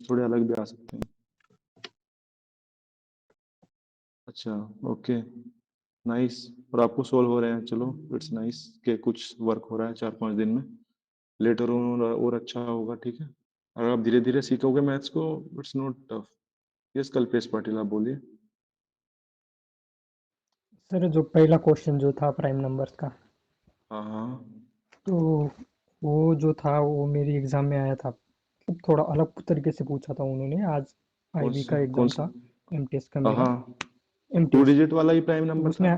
थोड़े अलग भी आ सकते हैं। अच्छा, ओके, नाइस। और आपको सोल्व हो रहे हैं, चलो इट्स नाइस कि कुछ वर्क हो रहा है 4-5 दिन में। लेटर ऑन और अच्छा होगा, ठीक है। अगर आप धीरे धीरे सीखोगे मैथ्स को, it's not tough. Yes Kalpesh Patil, आप बोलिए। सर जो पहला क्वेश्चन जो था प्राइम नंबर्स का, हाँ हाँ। तो वो जो था वो मेरी एग्ज़ाम में आया था। मतलब थोड़ा अलग तरीके से पूछा था उन्होंने आज। आईबी का कौन एग्ज़ाम सा? था, एमटीएस का हाँ मेरा। हाँ। टू एमटीएस, डिजिट वाला ही प्राइम तो नंबर था। उसमें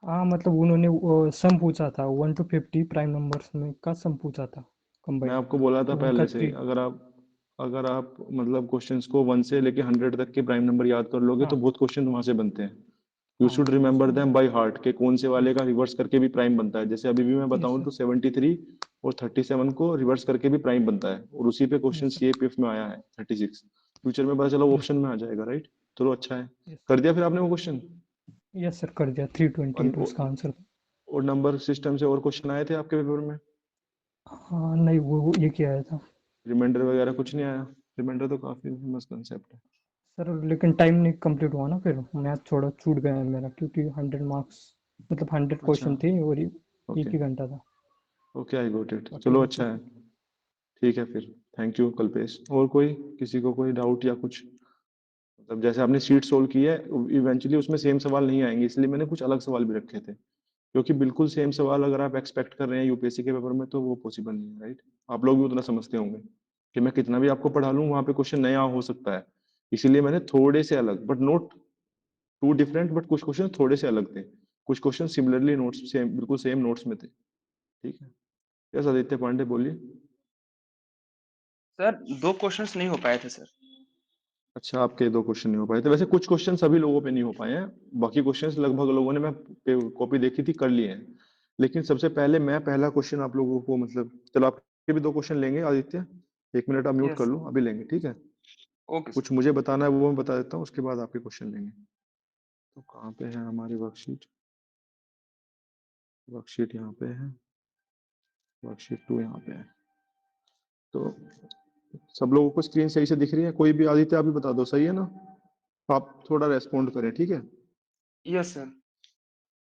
हाँ मतलब उन्होंने वो सम पूछा था, 1 to 50 प्राइम नंबर्स में का सम पूछा था, मैं कंबाइंड। आपको बोला था तो उनका पहले से ही, थ्री। अगर आप मतलब क्वेश्चंस को 1 से लेके 100 तक के प्राइम नंबर याद कर लोगे तो हाँ बहुत क्वेश्चन वहां से बनते हैं। यू हाँ। Should remember them by heart के कौन से वाले का रिवर्स करके भी प्राइम बनता है। जैसे अभी भी मैं यस बताऊं सर। तो 73 और 37 को रिवर्स करके भी प्राइम बनता है, और उसी पे क्वेश्चन यस सर। सीएपीएफ में आया है 36। फ्यूचर में पता चला वो यस ऑप्शन में आ जाएगा, राइट। चलो अच्छा है। यस कर दिया फिर आपने वो क्वेश्चन। यस सर, कर दिया। 328 और उसका आंसर था। और नंबर सिस्टम से और क्वेश्चन आए थे आपके पेपर में? हाँ नहीं, वो एक ही आया था। रिमाइंडर वगैरह कुछ नहीं आया? रिमाइंडर तो काफी फेमस कंसेप्ट है। सर लेकिन टाइम नहीं कंप्लीट हुआ ना, फिर मैथ थोड़ा छूट गया है मेरा, क्योंकि 100 मार्क्स, मतलब 100 क्वेश्चन अच्छा, थे और एक ओके। ही घंटा था। ओके, आई गॉट इट, बाकी चलो बचे अच्छा है। थे। ठीक है फिर। Thank you Kalpesh. और कोई, किसी को कोई डाउट या कुछ? मतलब जैसे आपने शीट सोल्व की है, इवेंचुअली उसमें सेम सवाल नहीं आएंगे, इसलिए मैंने कुछ अलग सवाल भी रखे थे। क्योंकि बिल्कुल सेम सवाल अगर आप एक्सपेक्ट कर रहे हैं यूपीएससी के पेपर में तो वो पॉसिबल नहीं है, राइट। आप लोग भी उतना समझते होंगे कि मैं कितना भी आपको पढ़ा लूँ वहां पे क्वेश्चन नया हो सकता है। इसीलिए मैंने थोड़े से अलग, but not too different, but कुछ क्वेश्चन थोड़े से अलग थे। कुछ क्वेश्चन सिमिलरली नोट्स, सेम बिल्कुल सेम नोट्स में थे। ठीक है। यस आदित्य पांडे, बोलिए। सर 2 क्वेश्चंस नहीं हो पाए थे सर। अच्छा, आपके 2 क्वेश्चन नहीं हो पाए थे, वैसे कुछ क्वेश्चन सभी लोगों पे नहीं हो पाए हैं। बाकी क्वेश्चंस लगभग लोगों ने, मैं कॉपी देखी थी, कर लिए हैं। लेकिन सबसे पहले मैं पहला क्वेश्चन आप लोगों को, मतलब चलो आपके भी 2 क्वेश्चन लेंगे आदित्य। 1 मिनट आप म्यूट कर यस। लो, अभी लेंगे, ठीक है। ओके कुछ सर। मुझे बताना है वो मैं बता देता हूँ, उसके बाद आपके क्वेश्चन लेंगे। तो कहाँ पे है हमारी वर्कशीट? वर्कशीट यहाँ पे है। वर्कशीट 2 यहाँ पे है। तो सब लोगों को स्क्रीन सही से दिख रही है? कोई भी, आदित्य आप भी बता दो, सही है ना? आप थोड़ा रेस्पॉन्ड करें, ठीक है। Yes sir.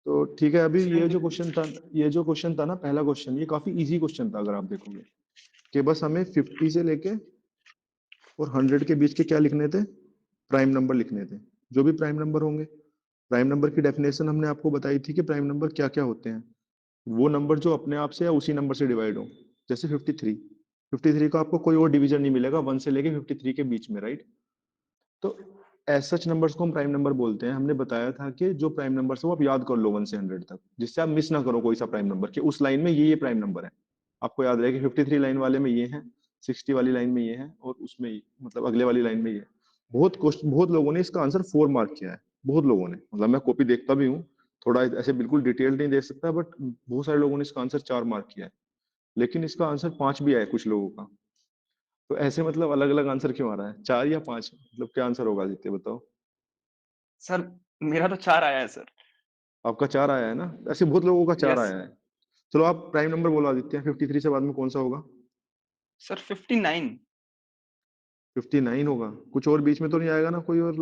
तो ठीक है, अभी स्क्रीन दिख। ये जो क्वेश्चन था ना, पहला क्वेश्चन, ये काफी इजी क्वेश्चन था अगर आप देखोगे। कि बस हमें 50 से लेके और 100 के बीच के क्या लिखने थे, प्राइम नंबर लिखने थे। जो भी प्राइम नंबर होंगे। प्राइम नंबर की डेफिनेशन हमने आपको बताई थी कि प्राइम नंबर क्या क्या होते हैं। वो नंबर जो अपने आप से या उसी नंबर से डिवाइड हो। जैसे 53, 53 का आपको कोई और डिवीजन नहीं मिलेगा 1 से लेके 53 के बीच में, राइट। तो एज सच नंबर्स को हम प्राइम नंबर बोलते हैं। हमने बताया था कि जो प्राइम नंबर है वो आप याद कर लो 1 से 100 तक, जिससे आप मिस ना करो कोई सा प्राइम नंबर कि उस लाइन में ये प्राइम नंबर है। आपको याद रहे कि 53 लाइन वाले में ये है, 60 वाली लाइन में ये है, और उसमें मतलब अगले वाली लाइन में ये है। बहुत लोगों ने इसका आंसर 4 मार्क किया है। बहुत लोगों ने, मतलब मैं कॉपी देखता भी हूँ। थोड़ा ऐसे बिल्कुल डिटेल नहीं दे सकता, बट बहुत सारे लोगों ने इसका आंसर 4 मार्क किया है। लेकिन इसका आंसर 5 भी आया है कुछ लोगों का। तो ऐसे मतलब अलग अलग आंसर क्यों आ रहा है, 4 या 5? मतलब क्या आंसर होगा आदित्य, बताओ। सर मेरा तो 4 आया है सर। आपका 4 आया है ना? ऐसे बहुत लोगों का 4 यस। आया है। चलो आप प्राइम नंबर बोलो आदित्य, 53 से बाद में कौन सा होगा? सर 59। 59 होगा? कुछ और बीच में तो नहीं आएगा ना कोई और?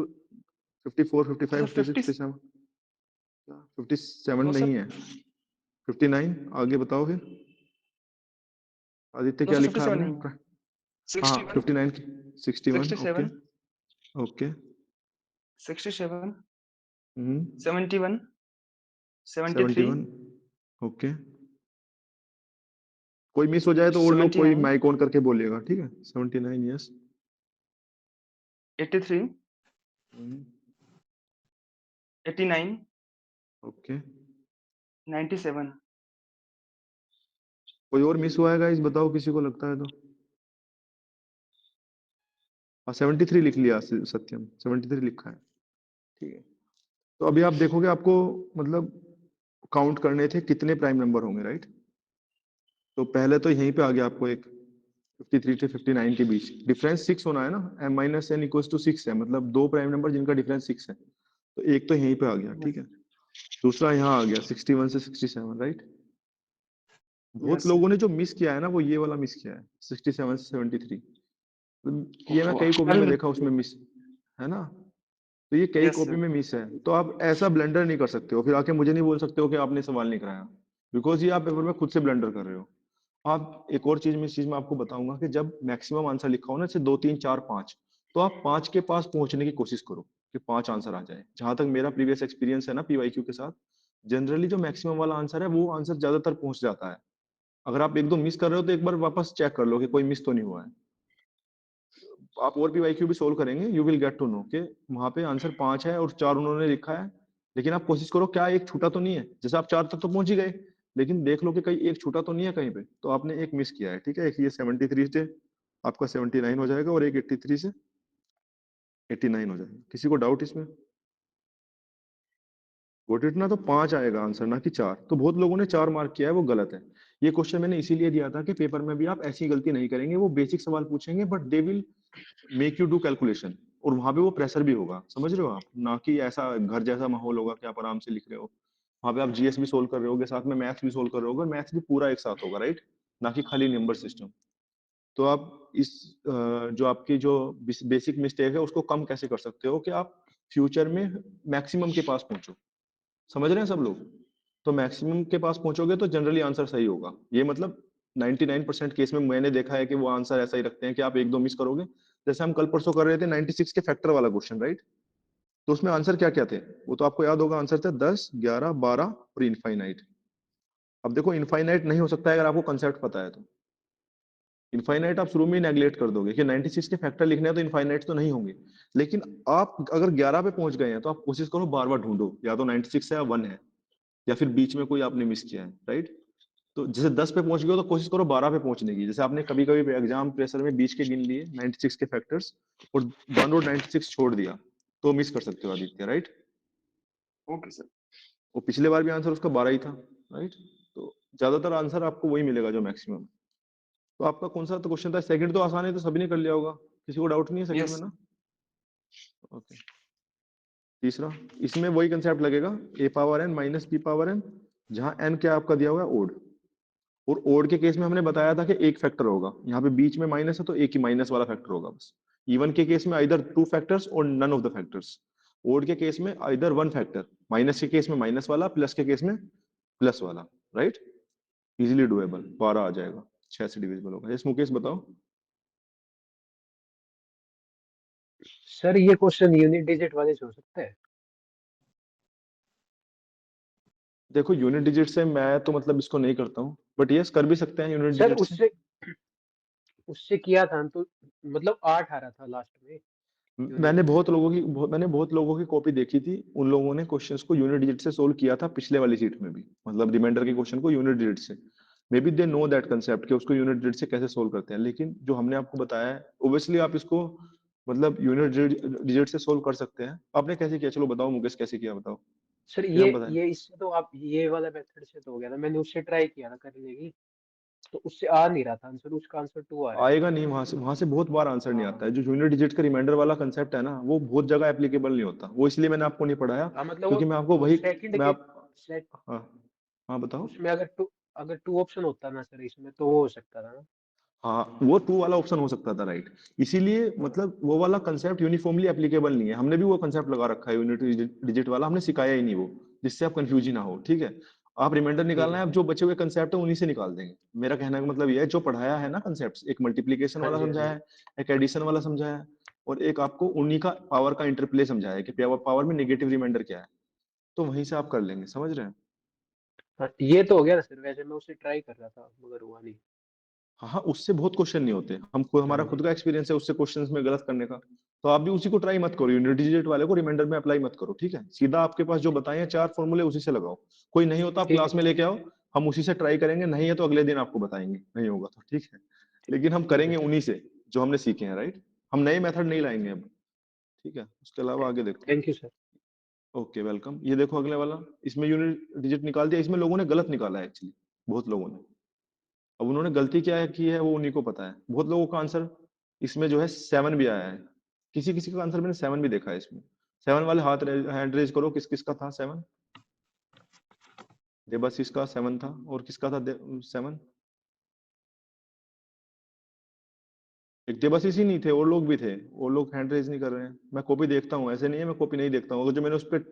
54, फिफ्टी तो फाइव सर फिफ्टी सिक्स 50। 57 57 तो नहीं सर है? 59 आगे बताओ फिर। आदित्य तो क्या सर लिखा है 57 आपने? नहीं है। हाँ 61। 59 की 61, ओके। 67। ओके। 67। हम्म। 71। 73। 71, ओके। कोई मिस हो जाए तो और लोग, कोई 79। माइक ऑन करके बोलिएगा, ठीक है। 79, यस। 83। 89। ओके। 97। कोई और मिस हुआ है गाइस, बताओ किसी को लगता है तो। हाँ 73 लिख लिया सत्यम, 73 लिखा है। ठीक है। तो अभी आप देखोगे आपको, मतलब काउंट करने थे कितने प्राइम नंबर होंगे, राइट। तो पहले तो यहीं पे आ गया आपको एक, 53 से 59 के बीच डिफरेंस 6 होना है ना। m-n = 6 है, मतलब 2 प्राइम नंबर जिनका डिफरेंस 6 है। तो एक तो यहीं पे आ गया, ठीक है। दूसरा यहाँ आ गया 61 से 67, राइट। बहुत यस सर। लोगों ने जो मिस किया है ना वो ये वाला मिस किया है, 67 से 73। ये मैं कई कॉपी में देखा उसमें मिस है ना, तो ये कई यस कॉपी सर। में मिस है। तो आप ऐसा ब्लंडर नहीं कर सकते हो फिर आके मुझे नहीं बोल सकते हो कि आपने सवाल नहीं कराया, बिकॉज ये आप पेपर में खुद से ब्लंडर कर रहे हो। आप एक और चीज में इस चीज में आपको बताऊंगा कि जब मैक्सिमम आंसर लिखा हो ना, जैसे 2 3 4 5, तो आप 5 के पास पहुंचने की कोशिश करो कि 5 आंसर आ जाए। जहां तक मेरा प्रीवियस एक्सपीरियंस है ना पीवाईक्यू के साथ, जनरली जो मैक्सिमम वाला आंसर है वो आंसर ज्यादातर पहुंच जाता है। अगर आप एक दो मिस कर रहे हो तो एक बार वापस चेक कर लो कि कोई मिस तो नहीं हुआ है। आप और पीवाईक्यू भी सोल्व करेंगे, you will get to know कि वहां पे आंसर 5 है और 4 उन्होंने लिखा है। लेकिन आप कोशिश करो क्या एक छूटा तो नहीं है, जैसे आप 4 तक तो पहुंच ही गए, लेकिन देख लो कि कहीं एक छूटा तो नहीं है कहीं पे, तो आपने एक मिस किया है। ठीक है, एक ये 73 से आपका 79 हो जाएगा और एक 83 से 89 हो जाएगा। किसी को डाउट इसमें? गोट इट ना, तो 5 आएगा आंसर ना कि 4। तो बहुत लोगों ने 4 मार्क किया है, वो गलत है। ये क्वेश्चन मैंने इसीलिए दिया था कि पेपर में भी आप ऐसी गलती नहीं करेंगे। वो बेसिक सवाल पूछेंगे but they will make you do calculation, और वहां पे वो प्रेशर भी होगा, समझ रहे हो आप, ना कि ऐसा घर जैसा माहौल होगा कि आप आराम से लिख रहे हो। वहां पे आप जीएस भी सोल्व कर रहे होगे, साथ में मैथ्स भी सोल्व कर रहे होगे, मैथ्स भी पूरा एक साथ होगा, राइट, ना कि खाली नंबर सिस्टम। तो आप इस जो आपकी जो बेसिक मिस्टेक है उसको कम कैसे कर सकते हो कि आप फ्यूचर में मैक्सिमम के पास पहुंचो। समझ रहे हैं सब लोग? तो मैक्सिमम के पास पहुंचोगे तो जनरली आंसर सही होगा। ये मतलब 99% केस में मैंने देखा है कि वो आंसर ऐसा ही रखते हैं कि आप एक दो मिस करोगे। जैसे हम कल परसों कर रहे थे 96 के फैक्टर वाला क्वेश्चन, राइट, तो उसमें आंसर क्या क्या थे वो तो आपको याद होगा। आंसर थे 10 11 12 और इनफाइनाइट। अब देखो इनफाइनाइट नहीं हो सकता है अगर आपको कंसेप्ट पता है तो। इनफाइनाइट आप शुरू में ही नेग्लेक्ट कर दोगे कि 96 के फैक्टर लिखने हैं तो इनफाइनाइट तो नहीं होंगे। लेकिन आप अगर 11 पे पहुंच गए हैं तो आप कोशिश करो बार बार ढूंढो, या तो 96 है या 1 है, या फिर बीच में कोई आपने मिस किया है, राइट। तो जैसे 10 पे पहुंच गए हो तो कोशिश करो 12 पे पहुंचने की। जैसे आपने कभी कभी एग्जाम प्रेशर में बीच के गिन लिए 96 के फैक्टर्स और 1 और 96 छोड़ दिया, तो मिस कर सकते हो आदित्य, राइट। Okay sir. वो पिछले बार भी आंसर उसका 12 ही था, राइट। तो ज्यादातर आंसर आपको वही मिलेगा जो मैक्सिमम। तो आपका कौन सा तो क्वेश्चन था? सेकंड तो आसान है, तो सभी ने कर लिया होगा, किसी को डाउट नहीं है सेकंड में यस। ना? ओके। तीसरा, इसमें वही कंसेप्ट लगेगा, A power N minus B power N, जहां एन क्या आपका दिया हुआ है ओड। और ओड के केस में हमने बताया था कि एक फैक्टर होगा, यहाँ पे बीच में माइनस है तो एक ही माइनस वाला फैक्टर होगा बस। इवन के केस में आइदर 2 फैक्टर्स और none of the factors. Odd के केस में आइदर 1 फैक्टर, माइनस के केस में माइनस वाला, प्लस के केस में प्लस वाला, राइट। इजिली डुएबल, 12 आ जाएगा, 6 से डिविजिबल होगा। यस मुकेश बताओ। सर ये क्वेश्चन यूनिट डिजिट वाले से हो सकता है? देखो यूनिट डिजिट से मैं तो मतलब इसको नहीं करता हूँ, बट यस कर भी सकते हैं यूनिट सर डिजिट से। उससे उससे किया था तो मतलब 8 आ रहा था लास्ट में यूनिट मैंने डिजिट बहुत से। लोगों की मैंने बहुत लोगों की कॉपी देखी थी, उन लोगों ने क्वेश्चंस को यूनिट डिजिट से सोल्व किया था पिछले वाली सीट में भी, मतलब रिमाइंडर के क्वेश्चन को यूनिट डिजिट से। May be they know that concept कि उसको यूनिट डिजिट से कैसे सोल्व करते हैं। लेकिन जो हमने आपको बताया है ओब्वियसली आप इसको मतलब यूनिट डिजिट से सोल्व कर सकते हैं। आपने कैसे किया, चलो बताओ मुकेश कैसे किया, बताओ सर फिर हम बताएं। ये इससे तो आप ये वाला मेथड से तो हो गया था, मैंने उससे ट्राई किया था करने की, तो उससे आ नहीं रहा था आंसर, उसका आंसर 2 आ रहा है। आएगा नहीं, वहां से बहुत बार आंसर नहीं आता हाँ है। जो यूनिट डिजिट का रिमाइंडर वाला कंसेप्ट है ना, वो बहुत जगह एप्लीकेबल नहीं होता, वो इसलिए मैंने आपको नहीं पढ़ाया, हाँ मतलब क्योंकि मैं आपको वो वही सेकंड मैं के आप सेक, हाँ हाँ बताओ। उसमें अगर टू ऑप्शन होता ना सर इसमें तो वो हो सकता था ना। हाँ वो 2 वाला ऑप्शन हो सकता था, राइट। इसीलिए हाँ मतलब वो वाला कंसेप्ट यूनिफॉर्मली एप्लीकेबल नहीं है। हमने भी वो कंसेप्ट लगा रखा है यूनिट डिजिट वाला, हमने सिखाया ही नहीं वो, जिससे आप कंफ्यूज ही ना हो, ठीक है। आप रिमाइंडर ठीक निकालना है है, आप सर। जो बचे हुए कंसेप्ट है उन्हीं से निकाल देंगे। मेरा कहने का मतलब ये है, जो पढ़ाया है ना कंसेप्ट, एक मल्टीप्लीकेशन हाँ वाला जी हाँ समझाया जी। है, एक एडिशन वाला समझाया है, और एक आपको उन्हीं का पावर का इंटरप्ले समझाया है कि पावर में नेगेटिव रिमाइंडर क्या है। तो वहीं से आप कर लेंगे, समझ रहे हैं? हाँ ये तो हो गया ना सर, वैसे मैं उसे ट्राई कर रहा था मगर हुआ नहीं। हाँ हाँ, उससे बहुत क्वेश्चन नहीं होते। हम खुद, हाँ हमारा जी। खुद का एक्सपीरियंस है उससे क्वेश्चंस में गलत करने का। तो आप भी उसी को ट्राई मत करो, यूनिट डिजिट वाले को रिमाइंडर में अप्लाई मत करो, ठीक है। सीधा आपके पास जो बताए हैं 4 फॉर्मूले उसी से लगाओ। कोई नहीं होता आप ठीक है क्लास में सर। लेके आओ, हम उसी से ट्राई करेंगे, नहीं है तो अगले दिन आपको बताएंगे, नहीं होगा तो, ठीक है। लेकिन हम ठीक है करेंगे सर। उन्हीं से जो हमने सीखे हैं, राइट। हम नए मेथड नहीं लाएंगे अब, ठीक है। उसके अलावा आगे देखो। Thank you sir. Okay welcome. ये देखो अगले वाला, इसमें यूनिट डिजिट निकाल दिया, इसमें लोगों ने गलत निकाला है एक्चुअली, बहुत लोगों ने। अब उन्होंने गलती क्या की है वो उन्हीं को पता है। बहुत लोगों का आंसर इसमें जो है 7 भी आया है, किसी किसी का आंसर मैंने 7 भी देखा है इसमें। 7 वाले हाथ हैंड रेज करो, किस किस का था 7? देबाशीष का 7 था, और किसका था 7? एक देवाशीष ही नहीं थे, और लोग भी थे, वो लोग हैंड रेज नहीं कर रहे हैं। मैं कॉपी देखता हूँ, ऐसे नहीं है मैं कॉपी नहीं देखता हूँ। जो मैंने उस पर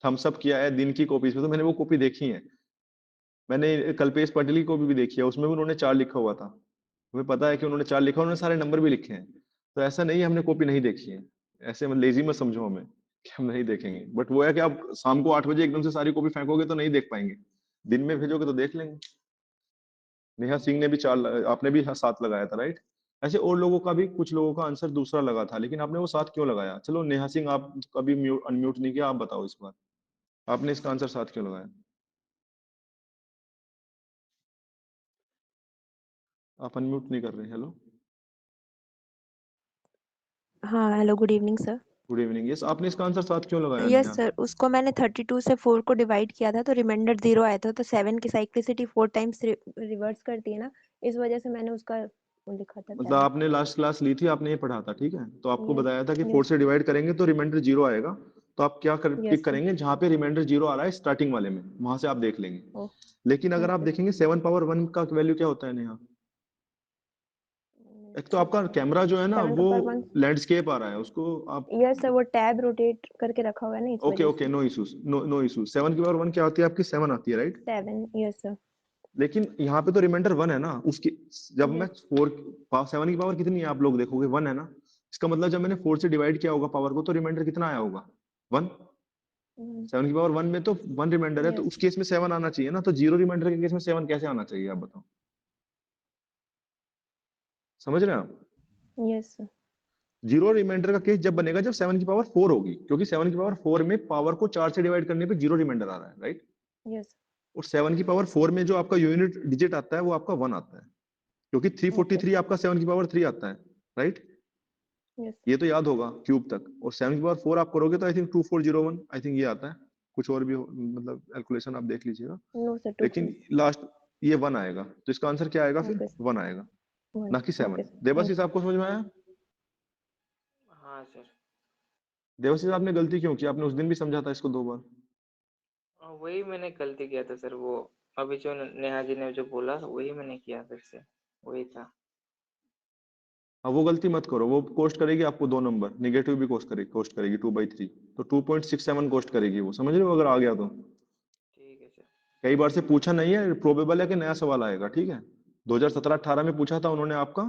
थम्स अप किया है दिन की कॉपीज पे, तो मैंने वो कॉपी देखी है। मैंने कल्पेश पटेल की कॉपी भी देखी है, उसमें भी उन्होंने 4 लिखा हुआ था। मुझे पता है कि उन्होंने 4 लिखा, उन्होंने सारे नंबर भी लिखे हैं। तो ऐसा नहीं है हमने कॉपी नहीं देखी है, ऐसे में लेजी मत समझो हमें कि हम नहीं देखेंगे। बट वो है कि आप शाम को 8 बजे एकदम से सारी कॉपी फेंकोगे तो नहीं देख पाएंगे, दिन में भेजोगे तो देख लेंगे। नेहा सिंह ने भी 4, आपने भी 7 लगाया था, राइट? ऐसे और लोगों का भी, कुछ लोगों का आंसर दूसरा लगा था, लेकिन आपने वो 7 क्यों लगाया? चलो नेहा सिंह, आप कभी म्यूट अनम्यूट नहीं किया, आप बताओ इस बार आपने इसका आंसर 7 क्यों लगाया? आप अनम्यूट नहीं कर रहे। हेलो, हाँ, hello, good evening sir. Good evening. Yes, आपने इसका आंसर 7 क्यों लगाया यस नेहा? सर, उसको मैंने 32 से 4 को डिवाइड किया था तो रिमाइंडर 0 आया था, तो 7 की साइक्लिसिटी 4 टाइम्स रिवर्स करती है ना, इस वजह से मैंने उसका वो लिखा था मतलब 7। आपने लास्ट क्लास ली थी, आपने ये पढ़ा था, ठीक है? तो आपको यस, बताया था कि 4 यस, से डिवाइड करेंगे तो रिमाइंडर 0 आएगा। तो आप क्या कर यस टिक सर। करेंगे? जहां पे रिमाइंडर 0 आ रहा है स्टार्टिंग वाले में, वहां से आप देख लेंगे। ओ, लेकिन अगर आप ओके सर। देखेंगे 7 पावर 1 का वैल्यू क्या होता है नेहा? एक तो आपका कैमरा जो है ना 7 वो पर 1। लैंडस्केप आ रहा है, उसको आप यस सर, वो टैब रोटेट करके रखा हुआ है ना, इस ओके वजह ओके, से। No issues, no issues. 7 की पावर 1 क्या आती है आपकी? 7 आती है, राइट? 7, yes sir. लेकिन यहाँ पे तो रिमाइंडर 1 है ना उसकी। जब मैं यस, 7 की पावर कितनी है आप लोग देखोगे? 1 है ना। इसका मतलब जब मैंने 4 से डिवाइड किया होगा पावर को, तो रिमाइंडर कितना आया होगा? 1। 7 की पावर 1 में तो 1 रिमाइंडर है, तो यस, उस केस में 7 आना चाहिए ना। तो 0 रिमाइंडर के केस में 7 कैसे आना चाहिए, आप बताओ? समझ रहे हैं आप? Yes sir. 0 रिमाइंडर का केस जब बनेगा जब 7 की पावर 4 होगी, क्योंकि 7 की पावर 4 में पावर को 4 से डिवाइड करने पे 0 रिमाइंडर आ रहा है, राइट? यस, और 7 की पावर 4 में जो आपका यूनिट डिजिट आता है वो आपका 1 आता है, क्योंकि ओके 343 सर। आपका 7 की पावर 3 आता है, राइट? यस, ये तो याद होगा क्यूब तक। और 7 की पावर 4 आप करोगे तो आई थिंक 2401, आई थिंक ये आता है। कुछ और भी मतलब कैलकुलेशन आप देख लीजिएगा। नो सर, 2 लेकिन 4। लास्ट ये 1 आएगा, तो इसका आंसर क्या आएगा फिर? ओके सर, 1 आएगा, 1। ना कि 7। ओके सर, देवाशीष, थैंक आपको समझ में आया? हाँ सर। देवाशीष, आपने गलती क्यों की? आपने उस दिन भी समझा था इसको 2 बार। वही मैंने गलती किया था सर, वो अभी जो नेहा जी ने जो बोला वही मैंने किया फिर से, वही था। अब वो गलती मत करो, वो कोस्ट करेगी आपको 2 नंबर, निगेटिव भी कोस्ट करेगी 2/3। तो 2.67 कोस्ट करेगी वो, समझ रहे हो? अगर आ गया तो ठीक है सर। कई बार से पूछा नहीं है, प्रोबेबल है कि नया सवाल आएगा, ठीक है? 2017-18 में पूछा था उन्होंने आपका,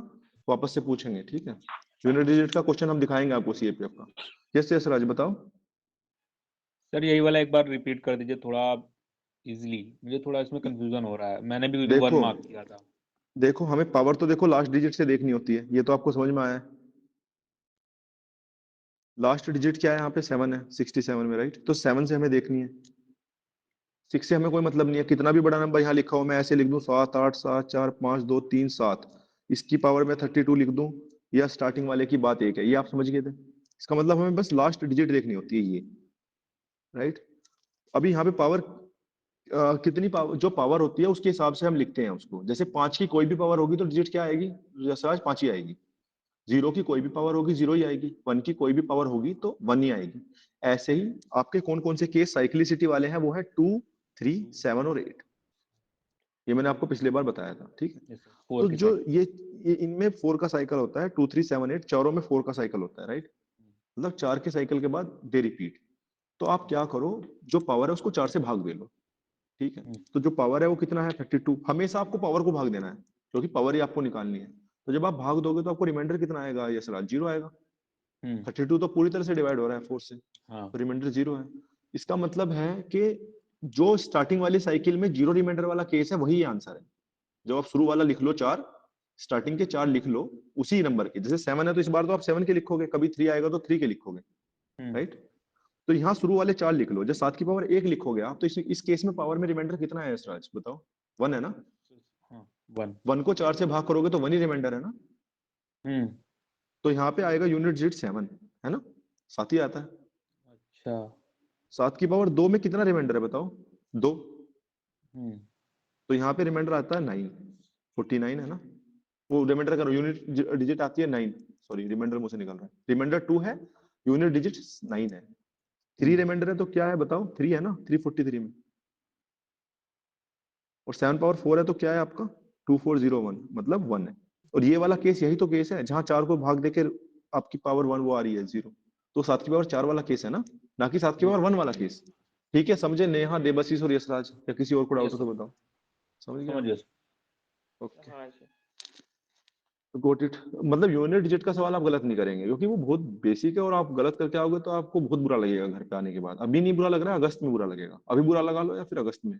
वापस से पूछेंगे, ठीक है? यूनिट डिजिट का क्वेश्चन हम दिखाएंगे आपको सीएपीएफ का। यस यस राज, बताओ। सर यही वाला एक बार रिपीट कर दीजिए थोड़ा इजीली, मुझे थोड़ा इसमें कंफ्यूजन हो रहा है, मैंने भी 1 देखो मार्क किया था। देखो, हमें पावर तो देखो लास्ट डिजिट से देखनी होती है, ये तो आपको समझ में आया है। लास्ट डिजिट क्या है यहाँ पे? 7 है 67 में, राइट? तो 7 से हमें देखनी है। 6 से हमें कोई मतलब नहीं है, कितना भी बड़ा नंबर यहाँ लिखा हो, मैं ऐसे लिख दूं 7 8 7 4 5 2 3 7, इसकी पावर में 32 लिख दूं, या स्टार्टिंग वाले की बात एक है, ये आप समझ गए थे? इसका मतलब हमें बस लास्ट डिजिट देखनी होती है ये, राइट? अभी यहाँ पे पावर कितनी पावर, जो पावर होती है उसके हिसाब से हम लिखते हैं उसको। जैसे 5 की कोई भी पावर होगी तो डिजिट क्या आएगी? जैसे आज 5 ही आएगी। 0 की कोई भी पावर होगी 0 ही आएगी। 1 की कोई भी पावर होगी तो 1 ही आएगी। ऐसे ही आपके कौन कौन से केस साइक्लिसिटी वाले हैं? वो है 2, 3, 7 और 8। ये मैंने आपको पिछले बार बताया था, ठीक है? यस सर, 4 तो के जो साथ। ये इनमें 4 का साइकिल होता है, 2, 3, 7, 8, चारों में 4 का साइकिल होता है, राइट? मतलब 4 के साइकिल के बाद दे रिपीट। तो आप क्या करो, जो पावर है उसको 4 से भाग दे लो, ठीक है? तो जो पावर है वो कितना है? 32। हमेशा आपको पावर को भाग देना है, क्योंकि पावर ही आपको निकालनी है। तो जब आप भाग दोगे तो आपको रिमाइंडर कितना आएगा? यस राज, 0 आएगा। 32 तो पूरी तरह से डिवाइड हो रहा है 4 से, हाँ। तो रिमाइंडर 0 है। इसका मतलब है कि जो स्टार्टिंग वाली साइकिल में 0 रिमाइंडर वाला केस है वही आंसर है। जब आप शुरू वाला लिख लो 4, स्टार्टिंग के 4 लिख लो उसी नंबर के। जैसे 7 है तो इस बार तो आप 7 के लिखोगे, कभी 3 आएगा तो 3 के लिखोगे, राइट? तो यहाँ शुरू वाले 4 लिख लो। जब 7 की पावर 1 लिखोगे आप, तो इस केस में पावर में रिमाइंडर कितना है राज, बताओ? 1 है ना? हाँ 1। 1 को 4 से भाग करोगे तो 1 ही रिमाइंडर है ना? तो यहाँ पे आएगा यूनिट डिजिट 7, है ना? 7 ही आता है। अच्छा। 7 की पावर 2 में कितना रिमाइंडर है बताओ? 2। तो यहाँ पे रिमाइंडर आता है 9, 49 है ना? वो रिमाइंडर का यूनिट डिजिट आती है 9, सॉरी रिमाइंडर मुझसे निकल रहा है। रिमाइंडर 2 है, यूनिट डिजिट 9 है। 3 रिमाइंडर है तो क्या है बताओ? 3 है ना 343 में। और 7 पावर 4 है तो क्या है आपका? 2401, मतलब 1 है। और ये वाला केस यही तो केस है जहां 4 को भाग देके आपकी पावर 1 वो आ रही है 0, तो 7 की पावर 4 वाला केस है ना, ना कि 7 की पावर 1 वाला केस। ठीक है, समझे नेहा, देवाशीष और यशराज, या किसी और को डाउट Yes, हो तो बताओ। समझ गया? समझ गया सर। ओके, हाँ जी। Got it. मतलब यूनिट डिजिट का सवाल आप गलत नहीं करेंगे क्योंकि वो बहुत बेसिक है, और आप गलत करके आओगे तो आपको बहुत बुरा लगेगा घर पे आने के बाद। अभी नहीं बुरा लग रहा है, अगस्त में बुरा लगेगा। अभी बुरा लगा लो या फिर अगस्त में,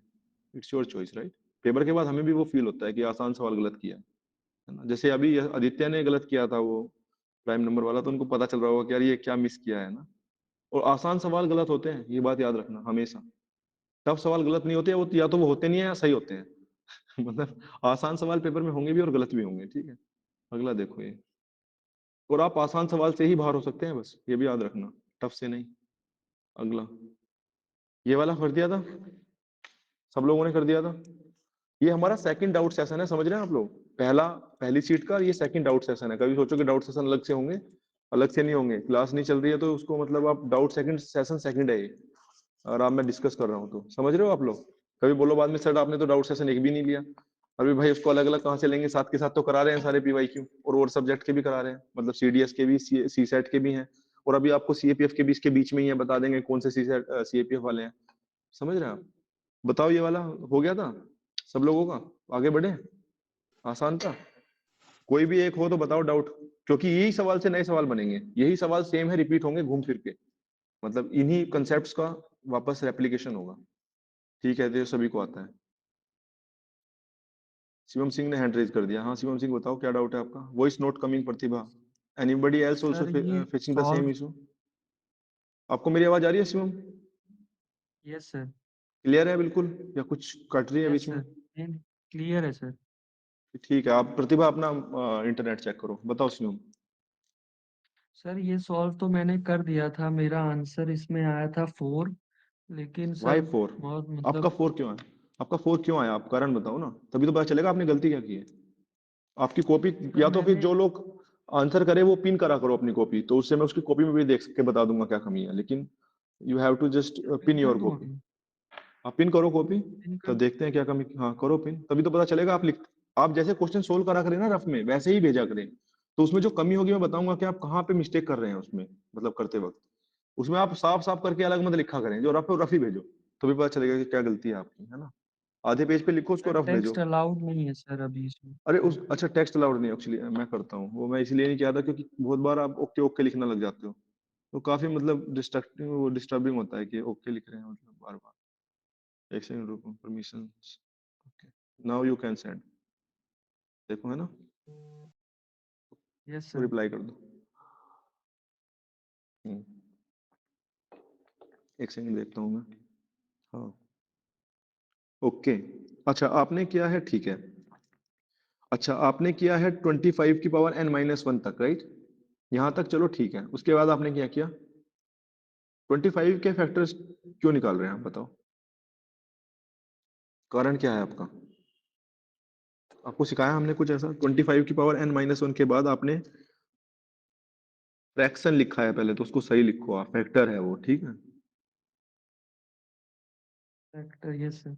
it's your choice, right. Paper के बाद हमें भी वो फील होता है कि आसान सवाल गलत किया है ना। जैसे अभी आदित्य ने गलत किया था वो प्राइम नंबर वाला, तो उनको पता चल रहा होगा कि यार ये क्या मिस किया है ना। और आसान सवाल गलत होते हैं, ये बात याद रखना हमेशा। टफ सवाल गलत नहीं होते, वो या तो वो होते नहीं है या सही होते हैं। मतलब आसान सवाल पेपर में होंगे भी और गलत भी होंगे, ठीक है। अगला देखो ये, और आप आसान सवाल से ही बाहर हो सकते हैं, बस ये भी याद रखना, टफ से नहीं। अगला ये वाला कर दिया था, सब लोगों ने कर दिया था। ये हमारा सेकंड डाउट सेशन है, समझ रहे हैं आप लोग। पहली सीट का ये सेकंड डाउट सेशन है। कभी सोचो कि डाउट सेशन अलग से होंगे, अलग से नहीं होंगे। क्लास नहीं चल रही है तो उसको मतलब आप डाउट सेकंड सेशन सेकंड है ये, और आप मैं डिस्कस कर रहा हूँ तो समझ रहे हो आप लोग। कभी बोलो बाद में सर आपने तो डाउट सेशन एक भी नहीं लिया। अभी भाई उसको अलग अलग कहाँ से लेंगे, साथ के साथ तो करा रहे हैं सारे पीवाईक्यू, और सब्जेक्ट के भी करा रहे हैं, मतलब सीडीएस के भी, सी सेट के भी हैं, और अभी आपको सीएपीएफ के भी इसके बीच में ही है, बता देंगे कौन से सीएपीएफ वाले हैं। समझ रहे हैं आप। बताओ ये वाला हो गया था सब लोगों का, आगे बढ़े। आसान था, कोई भी एक हो तो बताओ डाउट, क्योंकि यही सवाल से नए सवाल बनेंगे, यही सवाल सेम है, रिपीट होंगे घूम फिर के, मतलब इन्हीं कंसेप्ट्स का वापस रेप्लिकेशन होगा। ठीक है, तो ये सभी को आता है। शिवम सिंह ने हैंड रेज कर दिया। हाँ शिवम सिंह बताओ क्या डाउट है आपका। Voice not coming Pratibha, anybody else also sir ये facing the same solve. Issue. आपको मेरी आवाज आ रही है शिवम, यस सर। क्लियर है बिल्कुल, या कुछ कट रही है यस बीच में? सर, क्लियर है सर। ठीक है, आप प्रतिभा अपना इंटरनेट चेक करो। बताओ शिवम। सर ये सॉल्व तो मैंने कर दिया था, मेरा आंसर इसमें आया था 4, लेकिन वाई सर 4? बहुत आपका मतलब 4 क्यों आया? आपका 4 क्यों आया, आप कारण बताओ ना, तभी तो पता चलेगा आपने गलती क्या की है। आपकी कॉपी, सर या तो फिर मैंने जो लोग आंसर करे वो पिन करा करो अपनी कॉपी, तो उससे मैं उसकी कॉपी में भी देख के बता दूंगा क्या कमी है। लेकिन you have to just pin pin कर योर दूं कॉपी। अभी? आप पिन करो कॉपी, पिन तो कर। देखते हैं क्या कमी। हाँ करो पिन, तभी तो पता चलेगा। आप जैसे क्वेश्चन सोल्व करा करें ना रफ में, वैसे ही भेजा करें, तो उसमें जो कमी होगी मैं बताऊंगा कि आप कहाँ पे मिस्टेक कर रहे हैं उसमें, मतलब करते वक्त। उसमें आप साफ साफ करके अलग मत लिखा करें, जो रफ है वो रफ ही भेजो, तभी पता चलेगा कि क्या गलती है आपकी, है ना। आधे पेज पे लिखो उसको, सर रफ भेजो। टेक्स्ट अलाउड नहीं है सर अभी इसमें। अरे उस अच्छा, टेक्स्ट अलाउड नहीं एक्चुअली, मैं करता हूँ वो। मैं इसलिए नहीं किया था क्योंकि बहुत बार आप ओके ओके लिखने लग जाते हो, तो काफी मतलब डिस्टर्बिंग होता है कि ओके लिख रहे हैं मतलब बार बार। एक सेकंड रुको, permissions, okay, now you can send. देखो है ना, यस तो सर। रिप्लाई कर दो। एक सेकंड देखता हूँ मैं। हाँ ओके, अच्छा आपने किया है, ठीक है। अच्छा आपने किया है 25 की पावर n-1 तक, राइट। यहाँ तक चलो ठीक है। उसके बाद आपने क्या किया, 25 के फैक्टर्स क्यों निकाल रहे हैं आप, बताओ कारण क्या है आपका। आपको सिखाया हमने कुछ ऐसा, 25 की पावर n-1 के बाद आपने फ्रैक्शन लिखा है पहले, तो उसको सही लिखो आप, फैक्टर है वो, ठीक है। Factor, yes sir.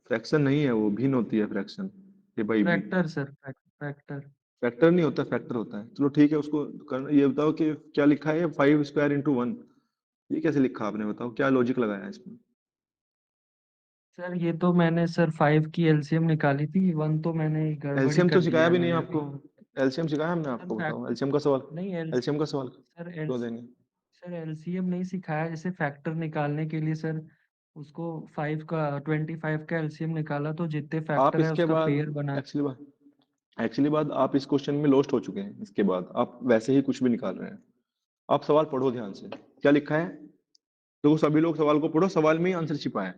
फ्रैक्शन नहीं है वो, भिन्न होती है fraction, a by b. Factor sir, factor. Factor नहीं होता, फैक्टर होता है। चलो ठीक है, उसको ये बताओ कि क्या लिखा है 5 स्क्वायर इंटू 1, ये कैसे लिखा आपने, बताओ क्या लॉजिक लगाया है इसमें। सर ये तो मैंने सर 5 की एलसीएम निकाली थी, 1 तो मैंने गड़बड़ी एलसीएम तो कर दिया सिखाया है भी नहीं मैंने आपको, अभी। एलसीएम सिखाया हमने सर आपको, फैक्ट बताओ एलसीएम का सवाल, नहीं एल एलसीएम का सवाल सर क्यों देंगे। सर एलसीएम नहीं सिखाया, जैसे फैक्टर निकालने के लिए सर उसको 25 का एलसीएम निकाला तो जितने आप फैक्टर है इसके उसका बाद पेयर बना। एक्चुअली बात आप इस क्वेश्चन में लॉस्ट हो चुके हैं। इसके बाद आप वैसे ही कुछ भी निकाल रहे हैं। आप सवाल पढ़ो ध्यान से, क्या लिखा है। तो सभी लोग सवाल को पढ़ो, सवाल में ही आंसर छिपा है।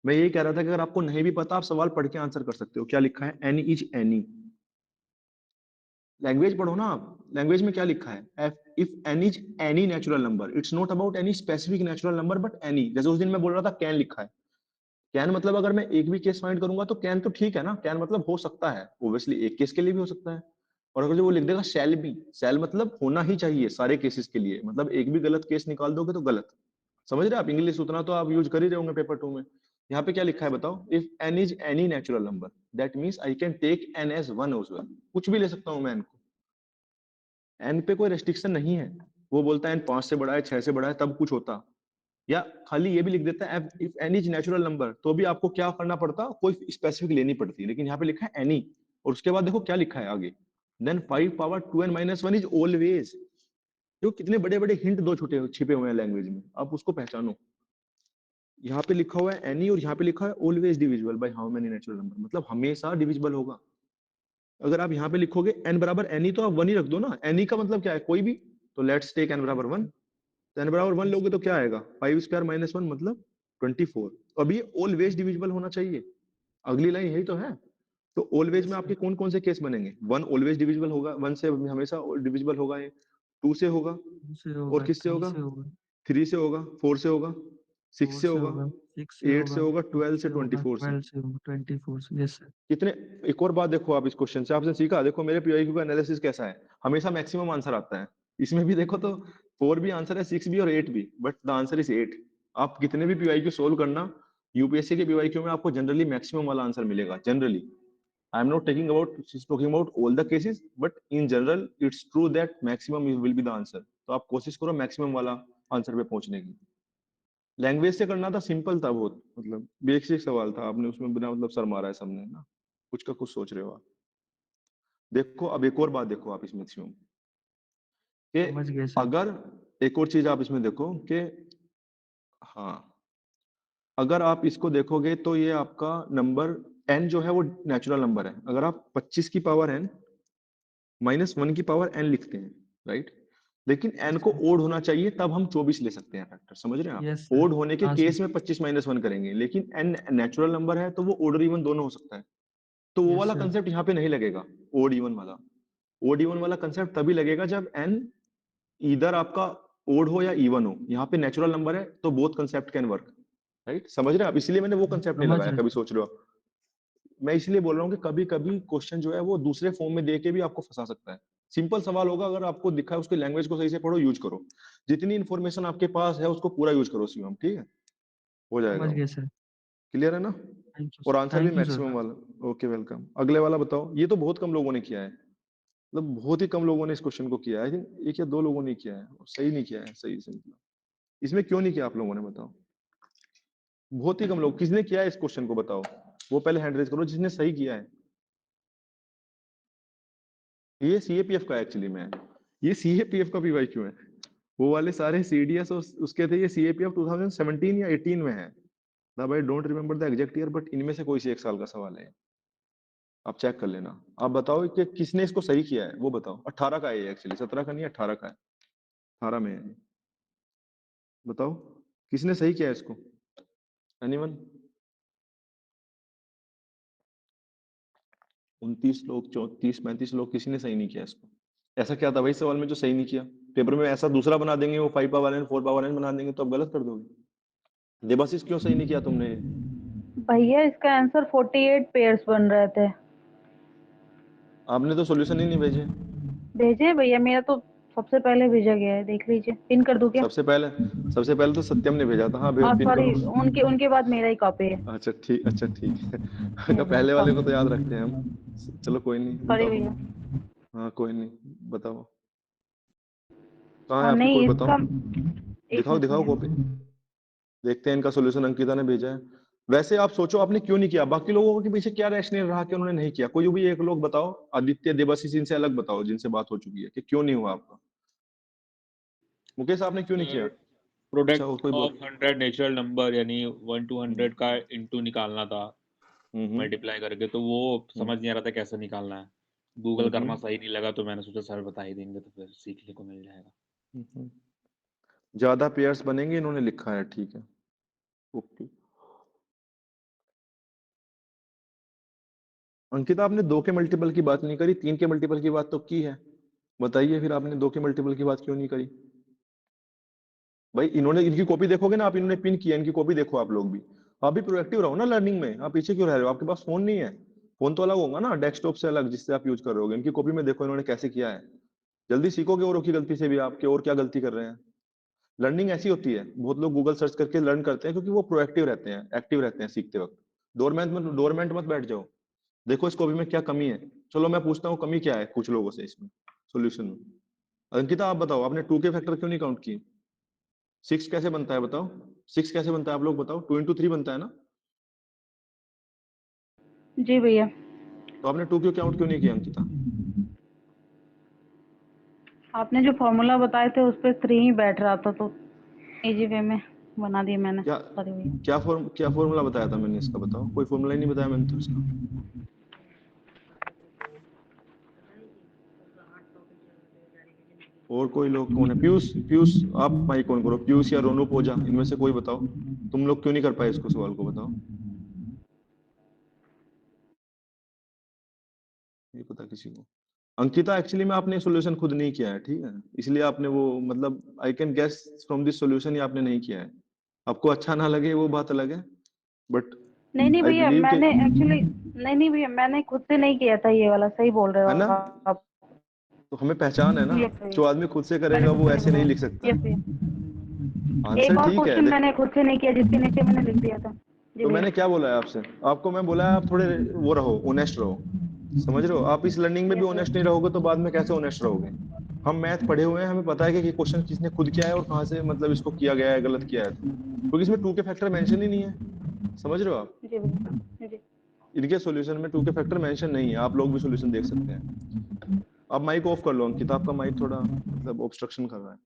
मैं यही कह रहा था कि अगर आपको नहीं भी पता, आप सवाल पढ़ के आंसर कर सकते हो। क्या लिखा है, एनी इज एनी। लैंग्वेज पढ़ो ना आप, लैंग्वेज में क्या लिखा है, if any is any natural number, it's not about any specific natural number but any. जैसे उस दिन मैं बोल रहा था कैन लिखा है, कैन मतलब अगर मैं एक भी केस फाइंड करूंगा तो कैन तो ठीक है ना, कैन मतलब हो सकता है, ओब्वियसली एक केस के लिए भी हो सकता है। और अगर जो वो लिख देगा शैल बी, शैल मतलब होना ही चाहिए सारे केसेस के लिए, मतलब एक भी गलत केस निकाल दोगे तो गलत। समझ रहे हैं आप, इंग्लिश उतना तो आप यूज कर ही रहे होंगे पेपर 2 में। यहाँ पे क्या लिखा है बताओ, if n is any natural number, that means I can take n as 1 as well, कुछ भी ले सकता हूं मैं n को, n पे कोई रेस्ट्रिक्शन नहीं है। वो बोलता है n 5 से बड़ा है, 6 से बड़ा है, तब कुछ होता, या खाली ये भी लिख देता है if n is natural number, तो भी आपको क्या करना पड़ता, कोई स्पेसिफिक लेनी पड़ती, लेकिन यहाँ पे लिखा है any, और उसके बाद देखो क्या लिखा है आगे, then 5 power 2n minus 1 is always. जो कितने बड़े बड़े हिंट दो छुटे छिपे हुए हैं लैंग्वेज में, आप उसको पहचानो। यहाँ पे लिखा हुआ है any और यहाँ पे लिखा है always divisible by how many natural number, मतलब हमेशा डिविजिबल होगा। अगर आप यहाँ पे लिखोगे n बराबर any, तो आप 1 ही रख दो ना, any का मतलब क्या है, कोई भी, तो लेट्स टेक n बराबर 1, तो n बराबर 1 लोगे तो क्या आएगा, 5 स्क्वायर माइनस 1 मतलब 24। तो अभी ऑलवेज डिविजिबल होना चाहिए, अगली लाइन यही तो है। तो ऑलवेज में आपके कौन कौन से केस बनेंगे, 1 ऑलवेज डिविजिबल होगा, 1 से हमेशा डिविजिबल होगा, ये 2 से होगा, और किससे होगा, 3 से होगा, 4 से होगा, 6 से होगा, 8 से होगा, 12 से, 24 से। 24 यस सर। कितने, एक और बात देखो आप इस क्वेश्चन से, आपने सीखा, देखो मेरे पीआईक्यू का एनालिसिस कैसा है, हमेशा मैक्सिमम आंसर आता है। इसमें भी देखो तो 4 भी आंसर है, 6 भी और 8 भी, बट द आंसर इज 8। आप कितने भी पीआईक्यू सोल्व करना, यूपीएससी के पीआईक्यू में आपको जनरली मैक्सिमम वाला आंसर मिलेगा, generally. I am not talking about all the cases, but in general it's true that maximum will be the answer. तो आप कोशिश करो मैक्सिमम वाला आंसर पे पहुंचने की। लैंग्वेज से करना था, सिंपल था बहुत, मतलब बेसिक सवाल था, आपने उसमें बिना मतलब सर मारा है सबने ना, कुछ का कुछ सोच रहे हो आप। देखो अब एक और बात देखो आप इसमें समझ कि गए सर। अगर एक और चीज आप इसमें देखो कि, हाँ, अगर आप इसको देखोगे तो ये आपका नंबर n जो है वो नेचुरल नंबर है। अगर आप 25 की पावर n माइनस 1 की पावर n लिखते हैं, राइट, लेकिन n को ओड होना चाहिए, तब हम 24 ले सकते हैं फैक्टर, समझ रहे हैं आप। Yes sir. ओड होने के हाँ केस सर। में 25 माइनस 1 करेंगे, लेकिन n नेचुरल नंबर है तो वो ओड और इवन दोनों हो सकता है, तो वो यस वाला सर। कंसेप्ट यहाँ पे नहीं लगेगा। ओड इवन वाला, ओड इवन वाला कंसेप्ट तभी लगेगा जब n इधर आपका ओड हो या इवन हो। यहाँ पे नेचुरल नंबर है तो both concept can work, right, समझ रहे हैं आप, इसलिए मैंने वो कंसेप्ट नहीं समझ लगाया, रहे कभी सर। सोच रहे हो। मैं इसलिए बोल रहा हूँ कि कभी कभी क्वेश्चन जो है वो दूसरे फॉर्म में दे के भी आपको फंसा सकता है। सिंपल सवाल होगा, अगर आपको दिखा है उसकी लैंग्वेज को सही से पढ़ो, यूज करो, जितनी इन्फॉर्मेशन आपके पास है उसको पूरा यूज करो शिवम, ठीक है, हो जाएगा समझ वो। गए सर। क्लियर है ना, थैंक यू और सर। आंसर भी थैंक यू सर। मैक्सिमम वाला। Okay welcome. अगले वाला बताओ, ये तो बहुत कम लोगों ने किया है, मतलब बहुत ही कम लोगों ने इस क्वेश्चन को किया है, आई थिंक एक या दो लोगों ने किया है, और सही नहीं किया है, सही से मतलब। इसमें क्यों नहीं किया आप लोगों ने, बताओ, बहुत ही कम लोग। किसने किया है इस क्वेश्चन को, बताओ, वो पहले हैंड रेज करो जिसने सही किया है। ये सीएपीएफ का एक्चुअली में है, ये सीएपीएफ का पीवाईक्यू है, वो वाले सारे सीडीएस उसके थे, ये सीएपीएफ 2017 या 18 में है। अब I don't remember the exact year, but इनमें से कोई सी एक साल का सवाल है, आप चेक कर लेना। आप बताओ कि किसने इसको सही किया है, वो बताओ। 18 का है एक्चुअली, 17 का नहीं, 18 का है, 18 में है। बताओ किसने सही किया है इसको, एनीवन? 29 लोग, 34 35 लोग, किसी ने सही नहीं किया इसको। ऐसा क्या था भाई सवाल में जो सही नहीं किया? पेपर में ऐसा दूसरा बना देंगे, वो 5 पावर n 4 पावर n बना देंगे, तो आप गलत कर दोगे। देवाशीष क्यों सही नहीं किया तुमने ये? भैया इसका आंसर 48 पेयर्स बन रहे थे। आपने तो सॉल्यूशन ही नहीं भेजे। भेजे भैया, मेरा तो सबसे पहले भेजा गया है, देख लीजिए। पिन कर दूं क्या? सबसे पहले तो सत्यम ने भेजा था। हाँ, पिन सॉरी, करो। उनके बाद मेरा ही कॉपी है। अच्छा ठीक है। ये तो लो, पहले वाले को तो याद रखते हैं हम। चलो कोई नहीं, सॉरी बताओ। भैया। हाँ कोई नहीं, बताओ कहाँ है आपकी, नहीं कोई इसका, बताओ, एक दिखाओ मिनट दिखाओ भैया। कॉपी, देखते हैं इनका सॉल्यूशन अंकिता ने भेजा है। वैसे आप सोचो आपने क्यों नहीं किया, बाकी लोगों के पीछे क्या रैशनल रहा कि उन्होंने नहीं किया? कोई भी एक लोग बताओ, आदित्य देवाशीष, इनसे अलग बताओ जिनसे बात हो चुकी है, कि क्यों नहीं हुआ आपका। मुकेश आपने क्यों नहीं किया? अच्छा, वो प्रोडक्ट कोई बोल। ऑफ 100 नेचुरल नंबर, यानी 1 to 100 का इंटू निकालना था, हम्म मल्टीप्लाई करके, तो वो समझ नहीं आ रहा था कैसे निकालना है। गूगल करना सही नहीं लगा, तो मैंने सोचा सर बता ही देंगे तो फिर सीखने को मिल जाएगा। ज्यादा पेयर्स बनेंगे इन्होंने लिखा है, ठीक है, ओके। अंकिता आपने 2 के मल्टीपल की बात नहीं करी, 3 के मल्टीपल की बात तो की है, बताइए फिर आपने 2 के मल्टीपल की बात क्यों नहीं करी? भाई इन्होंने, इनकी कॉपी देखोगे ना आप, इन्होंने पिन किया, इनकी कॉपी देखो आप लोग भी। आप भी प्रोएक्टिव रहो ना लर्निंग में, आप पीछे क्यों रह रहे हो? आपके पास फोन नहीं है, फोन तो अलग होगा ना, डेस्कटॉप से अलग, जिससे आप यूज कर रहे हो। इनकी कॉपी में देखो इन्होंने कैसे किया है, जल्दी सीखोगे और की गलती से भी आपके और क्या गलती कर रहे हैं। लर्निंग ऐसी होती है, बहुत लोग गूगल सर्च करके लर्न करते हैं क्योंकि वो प्रोएक्टिव रहते हैं, एक्टिव रहते हैं सीखते वक्त। डोरमेंट मत बैठ जाओ। देखो इसको अभी में क्या कमी है। चलो मैं पूछता हूँ कमी क्या है कुछ लोगों से इसमें सॉल्यूशन में। अंकिता आप बताओ, आपने 2 के फैक्टर क्यों नहीं काउंट किए? 6 कैसे बनता है बताओ? 6 कैसे बनता है आप लोग बताओ? 2 into 3 बनता है ना? जी भैया। तो आपने 2 क्यों काउंट क्यों नहीं किया अंकिता? आपने जो फॉर्मूला बताए थे उस पे 3 ही बैठ रहा था, तो इजी वे में बना दिया मैंने। क्या सॉरी भैया। क्या फॉर्मूला बताया था मैंने इसका बताओ? कोई फॉर्मूला ही नहीं बताया मैंने तो इसका। और कोई लोग कौन है? पीयूष, पीयूष आप माइक ऑन करो। पीयूष या रोनू पोजा, इनमें से कोई बताओ, तुम लोग क्यों नहीं कर पाए इसको सवाल को बताओ। नहीं पता किसी को। अंकिता एक्चुअली में आपने सॉल्यूशन खुद नहीं किया है, ठीक है, इसलिए आपने वो मतलब I can guess from this solution, ये आपने नहीं किया है। आपको अच्छा ना लगे वो बात अलग है, बट नहीं आई भैया, बिलीव के, मैंने एक्चुअली नहीं भैया, मैंने खुद से नहीं किया था ये वाला। सही बोल रहे हो है ना? आप। तो हमें पहचान है ना, यस भैया, जो आदमी खुद से मैंने करेगा खुद वो से नहीं ऐसे नहीं बनाया। लिख सकता। यस भैया, आंसर एक और ठीक है क्वेश्चन देख। मैंने खुद से नहीं किया, जिसके नीचे मैंने लिख दिया था। जी तो भैया। मैंने क्या बोला है आपसे? आपको मैं बोला है आप थोड़े वो रहो, ऑनेस्ट रहो, समझ रहे हो? आप इस लर्निंग में भी यस ऑनेस्ट भैया। नहीं रहोगे तो बाद में कैसे ऑनेस्ट रहोगे? हम मैथ पढ़े हुए हैं, हमें पता है कि क्वेश्चन किसने खुद किया है और कहाँ से मतलब इसको किया गया है, गलत किया है, तो क्योंकि इसमें 2 के फैक्टर मेंशन ही नहीं है, समझ रहे हो आप? जी भैया। जी। इनके सॉल्यूशन में 2 के फैक्टर मेंशन नहीं है, आप लोग भी सॉल्यूशन देख सकते हैं। आप माइक ऑफ कर लो अंकिता, आपका माइक थोड़ा मतलब ऑब्स्ट्रक्शन कर रहा है।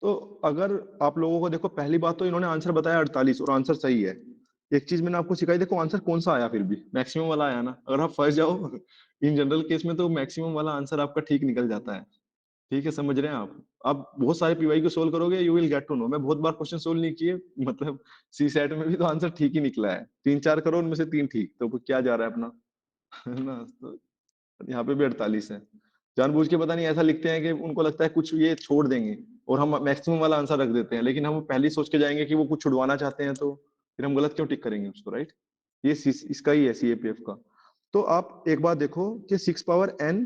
तो अगर आप लोगों को देखो, पहली बात तो इन्होंने आंसर बताया 48 और आंसर सही है। एक चीज मैंने आपको सिखाई, देखो आंसर कौन सा आया, फिर भी मैक्सिमम वाला आया ना। अगर आप फंस जाओ इन जनरल केस में तो मैक्सिमम वाला आंसर आपका ठीक निकल जाता है, ठीक है, समझ रहे हैं आप बहुत सारे पीवाई को सोल्व करोगे, you will get to know. मैं बहुत बार क्वेश्चन सोल्व नहीं किए, मतलब सी सेट में भी तो आंसर ठीक ही निकला है, 3-4 करो उनमें से 3 ठीक, तो क्या जा रहा है अपना है ना? तो यहाँ पे भी 48 है। जानबूझ के पता नहीं ऐसा लिखते हैं कि उनको लगता है कुछ ये छोड़ देंगे और हम मैक्सिमम वाला आंसर रख देते हैं, लेकिन हम पहले ही सोच के जाएंगे कि वो कुछ छुड़वाना चाहते हैं, तो फिर हम गलत क्यों टिक करेंगे उसको, राइट? ये इसका ही है सीएपीएफ का। तो आप एक बात देखो कि 6 power n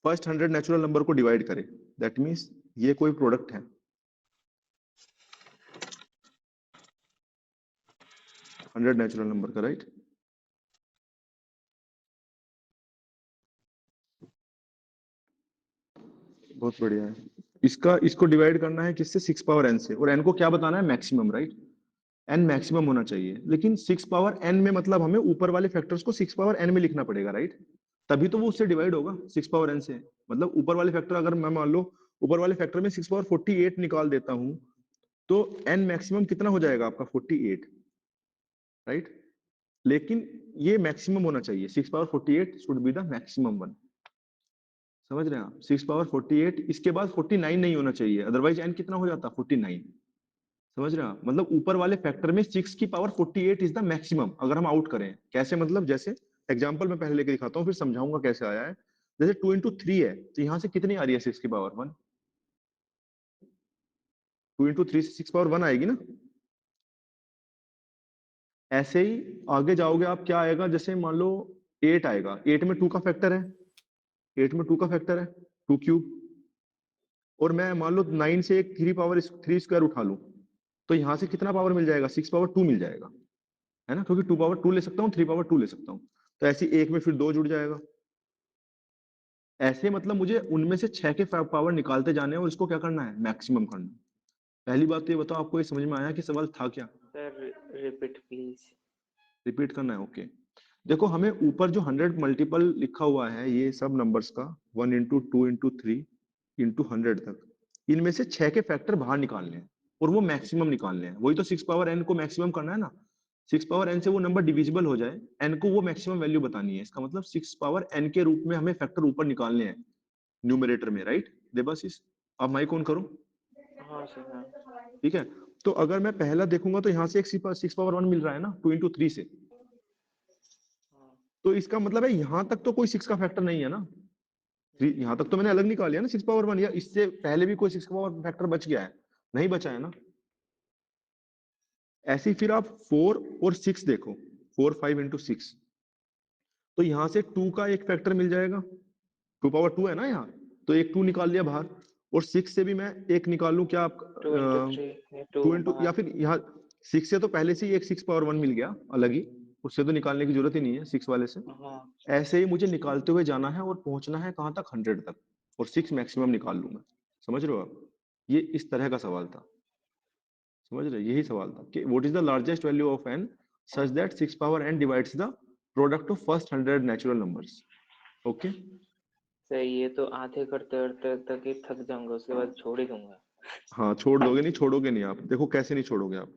first 100 natural number को डिवाइड करे, दैट मीन्स ये कोई प्रोडक्ट है 100 नेचुरल नंबर का, राइट? बहुत बढ़िया है। इसको डिवाइड करना है किससे? 6 पावर n से, और n को क्या बताना है? Maximum, right? n मैक्सिमम होना चाहिए, लेकिन 6 पावर n में मतलब हमें ऊपर वाले फैक्टर्स को 6 पावर n में लिखना पड़ेगा, राइट? तभी तो वो उससे डिवाइड होगा 6 पावर n से। मतलब ऊपर वाले फैक्टर, अगर मैं मान लो ऊपर वाले फैक्टर में 6 पावर 48 निकाल देता हूं, तो n मैक्सिमम कितना हो जाएगा आपका? 48, राइट? लेकिन ये मैक्सिमम होना चाहिए, 6 power 48 should be the maximum one, समझ रहे हैं आप? 6 पावर 48, इसके बाद 49 नहीं होना चाहिए, अदरवाइज n कितना हो जाता? 49, समझ रहे हैं आप? मतलब ऊपर वाले फैक्टर में 6 की पावर 48 इज द मैक्सिमम, अगर हम आउट करें। कैसे? मतलब जैसे एग्जांपल मैं पहले लेके दिखाता हूँ, फिर समझाऊंगा कैसे आया है। जैसे 2 into 3 है, तो यहाँ से कितनी आ रही है 6 की पावर 1? 2 into 3 से 6 पावर 1 आएगी ना? ऐसे ही आगे जाओगे आप, क्या आएगा? जैसे मान लो 8 आएगा, 8 में 2 का फैक्टर है, 8 में 2 का फैक्टर है 2 क्यूब, और मैं मान लो 9 से एक 3 पावर 3 स्क्वायर उठा लूं, तो यहाँ से कितना पावर मिल जाएगा? 6 पावर 2 मिल जाएगा, है ना? क्योंकि 2 पावर 2 ले सकता हूँ, 3 पावर 2 ले सकता हूँ, तो ऐसे एक में फिर 2 जुड़ जाएगा। ऐसे मतलब मुझे उनमें से 6 के पावर निकालते जाने हैं और इसको क्या करना है? मैक्सिमम करना है। पहली बात तो ये बताओ, आपको ये समझ में आया कि सवाल था क्या? Sir repeat please. रिपीट करना है, ओके। देखो हमें ऊपर जो 100 मल्टीपल लिखा हुआ है, ये सब नंबर्स का 1 into 2 into 3 into 100 तक, इनमें से 6 के फैक्टर बाहर निकालने हैं और वो मैक्सिमम निकालने हैं। वही तो 6 पावर n को मैक्सिमम करना है ना। 6 पावर n से वो नंबर डिविजिबल हो जाए, n को वो मैक्सिमम वैल्यू बतानी है। इसका मतलब 6 पावर n के रूप में हमें फैक्टर ऊपर निकालने हैं न्यूमरेटर में, राइट? देबाशीष आप माइक ऑन करो, हाँ सर हाँ। ठीक है? तो अगर मैं पहला देखूंगा तो यहाँ से एक 6 पावर 1 मिल रहा है ना 2 into 3 से, तो इसका मतलब है यहां तक तो कोई 6 का फैक्टर नहीं है ना। यहां तक तो मैंने अलग निकाल लिया ना 6 पावर 1, या इससे पहले भी कोई 6 पावर फैक्टर बच गया है? नहीं बचा है ना। ऐसे ही फिर आप 4 और 6 देखो, 4 5 into 6, तो यहां से 2 का एक फैक्टर मिल जाएगा, 2 पावर 2 है ना यहाँ, तो एक 2 निकाल लिया बाहर, और 6 से भी मैं एक निकाल लूं, क्या आप 2 into 3 2 into, या फिर यहाँ 6 से तो पहले से ही एक 6 पावर 1 मिल गया अलग ही, उससे तो निकालने की जरूरत ही नहीं है 6 वाले से। हाँ ऐसे ही मुझे निकालते हुए जाना है और पहुंचना है कहाँ तक, 100 तक, और 6 मैक्सिमम निकाल लूंगा। समझ रहे हो आप? ये इस तरह का सवाल था, समझ रहे हो? यही सवाल था कि what is the largest value of n such that 6 power n divides the product of first 100 natural numbers. Okay, सही, ये तो आधे करते करते तक ही थक जाऊंगा, उसके बाद छोड़ ही दूंगा। हाँ छोड़ दोगे नहीं, छोड़ोगे नहीं आप, देखो कैसे नहीं छोड़ोगे आप।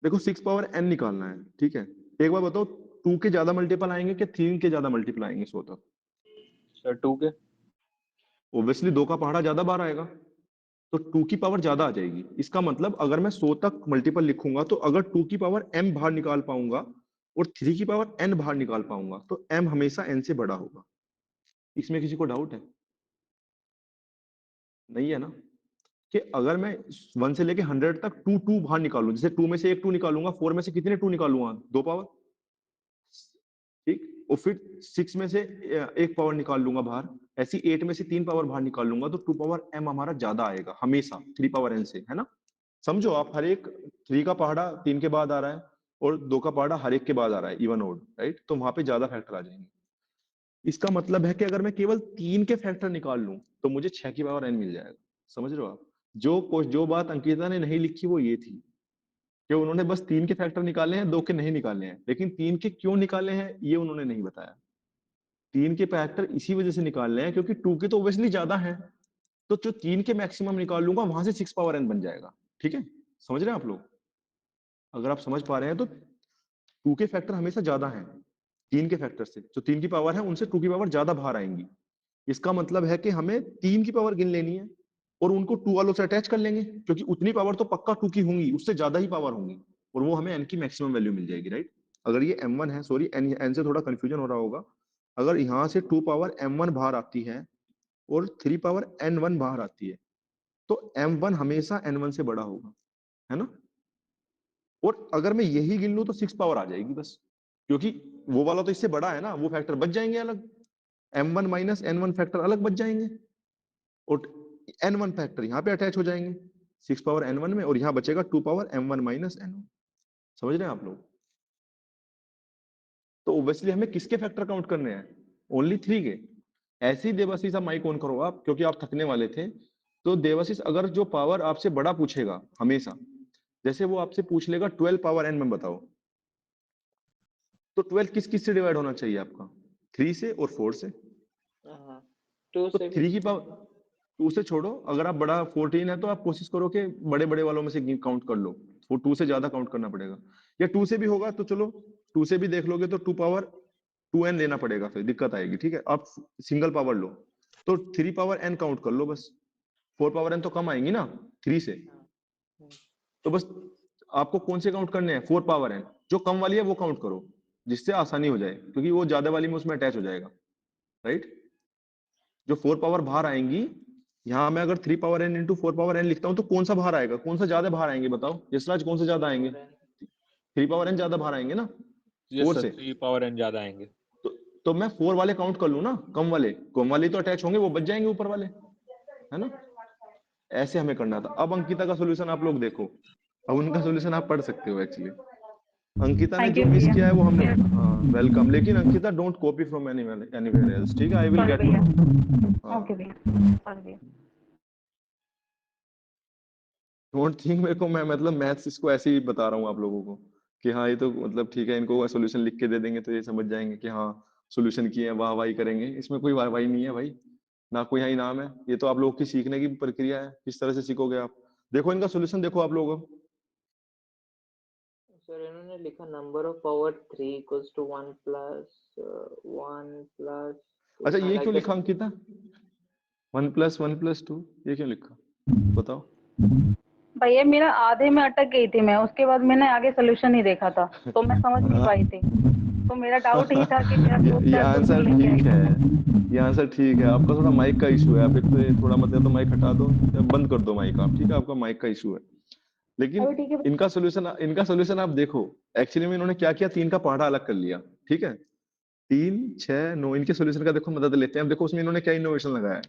देखो 6 पावर n निकालना है, ठीक है। एक बार बताओ, 2 के ज्यादा मल्टीपल आएंगे कि 3 के ज्यादा मल्टीपल आएंगे 100 तक? सर 2 के। ऑब्वियसली 2 का पहाड़ा ज्यादा बार आएगा, तो 2 की पावर ज्यादा आ जाएगी। इसका मतलब अगर मैं 100 तक मल्टीपल लिखूंगा तो अगर 2 की पावर m बाहर निकाल पाऊंगा और 3 की पावर n बाहर निकाल पाऊंगा तो m हमेशा n से बड़ा होगा। इसमें किसी को डाउट है? नहीं है ना? कि अगर मैं 1 से लेके 100 तक 2 बाहर निकालूं, जैसे 2 में से एक 2 निकालूंगा, 4 में से कितने 2 निकालूंगा? 2 पावर, ठीक। और फिर 6 में से एक पावर निकाल लूंगा बाहर, ऐसी 8 में से 3 पावर बाहर निकाल लूंगा, तो 2 पावर m हमारा ज्यादा आएगा हमेशा 3 पावर n से, है ना? समझो आप, हर एक 3 का पहाड़ा 3 के बाद आ रहा है और 2 का पहाड़ा हर एक के बाद आ रहा है, इवन ओड, राइट? तो वहां पे ज्यादा फैक्टर आ जाएंगे। इसका मतलब है कि अगर मैं केवल 3 के फैक्टर निकाल लूं तो मुझे 6 की पावर n मिल जाएगा। समझ रहे हो आप? जो बात अंकिता ने नहीं लिखी वो ये थी कि उन्होंने बस 3 के फैक्टर निकाले हैं, 2 के नहीं निकाले हैं, लेकिन 3 के क्यों निकाले हैं ये उन्होंने नहीं बताया। 3 के फैक्टर इसी वजह से निकालने हैं क्योंकि 2 के तो ऑब्वियसली ज्यादा है, तो जो 3 के मैक्सिमम निकाल लूंगा वहां से 6 पावर n बन जाएगा। ठीक है, समझ रहे हैं आप लोग? अगर आप समझ पा रहे हैं तो 2 के फैक्टर हमेशा ज्यादा हैं 3 के फैक्टर से, जो 3 की पावर है उनसे 2 की पावर ज्यादा बाहर आएंगी। इसका मतलब है कि हमें 3 की पावर गिन लेनी है और उनको 2 वालों से अटैच कर लेंगे, क्योंकि उतनी पावर तो पक्का 2 की होंगी, उससे ज्यादा ही पावर होंगी, और वो हमें n की मैक्सिमम वैल्यू मिल जाएगी, राइट? अगर ये m1 है, सॉरी n से थोड़ा कंफ्यूजन हो रहा होगा, अगर यहाँ से 2 पावर m1 बाहर आती है और 3 पावर n1 बाहर आती है तो m1 हमेशा n1 से बड़ा होगा, है ना? और अगर मैं यही गिन लूं तो 6 पावर आ जाएगी बस, क्योंकि वो वाला तो इससे बड़ा है ना, वो फैक्टर बच जाएंगे अलग, m1 माइनस n1 फैक्टर अलग बच जाएंगे और n1 फैक्टर यहाँ पे अटैच हो जाएंगे 6 पावर n1 में, और यहाँ बचेगा 2 पावर m1 माइनस n1। समझ रहे हैं आप लोग? तो ऑब्वियसली हमें किसके फैक्टर काउंट करने हैं? ओनली 3 के। ऐसे ही देवाशीष, आप माइक ऑन करो आप, क्योंकि आप थकने वाले थे। तो देवाशीष, अगर जो पावर आपसे बड़ा पूछेगा हमेशा, जैसे वो आपसे पूछ लेगा 12 पावर n में बताओ, तो 12 किस किस से डिवाइड होना चाहिए आपका? 3 से और 4 से। हाँ 2 तो से भी। 3 की पावर 2 से छोड़ो, अगर आप बड़ा 14 है तो आप कोशिश करो कि बड़े बड़े वालों में से काउंट कर लो, वो 2 से ज्यादा काउंट करना पड़ेगा, या 2 से भी होगा तो चलो 2 से भी देख लोगे तो 2 पावर 2n लेना पड़ेगा, फिर दिक्कत आएगी। ठीक है, आप सिंगल पावर लो तो 3 पावर n काउंट कर लो बस, 4 पावर n तो कम आएंगी ना 3 से, तो बस आपको कौन से काउंट करने हैं? 4 पावर n, जो कम वाली है वो काउंट करो, जिससे आसानी हो जाए, क्योंकि वो ज्यादा वाली में उसमें अटैच हो जाएगा, राइट? जो 4 पावर बाहर आएंगी, यहाँ मैं अगर 3 power n into 4 power n लिखता हूँ तो कौन सा बाहर आएगा, कौन सा ज्यादा बाहर आएंगे बताओ यशराज, कौन सा ज्यादा आएंगे? 3 पावर n ज्यादा बाहर आएंगे ना यस 4 सर, से। 3 पावर n ज्यादा आएंगे। तो मैं 4 वाले काउंट कर लूं ना, कम वाले तो अटैच होंगे, वो बच जाएंगे ऊपर वाले, है ना? ऐसे हमें करना था। अब अंकिता का सोल्यूशन आप लोग देखो, अब उनका सोल्यूशन आप पढ़ सकते हो एक्चुअली। अंकिता ने Thank जो you, मिस भैया। किया है वो हमने, हाँ वेलकम, लेकिन Ankita don't copy from anywhere else, ठीक है? आई विल Sorry, गेट भैया। हाँ, ओके भैया, सॉरी भैया। डोंट थिंक मेरे को, मैं मतलब मैथ्स इसको ऐसे ही बता रहा हूँ आप लोगों को कि हाँ ये तो मतलब ठीक है, इनको सोल्यूशन लिख के दे देंगे तो ये समझ जाएंगे कि हाँ सोल्यूशन किए हैं, वाह वाही करेंगे। इसमें कोई वाह वाही नहीं है भाई, ना कोई यहाँ इनाम है, ये तो आप लोगों की सीखने की प्रक्रिया है, किस तरह से सीखोगे आप। देखो इनका सोल्यूशन देखो आप लोगों, सर इन्होंने लिखा number of power 3 equals to 1 plus 1 plus. अच्छा ये क्यों लिखा अंकिता 1 + 2, ये क्यों लिखा बताओ? भैया मेरा आधे में अटक गई थी मैं, उसके बाद मैंने आगे सोल्यूशन नहीं देखा था तो मैं समझ नहीं पाई थी, तो मेरा डाउट ही था कि मेरा दोस्त ये शायद आंसर लेके ठीक आएगा। है, ये आंसर ठीक है। आपका थोड़ा माइक का इशू है, आप एक तो ये थोड़ा मतलब तो माइक हटा दो या बंद कर दो माइक आप, ठीक है? आपका माइक का इशू है, लेकिन अभी ठीक है। इनका सोल्यूशन आप देखो। एक्चुअली में इन्होंने क्या किया, 3 का पहाड़ा अलग कर लिया, ठीक है? 3, 6, 9 इनके सोल्यूशन का देखो मदद लेते हैं। अब देखो उसमें इन्होंने क्या इनोवेशन लगाया है,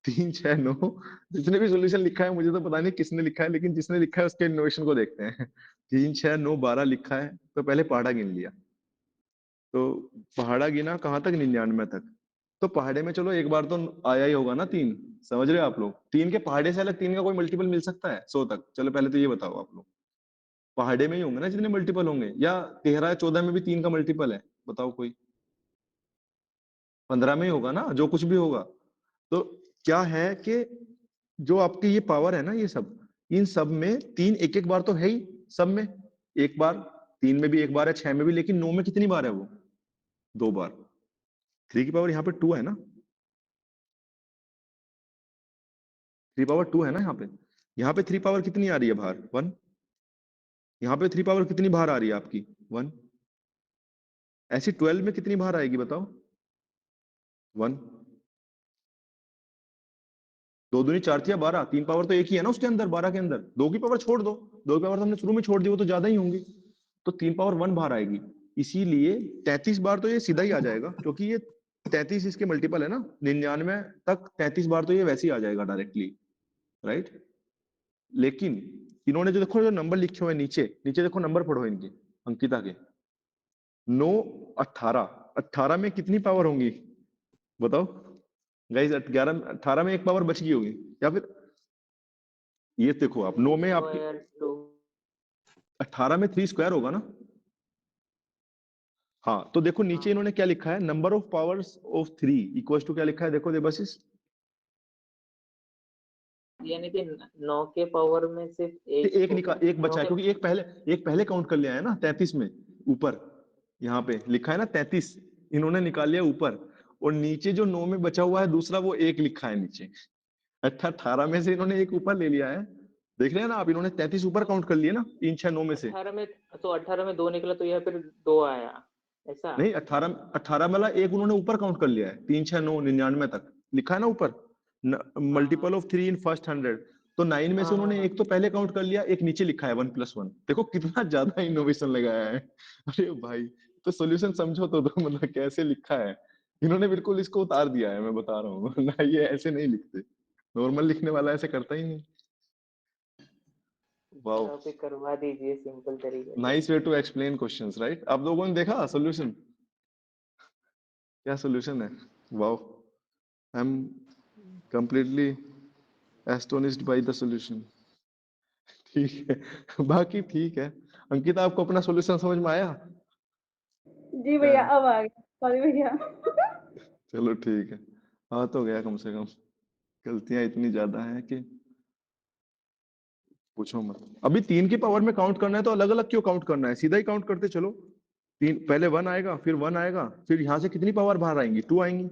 3 6 9, जिसने भी सॉल्यूशन लिखा है मुझे तो पता नहीं किसने लिखा है, लेकिन जिसने लिखा है उसके इनोवेशन को देखते हैं। 3 6 9 12 लिखा है, तो पहले पहाड़ा गिन लिया। तो पहाड़ा गिना कहाँ तक? 99 तक। तो पहाड़े में चलो एक बार तो आया ही होगा ना 3, समझ रहे हो आप लोग? 3 के पहाड़े से अलग 3 का कोई मल्टीपल मिल सकता है 100 तक? चलो पहले तो ये बताओ आप लोग, पहाड़े में ही होंगे ना जितने मल्टीपल होंगे, या 13 14 में भी 3 का मल्टीपल है? बताओ कोई। 15 में ही होगा ना, जो कुछ भी होगा। तो क्या है कि जो आपकी ये पावर है ना, ये सब, इन सब में 3 एक एक बार तो है ही, सब में एक बार, 3 में भी एक बार है, 6 में भी, लेकिन 9 में कितनी बार है वो? 2 बार। 3 की पावर यहाँ पे 2 है ना, 3 पावर 2 है ना यहाँ पे 3 पावर कितनी आ रही है बाहर? 1। यहाँ पे 3 पावर कितनी बाहर आ रही है आपकी? 1। ऐसी 12 में कितनी बाहर आएगी बताओ? 1। 2 दूनी 4 या 12, 3 पावर तो एक ही है ना उसके अंदर, 12 के अंदर। 2 की पावर छोड़ दो, 2 की पावर तो हमने शुरू में छोड़ दी, वो तो ज्यादा ही होंगी। तो 3 पावर 1 बाहर आएगी, इसीलिए 33 बार तो ये सीधा ही आ जाएगा, क्योंकि ये 33 इसके मल्टीपल है ना, 99 तक 33 बार तो ये वैसे ही आ जाएगा डायरेक्टली, राइट? लेकिन इन्होंने जो देखो, जो नंबर लिखे हुए नीचे नीचे देखो, नंबर पढ़ो इनके, अंकिता के। 9 18, 18 में कितनी पावर होंगी बताओ गाइस? 11 18 में एक पावर बच गई होगी, या फिर ये देखो आप, 9 में आपकी स्क्वायर 2 18 में 3 स्क्वायर होगा ना। हाँ, तो देखो नीचे इन्होंने क्या लिखा है, number of powers of 3 equals to क्या लिखा है, देखो देवाशीष। यानी कि 9 के पावर में सिर्फ एक होगा। एक बचा 9 है, के क्योंकि एक पहले काउंट कर लिया है ना 33 में, ऊपर यहाँ पे लिखा है ना 33, इन्होंने निकाल लिया ऊपर, और नीचे जो 9 में बचा हुआ है दूसरा, वो एक लिखा है नीचे। 18 में से इन्होंने एक ऊपर ले लिया है, देख रहे हैं ना आप, इन्होंने 33 ऊपर काउंट कर लिए ना, 3 6 9 में से। 18 में, तो 18 में 2 निकला तो यह फिर 2 आया, ऐसा? नहीं, 18 वाला एक उन्होंने ऊपर काउंट कर लिया है, 3 6 9 99 तक लिखा है ना ऊपर, मल्टीपल ऑफ 3 इन फर्स्ट 100। तो 9 में से उन्होंने एक तो पहले काउंट कर लिया, एक नीचे लिखा है 1 + 1। देखो कितना ज्यादा इनोवेशन लगाया है। अरे भाई, तो सॉल्यूशन समझो तो मतलब कैसे लिखा है इन्होंने, बिल्कुल इसको उतार दिया है, मैं बता रहा हूँ ना, ये ऐसे नहीं लिखते, नॉर्मल लिखने वाला ऐसे करता ही नहीं। वाओ, आप ही करवा दीजिए सिंपल तरीके से। Nice way to explain questions, right? आप लोगों ने देखा सॉल्यूशन, क्या सॉल्यूशन है? Wow, I am completely astonished by the solution. ठीक है, बाकी ठीक है। अंकिता, आपको अपना सॉल्यूशन समझ में आया? जी भैया, अब आ गया, सॉरी भैया। चलो ठीक है, हाँ तो गया कम से कम। गलतियां इतनी ज्यादा हैं कि पूछो मत। अभी 3 की पावर में काउंट करना है तो अलग अलग क्यों काउंट करना है, सीधा ही काउंट करते चलो। 3 पहले 1 आएगा, फिर 1 आएगा, फिर यहाँ से कितनी पावर बाहर आएंगी? 2 आएंगी,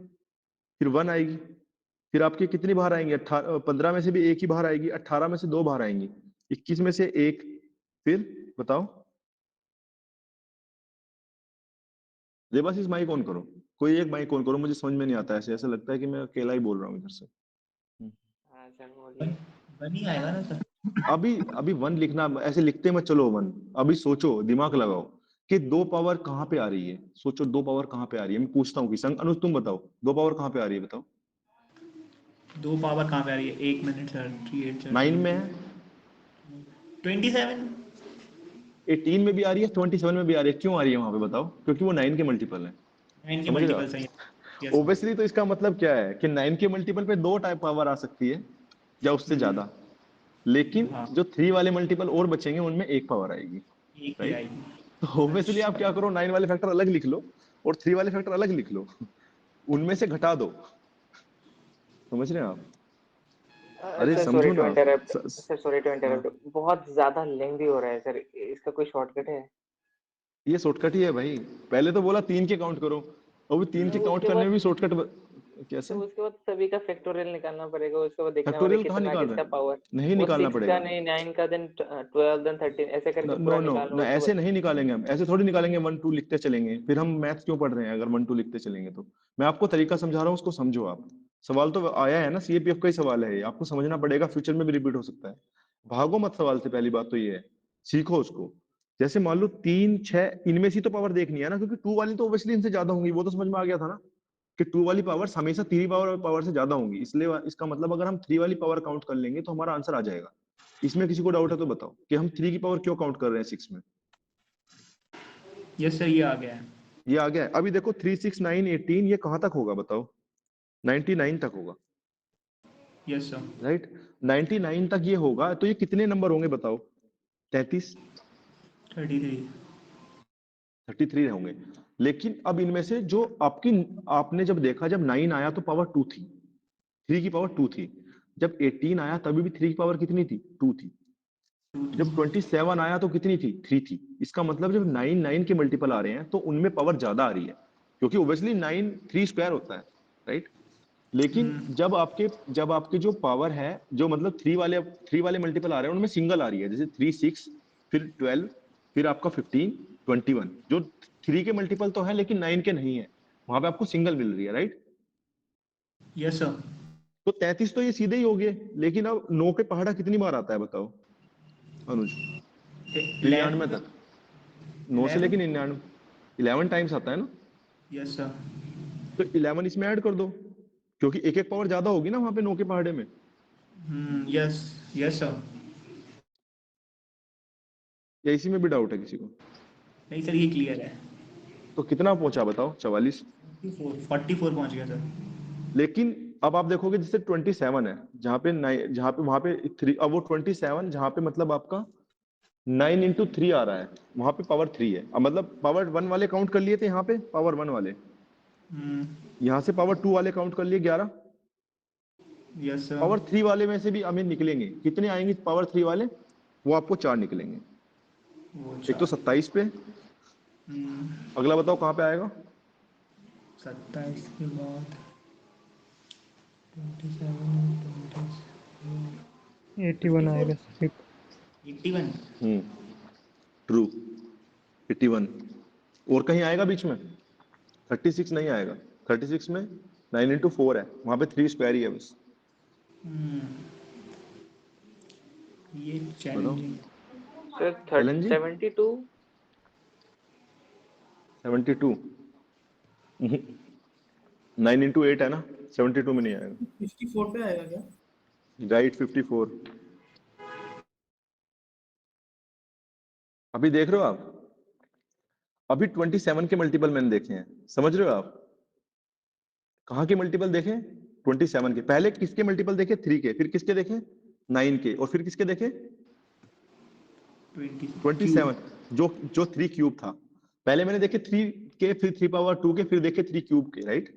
फिर 1 आएगी, फिर आपकी कितनी बाहर आएंगी? 15 में से भी एक ही बाहर आएगी, 18 में से 2 बाहर आएंगी, 21 में से 1, फिर बताओ। देवाशीष, माइक ऑन करो, कोई एक माइक ऑन करो, मुझे समझ में नहीं आता, ऐसे ऐसा लगता है कि मैं अकेला ही बोल रहा हूँ इधर से। हाँ सर बोलिए। बनी आएगा ना सर। अभी 1 लिखना, ऐसे लिखते मत चलो 1, अभी सोचो, दिमाग लगाओ कि 2 पावर कहाँ पे आ रही है, सोचो 2 पावर कहाँ पे आ रही है। मैं पूछता हूँ कि संग अनुज तुम बताओ, 2 पावर कहाँ पे आ रही है बताओ? 2 पावर कहाँ पे आ रही है? 1 मिनट सर, 38 सर, 9 में है, 27, 18 में भी आ रही है, 27 में भी आ रही है, क्यों आ रही है वहां पे बताओ? क्योंकि वो 9 के मल्टीपल है, 9 की समझ रहे हो मल्टीपल आप? सही है। Yes, ओब्वियसली, तो इसका मतलब क्या है कि 9 के मल्टीपल पे 2 टाइप पावर आ सकती है या उससे ज्यादा, लेकिन हाँ, जो 3 वाले मल्टीपल और बचेंगे उनमें एक पावर आएगी, एक ही राइट? आएगी। तो ऑब्वियसली आप क्या करो, 9 वाले फैक्टर अलग लिख लो और 3 वाले फैक्टर अलग लिख लो, उनमें से घटा दो, समझ रहे हैं आप? अरे सर सॉरी समझो टू ना, इंटरप्ट, स- स- सर सॉरी टू हाँ, इंटरप्ट, बहुत ज्यादा लेंदी हो रहा है सर, इसका कोई शॉर्टकट है? ये शॉर्टकट ही है भाई, पहले तो बोला 3 के काउंट करो, और 3 के तो काउंट उसके करने बाद में भी शॉर्टकट कैसे? तो उसके बाद सभी का फैक्टोरियल निकालना पड़ेगा, उसके बाद देखना पड़ेगा फैक्टोरियल कहाँ कितना निकाल रहे किसका हैं? पावर। नहीं वो निकालना 6 का पड़ेगा। नहीं, 9 का, देन 12 देन 13 ऐसे करके नो पूरा नो निकाल लो ना, उसके ऐसे बाद। नहीं निकालेंगे हम, ऐसे थोड़ी निकालेंगे, 1 2 लिखते चलेंगे, फिर हम मैथ क्यों पढ़ रहे हैं अगर 1 2 लिखते चलेंगे तो? मैं आपको तरीका समझा रहा हूँ, उसको समझो आप। सवाल तो आया है ना, सीएपीएफ का ही सवाल है ये, आपको समझना पड़ेगा, फ्यूचर में भी रिपीट हो सकता है। भागो मत सवाल से, पहली बात तो ये है, सीखो उसको। जैसे मान लो 3 6 इनमें से तो पावर देखनी है ना, क्योंकि 2 वाली तो ऑब्वियसली इनसे ज्यादा होंगी, वो तो समझ में आ गया था ना। कि 2 वाली पावर्स हमेशा 3 पावर से ज्यादा होंगी, इसलिए इसका मतलब अगर हम 3 वाली पावर काउंट कर लेंगे तो हमारा आंसर आ जाएगा। इसमें किसी को डाउट है तो बताओ कि हम 3 की पावर क्यों काउंट कर रहे हैं 6 में? यस सर, ये आ गया है। ये आ गया है। अभी देखो 3 6 9 18 ये कहां तक होगा बताओ? 99 तक होगा, यस सर। राइट? 99 तक ये होगा तो ये कितने नंबर होंगे बताओ? 33 33। 33 होंगे। लेकिन अब इनमें से जो आपने जब देखा, जब 9 आया तो पावर 2 थी, 3 की पावर 2 थी। जब 18 आया तभी भी 3 की पावर कितनी थी? 2 थी। जब 27 आया तो कितनी थी? 3 थी। इसका मतलब जब 9 9 के मल्टीपल आ रहे हैं तो उनमें पावर ज्यादा आ रही है, क्योंकि ओब्वियसली 9 3 स्क्वायर होता है, राइट? लेकिन जब आपके जो पावर है, जो मतलब 3 वाले मल्टीपल आ रहे हैं उनमें सिंगल आ रही है, जैसे 3 6 फिर 12 फिर आपका 15 21, जो 3 के मल्टीपल तो है लेकिन 9 के नहीं है, वहां पे आपको सिंगल मिल रही है, राइट? Yes sir. तो 33 तो ये सीधे ही हो गए। लेकिन अब 9 के पहाड़ा कितनी बार आता है बताओ अनुज? 99 तक। 9 से लेकिन 99 11 टाइम्स आता है ना? Yes sir. तो 11 इसमें ऐड कर दो, क्योंकि एक एक पावर ज्यादा होगी ना वहां पे 9 के पहाड़े में। Yes yes sir. या इसी में भी डाउट है किसी को? नहीं सर, ये क्लियर है। तो कितना पहुंचा बताओ? 44। 44 पहुंच गया सर। लेकिन अब आप देखोगे जैसे 27 है, जहां पे वहां पे 3, अब वो 27 जहां पे मतलब आपका 9 इंटू 3 आ रहा है, वहां पे पावर 3 है। अब मतलब पावर 1 वाले काउंट कर लिए थे, यहाँ पे पावर 1 वाले, यहाँ से पावर 2 वाले काउंट कर लिए 11। Yes sir. पावर 3 वाले में से भी हमें निकलेंगे कितने आएंगे पावर 3 वाले? वो आपको 4 निकलेंगे। वो एक तो 27 पे, अगला बताओ कहाँ पे आएगा? 27 के बाद 81 आएगा सिर्फ। 81। ट्रू, 81। और कहीं आएगा बीच में? 36 नहीं आएगा। 36 में 9 इंटू 4 है, वहां पे 3 स्क्वायर ही है बस। ये बताओ। चैलेंजिंग। Sir challenging 72। 72 9 इंटू 8 है ना, 72 में नहीं आएगा। 54 पे आएगा क्या? राइट, 54। अभी देख रहे हो आप? अभी 27 के मल्टीपल मैंने देखे हैं, समझ रहे हो आप? कहाँ के मल्टीपल देखे? 27 के। पहले किसके मल्टीपल देखे? 3 के। फिर किसके देखे? 9 के। और फिर किसके देखे? 27। जो 3 क्यूब था। पहले मैंने देखे 3 के, फिर 3 पावर 2 के, फिर देखे 3 क्यूब के, राइट?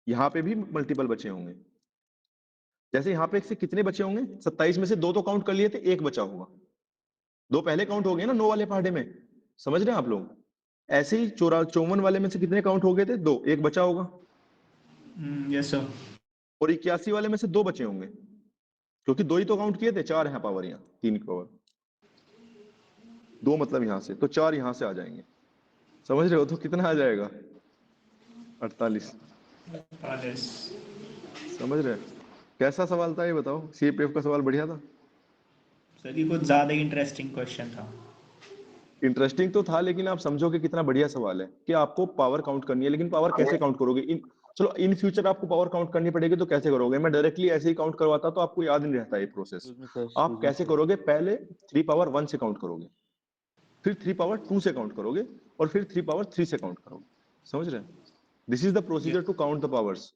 यहाँ पे भी मल्टीपल बचे होंगे। जैसे यहाँ पे से कितने बचे होंगे? 27 में से 2 तो काउंट कर लिए थे, 1 बचा होगा। 2 पहले काउंट हो गए ना 9 वाले पहाड़े में, समझ रहे हैं आप लोग? ऐसे ही 54 वाले में से कितने काउंट हो गए थे? 2, 1 बचा होगा। Yes sir. और 81 वाले में से 2 बचे होंगे, क्योंकि 2 ही तो काउंट किए थे। 4 है पावर, यहाँ 3 की पावर 2, मतलब यहाँ से तो 4 यहाँ से आ जाएंगे, समझ रहे हो? तो कितना आ जाएगा? 48। समझ रहे हैं? कैसा सवाल था ये बताओ? सीपीएफ का सवाल बढ़िया था? सर ये कुछ ज्यादा इंटरेस्टिंग क्वेश्चन था। इंटरेस्टिंग तो था, लेकिन आप समझो कि कितना बढ़िया सवाल है कि आपको पावर काउंट करनी है, लेकिन पावर कैसे काउंट करोगे? चलो इन फ्यूचर आपको पावर काउंट करनी पड़ेगी तो कैसे करोगे? मैं डायरेक्टली ऐसे ही काउंट करवाता तो आपको याद नहीं रहता ये प्रोसेस। आप कैसे करोगे? पहले 3 पावर 1 से काउंट करोगे, फिर 3 पावर 2 से काउंट करोगे, और फिर 3 पावर 3 से काउंट करोगे। समझ रहे हैं? This is the procedure to count the powers,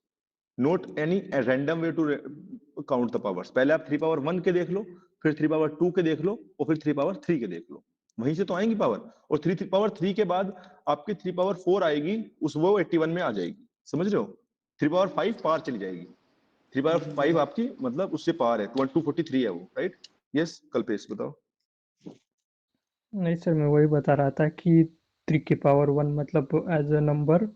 not any random way to count the powers. पहले आप 3 पावर 1 के देख लो, फिर 3 पावर 2 के देख लो, और फिर 3 पावर 3 के देख लो, वहीं से तो आएंगी पावर। और 3 पावर 3 के बाद आपकी 3 पावर 4 आएगी, उस वो 81 में आ जाएगी। समझ रहे हो? 3 पावर 5 पार चली जाएगी। 3 पावर 5 आपकी मतलब उससे पार है, 243 है वो, राइट? यस कल्पेश बताओ। नहीं सर, मैं वही बता रहा था कि 3 की पावर 1 मतलब एज अ नंबर,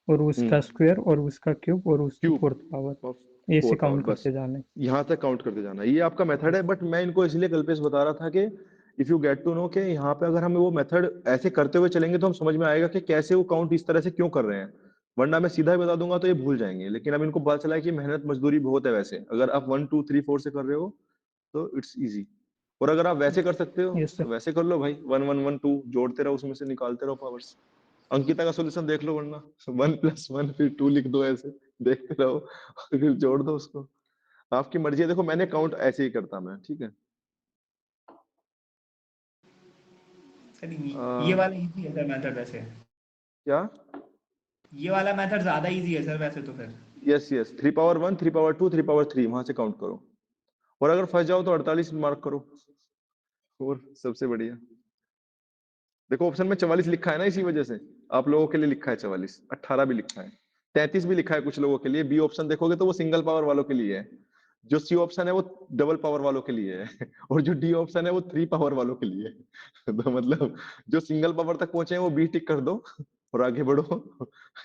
और उसका स्क्वायर, और उसका क्यूब, और उसकी क्यूब 4th पावर, ऐसे काउंट करते जाना है। यहाँ तक काउंट करते जाना, ये आपका मेथड है। बट मैं इनको इसलिए कल्पेश बता रहा था कि if you get to know कि यहाँ पे अगर हम वो मेथड ऐसे करते हुए चलेंगे तो हम समझ में आएगा कि कैसे वो काउंट इस तरह से क्यों कर रहे हैं। वरना मैं सीधा ही बता दूंगा तो ये भूल जाएंगे। लेकिन अब इनको पता चला है कि मेहनत मजदूरी बहुत है। वैसे अगर आप 1 2 3 4 से कर रहे हो तो इट्स इजी, और अगर आप वैसे कर सकते हो यस तो सर। वैसे कर लो भाई। 1 1 1 2 जोड़ते रहो, उसमें से निकालते रहो पावर्स। अंकिता का सॉल्यूशन देख लो, वरना 1 + 1 फिर 2 लिख दो, ऐसे देखते रहो और फिर जोड़ दो उसको। आपकी मर्जी है, देखो मैंने काउंट ऐसे ही करता मैं, ठीक है। सर ये अ, वाला इजी है सर मेथड वैसे। क्या? ये वाला मेथड ज्यादा इजी है सर वैसे तो फिर। Yes yes, 3 power 1, 3 power 2, 3 power 3, वहां से काउंट करो, और अगर फंस जाओ तो 48 मार्क करो, और सबसे बढ़िया। देखो ऑप्शन में 44 लिखा है ना, इसी वजह से आप लोगों के लिए लिखा है 44, 18 भी लिखा है, 33 भी लिखा है कुछ लोगों के लिए। बी ऑप्शन देखोगे तो वो सिंगल पावर वालों के लिए है, जो सी ऑप्शन है वो डबल पावर वालों के लिए है, और जो डी ऑप्शन है वो 3 पावर वालों के लिए है। तो मतलब जो सिंगल पावर तक पहुंचे हैं वो बी टिक कर दो और आगे बढ़ो।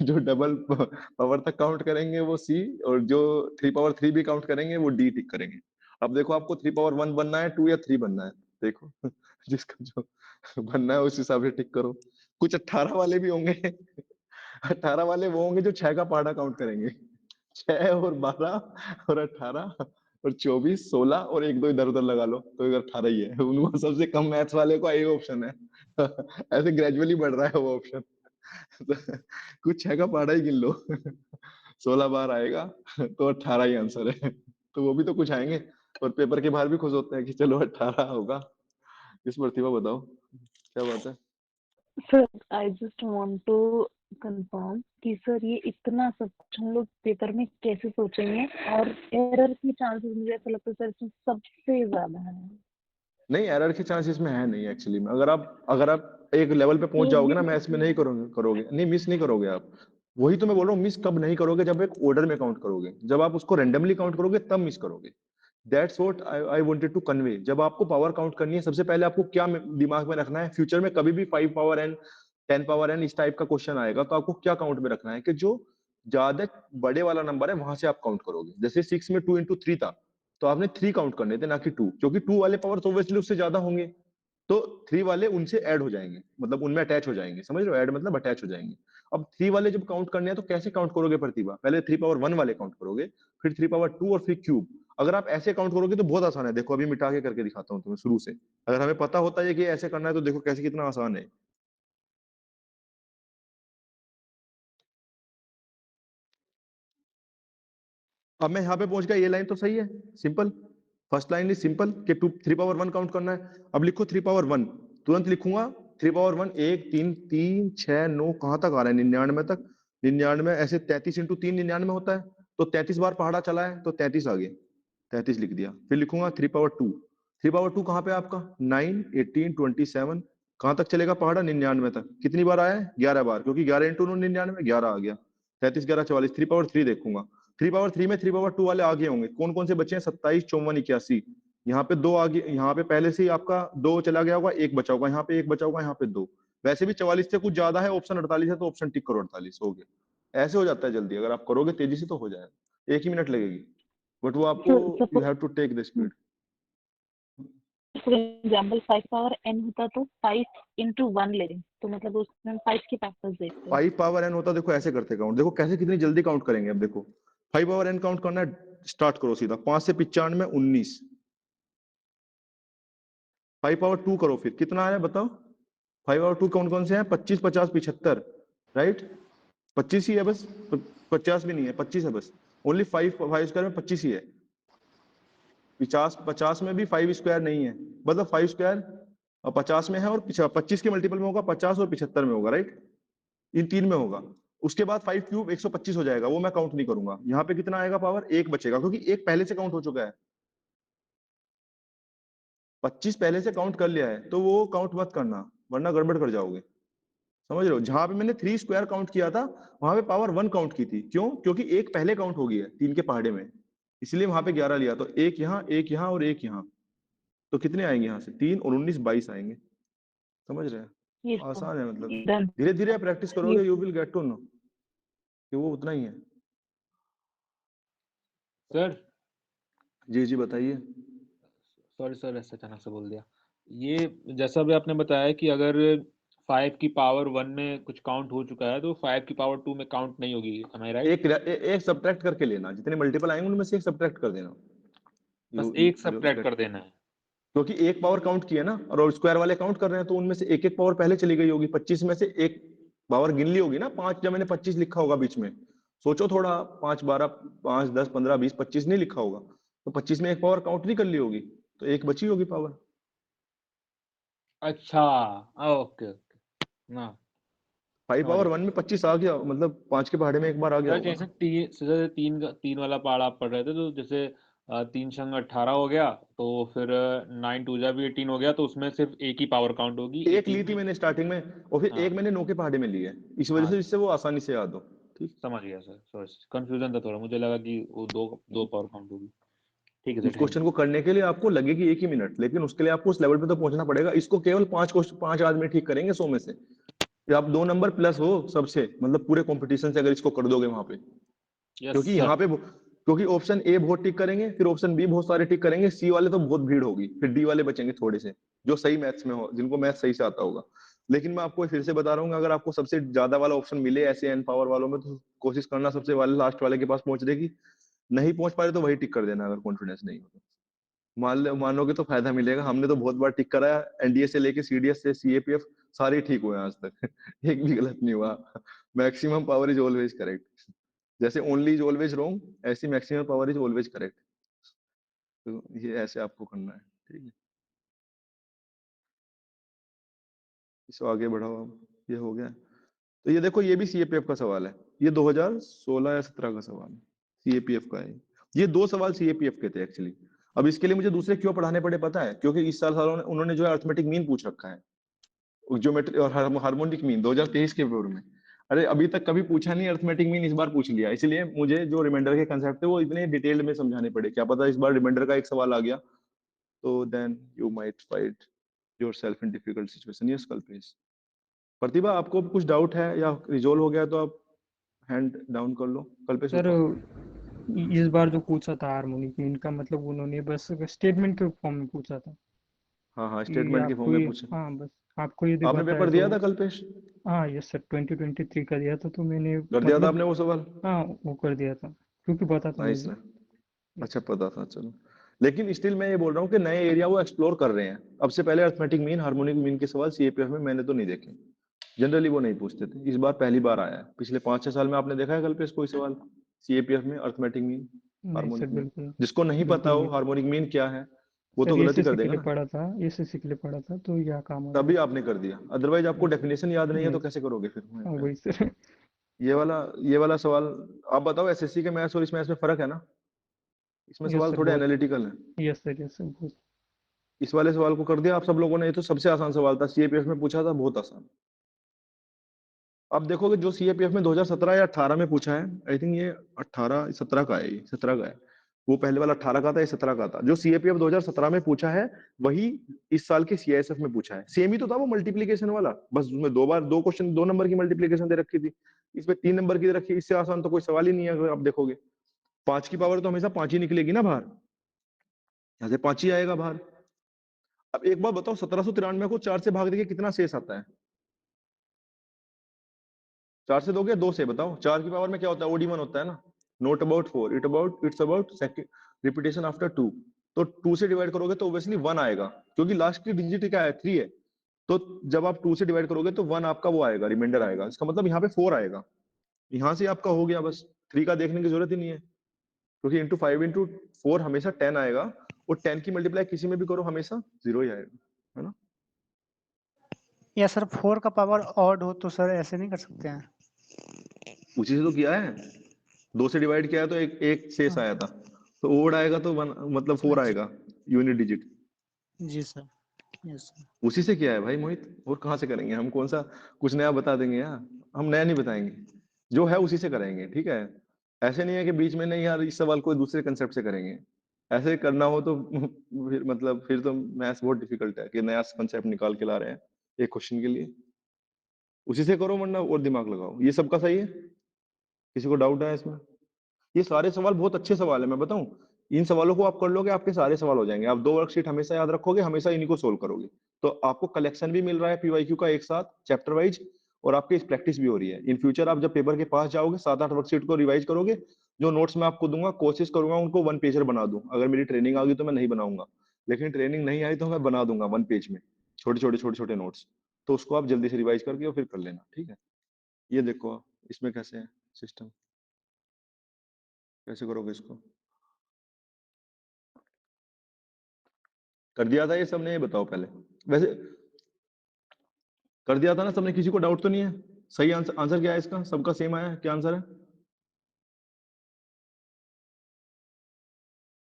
जो डबल पावर तक काउंट करेंगे वो सी, और जो 3 पावर 3 भी काउंट करेंगे वो डी टिक करेंगे। अब देखो आपको 3 पावर 1 बनना है, 2 या 3 बनना है, देखो जिसका जो बनना है उस हिसाब से टिक करो। कुछ 18 वाले भी होंगे। 18 वाले वो होंगे जो 6 का पहाड़ा काउंट करेंगे। 6 और 12 और 18 और 24, 16 और 1 2 इधर उधर लगा लो तो इधर 18 ही है। उनको सबसे कम मैथ्स वाले को यही ऑप्शन है। ऐसे ग्रेजुअली बढ़ रहा है वो ऑप्शन। कुछ 6 का पहाड़ा ही गिन लो। 16 बार आएगा तो 18 ही आंसर है। तो वो भी तो कुछ आएंगे, और पेपर के बाहर भी खुश होते हैं कि चलो 18 होगा। इस प्रतिभा बताओ क्या बात है? Sir I just want to confirm कि सर ये इतना सब कुछ हम लोग पेपर में कैसे सोचेंगे, और एरर के चांसेस मुझे ऐसा लगता है सर इसमें सबसे ज्यादा है। नहीं, एरर के चांसेस में है नहीं एक्चुअली में। अगर आप एक लेवल पे पहुंच ये जाओगे भी ना, मैथ्स में नहीं करोगे नहीं, मिस नहीं करोगे आप। वही तो मैं बोल रहा हूँ, मिस कब नहीं करोगे, जब एक ऑर्डर में काउंट करोगे। जब आप उसको रैंडमली काउंट करोगे तब मिस करोगे। That's what I wanted to convey. जब आपको पावर काउंट करनी है, सबसे पहले आपको क्या दिमाग में रखना है, फ्यूचर में कभी भी 5 पावर n 10 पावर n इस टाइप का क्वेश्चन आएगा तो आपको क्या काउंट में रखना है, कि जो ज्यादा बड़े वाला नंबर है वहां से आप काउंट करोगे। जैसे 6 में 2 × 3 था, तो आपने 3 काउंट करने थे, ना कि 2, क्योंकि 2 वाले पावर तो ऑब्वियसली उससे ज्यादा होंगे, तो 3 वाले उनसे ऐड हो जाएंगे, मतलब उनमें अटैच हो जाएंगे। समझ रहे हो? ऐड मतलब अटैच हो जाएंगे। अब 3 वाले जब काउंट करने हैं तो कैसे काउंट करोगे प्रतिभा? पहले 3 पावर 1 वाले काउंट करोगे, फिर 3 पावर 2 और फिर क्यूब। अगर आप ऐसे काउंट करोगे तो बहुत आसान है। देखो अभी मिटा के करके दिखाता हूँ तुम्हें शुरू से। अगर हमें पता होता है कि ऐसे करना है तो देखो कैसे कितना आसान है। अब मैं यहाँ पे पहुंच गया, ये लाइन तो सही है, simple. First line is simple कि 3 पावर 1 काउंट करना है। अब लिखो 3 पावर 1, तुरंत लिखूंगा 3 पावर 1, 1 3 3 6 9, कहां तक आ रहा है? 99 तक। 99 ऐसे 33 × 3 99 होता है, तो 33 बार पहाड़ा चला है तो 33 आ गया, 33 लिख दिया। फिर लिखूंगा 3 पावर 2। 3 पावर 2 कहाँ पे आपका? 9 18 27, कहां तक चलेगा पहाड़ा? 99 तक। कितनी बार आया है? 11 बार, क्योंकि 11 × 99 11 आ गया। 33 11 44। 3 पावर 3 देखूंगा। 3 पावर 3 में 3 पावर 2 वाले आगे होंगे। कौन कौन से बचे हैं? 27 54 81। यहाँ पे 2 आगे, यहाँ पे पहले से ही आपका 2 चला गया होगा, 1 बचा होगा, यहाँ पे 1 बचा होगा, यहाँ पे 2। वैसे भी 44 से कुछ ज्यादा है, ऑप्शन 48 है, तो ऑप्शन टिक करो, 48 हो गया। ऐसे हो जाता है जल्दी, अगर आप करोगे तेजी से तो हो जाएगा। 1 ही मिनट लगेगी, बट वो आपको sir you have to take the speed. For example 5 power n होता तो 5 × 1 ले लें, तो मतलब उसमें 5 के फैक्टर्स देखते हैं। 5 पावर n होता, देखो ऐसे करते काउंट, देखो कैसे कितनी जल्दी काउंट करेंगे। अब देखो 5 पावर n काउंट करना है, स्टार्ट करो सीधा। 5 से 95 19। 5 पावर 2 करो, फिर कितना आया बताओ? 5 पावर 2 कौन कौन से हैं? 25 50 75, राइट? 25 ही है बस, 50 भी नहीं है, 25 है बस। ओनली 5 स्क्वायर में 25 ही है। 50 में भी 5 स्क्वायर नहीं है, मतलब 5 स्क्वायर 50 में है, और 25 के मल्टीपल में होगा 50 और 75 में होगा, राइट? इन 3 में होगा। उसके बाद 5 क्यूब 125 हो जाएगा, वो मैं काउंट नहीं करूंगा। यहाँ पे कितना आएगा पावर? 1 बचेगा, क्योंकि 1 पहले से काउंट हो चुका है। 25 पहले से काउंट कर लिया है, तो वो काउंट मत करना, वरना गड़बड़ कर जाओगे। समझ रहे हो? जहां पे मैंने 3 स्क्वायर काउंट किया था, वहां पे पावर 1 काउंट की थी। क्यों? क्योंकि 1 पहले काउंट हो गई है 3 के पहाड़े में, इसलिए वहां पे 11 लिया। तो 1 यहाँ, 1 यहाँ और 1 यहाँ, तो कितने आएंगे यहाँ से? 3 और 19 22 आएंगे। समझ रहे हैं? ये आसान है, मतलब डन। धीरे धीरे आप प्रैक्टिस करोगे, you will get to know कि वो उतना ही है। सर जी जी बताइए। सॉरी सर, ऐसे अचानक से बोल दिया। ये जैसा भी आपने बताया कि अगर 5 की पावर 1 में कुछ काउंट हो चुका है तो 5 की पावर 2 में काउंट नहीं होगी, am I right? एक सब्ट्रैक्ट करके लेना, जितने मल्टीपल आएंगे उनमें से एक सब्ट्रैक्ट कर देना। बस एक सब्ट्रैक्ट कर देना है। क्योंकि एक पावर काउंट किया ना, और स्क्वायर वाले काउंट कर रहे हैं, तो उनमें से एक एक पावर पहले चली गई होगी। 25 में से एक पावर गिन ली होगी ना, 5 जब मैंने 25 लिखा होगा बीच में, सोचो थोड़ा, 5 12 5 10 15 20 25 नहीं लिखा होगा, तो 25 में एक पावर काउंट नहीं कर ली होगी, तो एक बची होगी पावर। अच्छा, ओके ओके ना, 5 समझ पावर गया। 1 में 25 आ गया, मतलब 5 के पहाड़े में एक बार आ गया सर होगा जैसे ना। तीन वाला पहाड़ आप पढ़ रहे थे, तो जैसे 3 संग 18 हो गया, तो फिर 9 टू जा भी 18 हो गया, तो उसमें सिर्फ एक ही पावर काउंट होगी एक 18 ली थी में। मैंने स्टार्टिंग में, और फिर हाँ एक मैंने 9 के पहाड़े में ली है, इस वजह हाँ, से इससे वो आसानी से याद हो। ठीक, समझ गया सर, सॉरी कंफ्यूजन था थोड़ा, मुझे लगा कि वो दो पावर काउंट होगी। ठीक है सर, इस थैंक क्वेश्चन यू। को करने के लिए आपको लगेगी 1 ही मिनट, लेकिन उसके लिए आपको उस लेवल पे तो पहुंचना पड़ेगा। इसको केवल 5 आदमी ठीक करेंगे 100 में से, या आप 2 नंबर प्लस हो सबसे, मतलब पूरे कंपटीशन से अगर इसको कर दोगे वहां पे। यस क्योंकि सर। यहाँ पे क्योंकि ऑप्शन ए बहुत टिक करेंगे, फिर ऑप्शन बी बहुत सारे टिक करेंगे, सी वाले तो बहुत भीड़ होगी, फिर डी वाले बचेंगे थोड़े से, जो सही मैथ्स में हो, जिनको मैथ सही से आता होगा। लेकिन मैं आपको फिर से बता रहा हूँ, अगर आपको सबसे ज्यादा वाला ऑप्शन मिले ऐसे एन पावर वालों में, तो कोशिश करना सबसे वाले लास्ट वाले के पास पहुंचने की। नहीं पहुंच पा रहे तो वही टिक कर देना, अगर कॉन्फिडेंस नहीं हो तो। मानोगे तो फायदा मिलेगा, हमने तो बहुत बार टिक कराया, एनडीए से लेके सीडीएस से सीएपीएफ, सारे ठीक हुए हैं आज तक। एक भी गलत नहीं हुआ। Maximum power is always correct, जैसे ओनली इज ऑलवेज रॉन्ग, ऐसी maximum power is always correct. तो ये ऐसे आपको करना है, ठीक है। इसको आगे बढ़ाओ आप, ये हो गया। तो ये देखो, ये भी सीएपीएफ का सवाल है, ये 2016 या 17 का सवाल है, सीएपीएफ का है। ये 2 सवाल सीएपीएफ के थे एक्चुअली। अब इसके लिए मुझे दूसरे क्यों पढ़ाने पड़े पता है? क्योंकि इस साल सालों उन्होंने जो है अर्थमेटिक मीन पूछ रखा है, ज्योमेट्री और हार्मोनिक मीन 2023 के पेपर में। अरे अभी तक कभी पूछा नहीं अर्थमेटिक मीन, इस बार पूछ लिया, इसलिए मुझे जो रिमाइंडर के कंसेप्ट है वो इतने डिटेल्ड में समझाने पड़े। क्या पता इस बार रिमाइंडर का एक सवाल आ गया, तो then you might find yourself in difficult situation. Yes Kalpesh. Pratibha, आपको कुछ डाउट है या रिजोल्व हो गया तो आप हैंड डाउन कर लो। कल्पेश सर बताओ। इस बार जो पूछा था हार्मोनिक मीन का, मतलब उन्होंने बस स्टेटमेंट के फॉर्म में पूछा था हाँ हाँ, कि स्टेटमेंट के फॉर्म आपको में ये, पूछा। हाँ बस आपको यदि आपने पता पेपर है दिया तो। था कल्पेश? हाँ यस सर, 2023 का दिया था, तो मैंने कर दिया था मतलब, आपने वो सवाल? हाँ वो कर दिया था, क्योंकि पता था नाइस मुझे। ना, अच्छा पता था, चलो। लेकिन स्टिल मैं ये बोल रहा हूँ कि नए एरिया वो एक्सप्लोर कर रहे हैं। अब से पहले अर्थमेटिक मीन, हार्मोनिक मीन के सवाल सीएपीएफ में मैंने तो नहीं देखे, जनरली वो नहीं पूछते थे, इस बार पहली बार आया है। पिछले 5-6 साल में आपने देखा है कल्पेश कोई सवाल सीएपीएफ में अर्थमेटिक मीन, नहीं सर, हार्मोनिक मीन? बिल्कुल जिसको नहीं पता बिल्कुल हो नहीं। हार्मोनिक मीन क्या है, वो तो सर गलत ही कर एसएससी के देगा लिए ना। पढ़ा था, एसएससी के लिए पढ़ा था, तो यह काम आता तभी है। आपने कर दिया, अदरवाइज आपको यस सर। डेफिनेशन याद नहीं है तो नहीं, कैसे करोगे फिर? हाँ वही सर। ये वाला सवाल आप बताओ, एसएससी के मैथ्स और इस मैथ्स में फर्क है ना? इसमें यस सवाल सर थोड़े बहुत। एनालिटिकल है। यस सर, यस सर बहुत। इस वाले सवाल को कर दिया आप सब लोगों ने, ये तो सबसे आसान सवाल था, सीएपीएफ में पूछा था, बहुत आसान। अब देखोगे जो सीएपीएफ में 2017 या 18 में पूछा है, आई थिंक ये 18 17 का है, ये 17 का है। वो पहले वाला 18 का था, ये 17 का था। जो सीएपीएफ 2017 में पूछा है वही इस साल के सीआईएसएफ में पूछा है। सेम ही तो था वो, मल्टीप्लीकेशन वाला, बस उसमें 2 क्वेश्चन 2 नंबर की मल्टीप्लीकेशन दे रखी थी, इसमें 3 नंबर की दे रखी है। इससे आसान तो कोई सवाल ही नहीं है। अगर आप देखोगे 5 की पावर तो हमेशा 5 ही निकलेगी ना बाहर, यहाँ से 5 ही आएगा बाहर। अब एक बार बताओ, 1793 को 4 से भाग देके कितना शेष आता है? 4 से दोगे 2 से, बताओ 4 की पावर में क्या होता है? ओडी 1 होता है ना। Note about 4, it's about second repetition after 2। तो 2 से डिवाइड करोगे तो ऑब्वियसली 1 आएगा, क्योंकि लास्ट की डिजिट क्या है? 3 है। तो जब आप 2 से डिवाइड करोगे तो 1 आपका वो आएगा, रिमाइंडर आएगा। इसका मतलब यहाँ पे 4 आएगा, यहाँ से आपका हो गया, बस 3 का देखने की जरूरत ही नहीं है, क्योंकि इंटू 5 इंटू 4 हमेशा 10 आएगा, और 10 की मल्टीप्लाई किसी में भी करो हमेशा 0 ही आएगा, है ना? या सर 4 का पावर ऑड हो तो सर ऐसे नहीं कर सकते हैं? उसी से तो किया है, 2 से डिवाइड किया है तो एक शेष आया था, तो ओड आएगा तो 1 मतलब 4 अच्छा, आएगा, यूनिट डिजिट। जी सर, यस सर। उसी से किया है भाई मोहित, और कहाँ से करेंगे हम? कौन सा कुछ नया बता देंगे यार? हम नया नहीं बताएंगे, जो है उसी से करेंगे, ठीक है? ऐसे नहीं है कि बीच में नहीं यार इस सवाल को दूसरे कंसेप्ट से करेंगे। ऐसे करना हो तो फिर मतलब फिर तो मैथ्स बहुत डिफिकल्ट है कि नया कंसेप्ट निकाल के ला रहे हैं एक क्वेश्चन के लिए। उसी से करो, वरना और दिमाग लगाओ। ये सबका सही है? किसी को डाउट है इसमें? ये सारे सवाल बहुत अच्छे सवाल है, मैं बताऊं, इन सवालों को आप कर लोगे आपके सारे सवाल हो जाएंगे। आप 2 वर्कशीट हमेशा याद रखोगे, हमेशा इन्हीं को सोल्व करोगे, तो आपको कलेक्शन भी मिल रहा है पीवाईक्यू का एक साथ चैप्टर वाइज, और आपकी प्रैक्टिस भी हो रही है। इन फ्यूचर आप जब पेपर के पास जाओगे 7-8 वर्कशीट को रिवाइज करोगे, जो नोट्स मैं आपको दूंगा कोशिश करूंगा उनको 1 पेजर बना दूं। अगर मेरी ट्रेनिंग आ गई तो मैं नहीं बनाऊंगा, लेकिन ट्रेनिंग नहीं आई तो मैं बना दूंगा 1 पेज में छोटे छोटे नोट्स। तो उसको आप जल्दी से रिवाइज करके और फिर कर लेना, ठीक है? ये देखो आप इसमें कैसे है सिस्टम, कैसे करोगे इसको? कर दिया था ये सबने, ये बताओ पहले। वैसे कर दिया था ना सबने, किसी को डाउट तो नहीं है? सही आंसर, आंसर क्या है इसका? सबका सेम आया है, क्या आंसर है?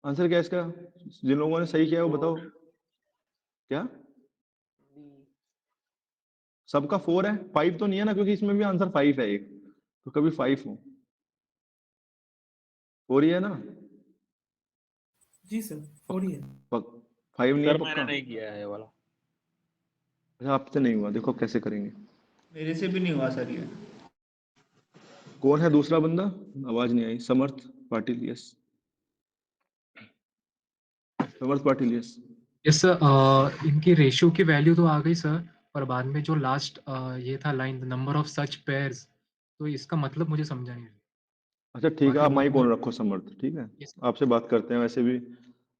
आंसर क्या है इसका? जिन लोगों ने सही किया है वो बताओ। क्या सबका 4 है? 5 तो नहीं है ना, क्योंकि इसमें भी आंसर 5 है एक, तो कभी 5 हो 4 ही है ना? जी सर 4 ही है। 5 नहीं है सर मैंने पक्का? नहीं किया है ये वाला। अच्छा आपसे नहीं हुआ, देखो कैसे करेंगे। मेरे से भी नहीं हुआ सर ये। कौन है दूसरा बंदा? आवाज नहीं आई। समर्थ पाटिल, यस समर्थ पाटिल, यस। यस सर, इनकी रेशियो की वैल्यू तो आ गई सर, पर बाद में जो लास्ट ये था line, number of such pairs, तो इसका मतलब मुझे समझा नहीं। अच्छा ठीक है, बाकी आप दो माइक तो ऑन रखो समर्थ, ठीक है? Yes, आपसे बात करते हैं। वैसे भी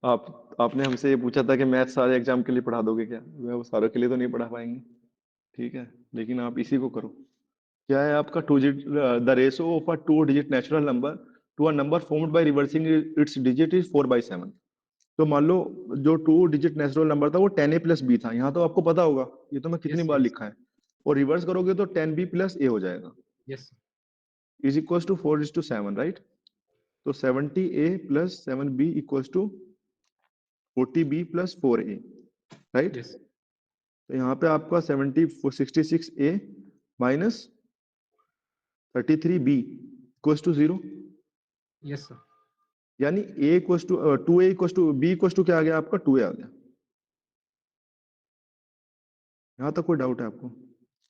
आपने हमसे ये पूछा था कि मैथ सारे एग्जाम के लिए पढ़ा दोगे क्या? मैं वो सारों के लिए तो नहीं पढ़ा पाएंगे, ठीक है, लेकिन आप इसी को करो। क्या है आपका? The ratio of a 2 digit natural number to a number formed by reversing its digit is 4/7। तो मान लो जो 2 डिजिट नेचुरल नंबर था वो 10a + b था, यहाँ तो आपको पता होगा, ये तो मैं कितनी yes, बार yes, लिखा है। और रिवर्स करोगे तो 10b + a हो जाएगा, yes, is equals to 4:7, right? तो 70a + 7b equals to 40b + 4a, right? yes, तो यहाँ पे आपका 66a minus 33b equals to 0, yes, sir. यानी a equals to 2a equals to b equals to क्या आ गया आपका? 2a आ गया। यहाँ तक कोई डाउट है आपको?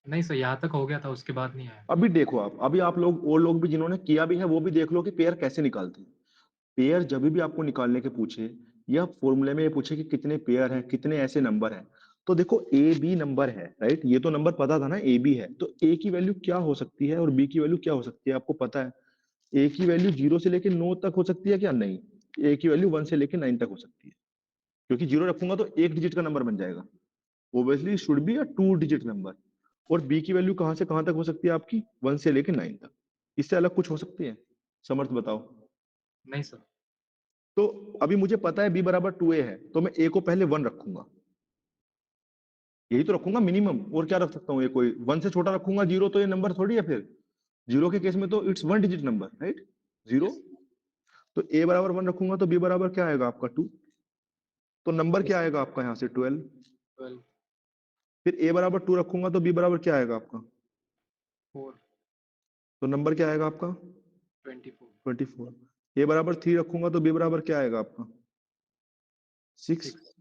नहीं सर, यहाँ तक हो गया था, उसके बाद नहीं आया। अभी देखो अभी आप लोग और लोग भी जिन्होंने किया भी है वो भी देख लो कि पेयर कैसे निकालते हैं। पेयर जब भी आपको निकालने के पूछे या फॉर्मूले में ये पूछे कि कितने पेयर हैं, कितने ऐसे नंबर हैं, तो देखो ए बी नंबर है, राइट? ये तो नंबर पता था ना, ए बी है, तो ए की वैल्यू क्या हो सकती है और बी की वैल्यू क्या हो सकती है आपको पता है? ए की वैल्यू 0 से लेकर 9 तक हो सकती है क्या? नहीं, ए की वैल्यू 1 से लेकर 9 तक हो सकती है, क्योंकि 0 रखूंगा तो एक डिजिट का नंबर बन जाएगा, obviously should be a 2 digit number. और बी की वैल्यू कहां से कहां तक हो सकती है आपकी? 1 से लेकर 9 तक। इससे अलग कुछ हो सकती है? समर्थ बताओ। नहीं सर। तो अभी मुझे पता है b बराबर 2a है, तो मैं a को पहले 1 रखूंगा, यही तो रखूंगा मिनिमम, और क्या रख सकता हूँ? ये कोई 1 से छोटा रखूंगा 0, तो ये नंबर थोड़ी है फिर। 0 के केस में तो इट्स 1 डिजिट नंबर, राइट? 0। तो a बराबर 1 रखूंगा तो b बराबर क्या आएगा आपका? 2। तो नंबर क्या आएगा आपका यहाँ से? 12। 12, फिर a बराबर 2 रखूंगा तो b बराबर क्या आएगा आपका? 4, तो नंबर क्या आएगा आपका? 24, 24। a बराबर 3 रखूंगा तो b बराबर क्या आएगा आपका? 6। 6,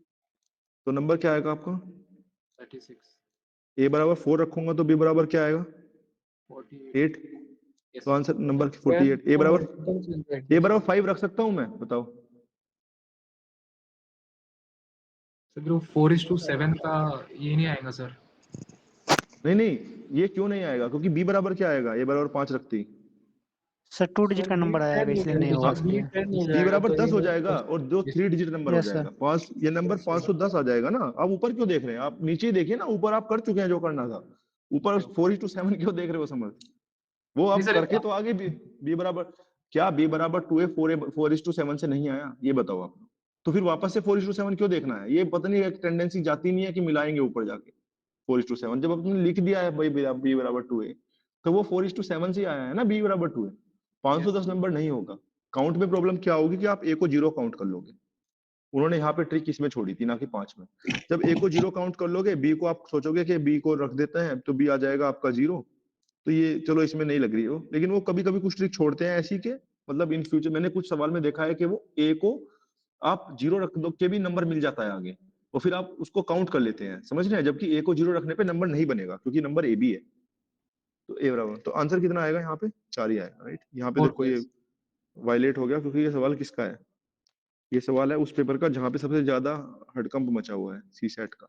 तो नंबर क्या आएगा आपका? 36, a बराबर 4 रखूंगा तो b बराबर क्या आएगा? 48, 8। yes, तो sir. Answer number 48। a बराबर 5 रख सकता हूं मैं, बताओ? सर वो 4:7 का ये नहीं आएगा सर। नहीं नहीं, ये क्यों नहीं आएगा? क्योंकि b बराबर क्या आएगा? a बराबर 5 रखती, सर 2 डिजिट का नंबर आएगा इसलिए नहीं होगा सर ये। b बराबर 10 हो जाएगा और जो Yes, 3 डिजिट नंबर हो यस सर। जाएगा 5, ये नंबर 510 आ जाएगा ना। आप ऊपर क्यों देख रहे हैं? आप नीचे ही देखिए ना, ऊपर आप कर चुके हैं जो करना था। ऊपर 4:7 क्यों देख रहे हो? समझ, वो नहीं आप सर, करके तो आगे b बराबर क्या? b बराबर 2a 4:7 से नहीं आया, ये बताओ आप। तो फिर वापस से 4:7 क्यों देखना है? ये पता नहीं, एक टेंडेंसी जाती नहीं है कि मिलाएंगे ऊपर जाके 4:7। जब आपने लिख दिया है भाई b बराबर 2a, तो वो 4:7 से आया है ना, b बराबर 2a। 510 नंबर नहीं होगा। काउंट में प्रॉब्लम क्या होगी कि आप a को 0 काउंट कर लोगे। उन्होंने यहाँ पे ट्रिक इसमें छोड़ी थी ना कि 5 में। जब a को 0 काउंट कर लोगे, b को आप सोचोगे कि b को रख देते हैं, तो b आ जाएगा आपका 0। तो ये चलो इसमें नहीं लग रही हो, लेकिन वो कभी कभी कुछ ट्रिक छोड़ते हैं ऐसी के, मतलब इन फ्यूचर मैंने कुछ सवाल में देखा है कि वो a को आप 0 रख दो के भी नंबर मिल जाता है आगे, और फिर आप उसको काउंट कर लेते हैं, समझ रहे हैं? जबकि a को 0 रखने पे नंबर नहीं बनेगा, क्योंकि नंबर a भी है। तो a बराबर, तो आंसर कितना आएगा यहाँ पे? 4 ही आएगा, राइट? यहाँ पे 4, देखो ये yes. वायलेट हो गया, क्योंकि ये सवाल किसका है? ये सवाल है उस पेपर का जहाँ पे सबसे ज्यादा हड़कंप मचा हुआ है, सी सेट का।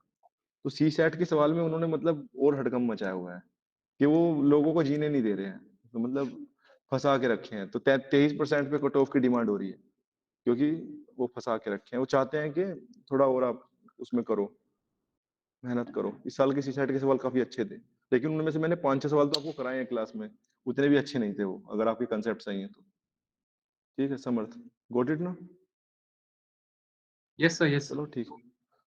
तो सी सेट के सवाल में उन्होंने मतलब और हड़कंप मचाया हुआ है कि वो लोगों को जीने नहीं दे रहे हैं, तो मतलब फंसा के रखे हैं। तो 23% पे कट ऑफ की डिमांड हो रही है, क्योंकि वो फंसा के रखे हैं। वो चाहते हैं कि थोड़ा और आप उसमें करो, मेहनत करो। इस साल के सी सेट के सवाल काफी अच्छे थे, लेकिन उनमें से मैंने 5-6 सवाल तो आपको कराए हैं क्लास में, उतने भी अच्छे नहीं थे वो, अगर आपके कंसेप्ट सही हैं तो। ठीक है समर्थ, गॉट इट ना? Yes sir, yes. चलो ठीक है,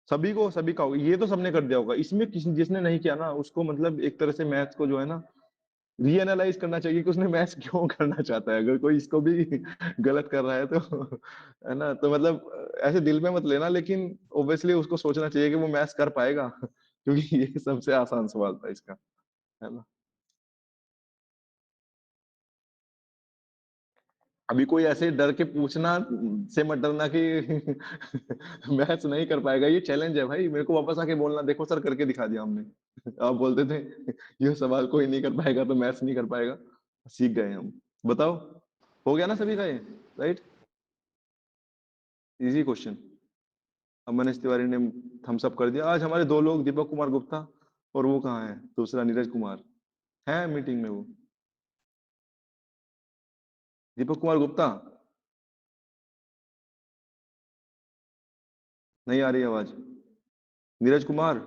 सभी का होगा, ये तो सबने कर दिया होगा। इसमें किसी जिसने नहीं किया ना, उसको मतलब एक तरह से मैथ्स को जो है ना रीएनालाइज करना चाहिए कि उसने मैथ्स क्यों करना चाहता है। अगर कोई इसको भी गलत कर रहा है तो है ना, तो मतलब ऐसे दिल में मत लेना, लेकिन ऑब्वियसली उसको सोचना चाहिए कि वो मैथ्स कर पाएगा क्योंकि ये सबसे आसान सवाल था इसका, है ना। अभी कोई ऐसे डर के पूछना से मत डरना कि मैथ्स नहीं कर पाएगा, ये चैलेंज है भाई। मेरे को वापस आके बोलना, देखो सर करके दिखा दिया हमने। आप बोलते थे ये सवाल कोई नहीं कर पाएगा तो मैथ्स नहीं कर पाएगा, सीख गए हम। बताओ, हो गया ना सभी का ये, right? Easy question. Amnish Tiwari ने थम्स अप कर दिया। आज हमारे 2 लोग, दीपक कुमार गुप्ता और वो कहाँ है दूसरा, नीरज कुमार, है मीटिंग में वो। दीपक कुमार गुप्ता, नहीं आ रही आवाज। नीरज कुमार,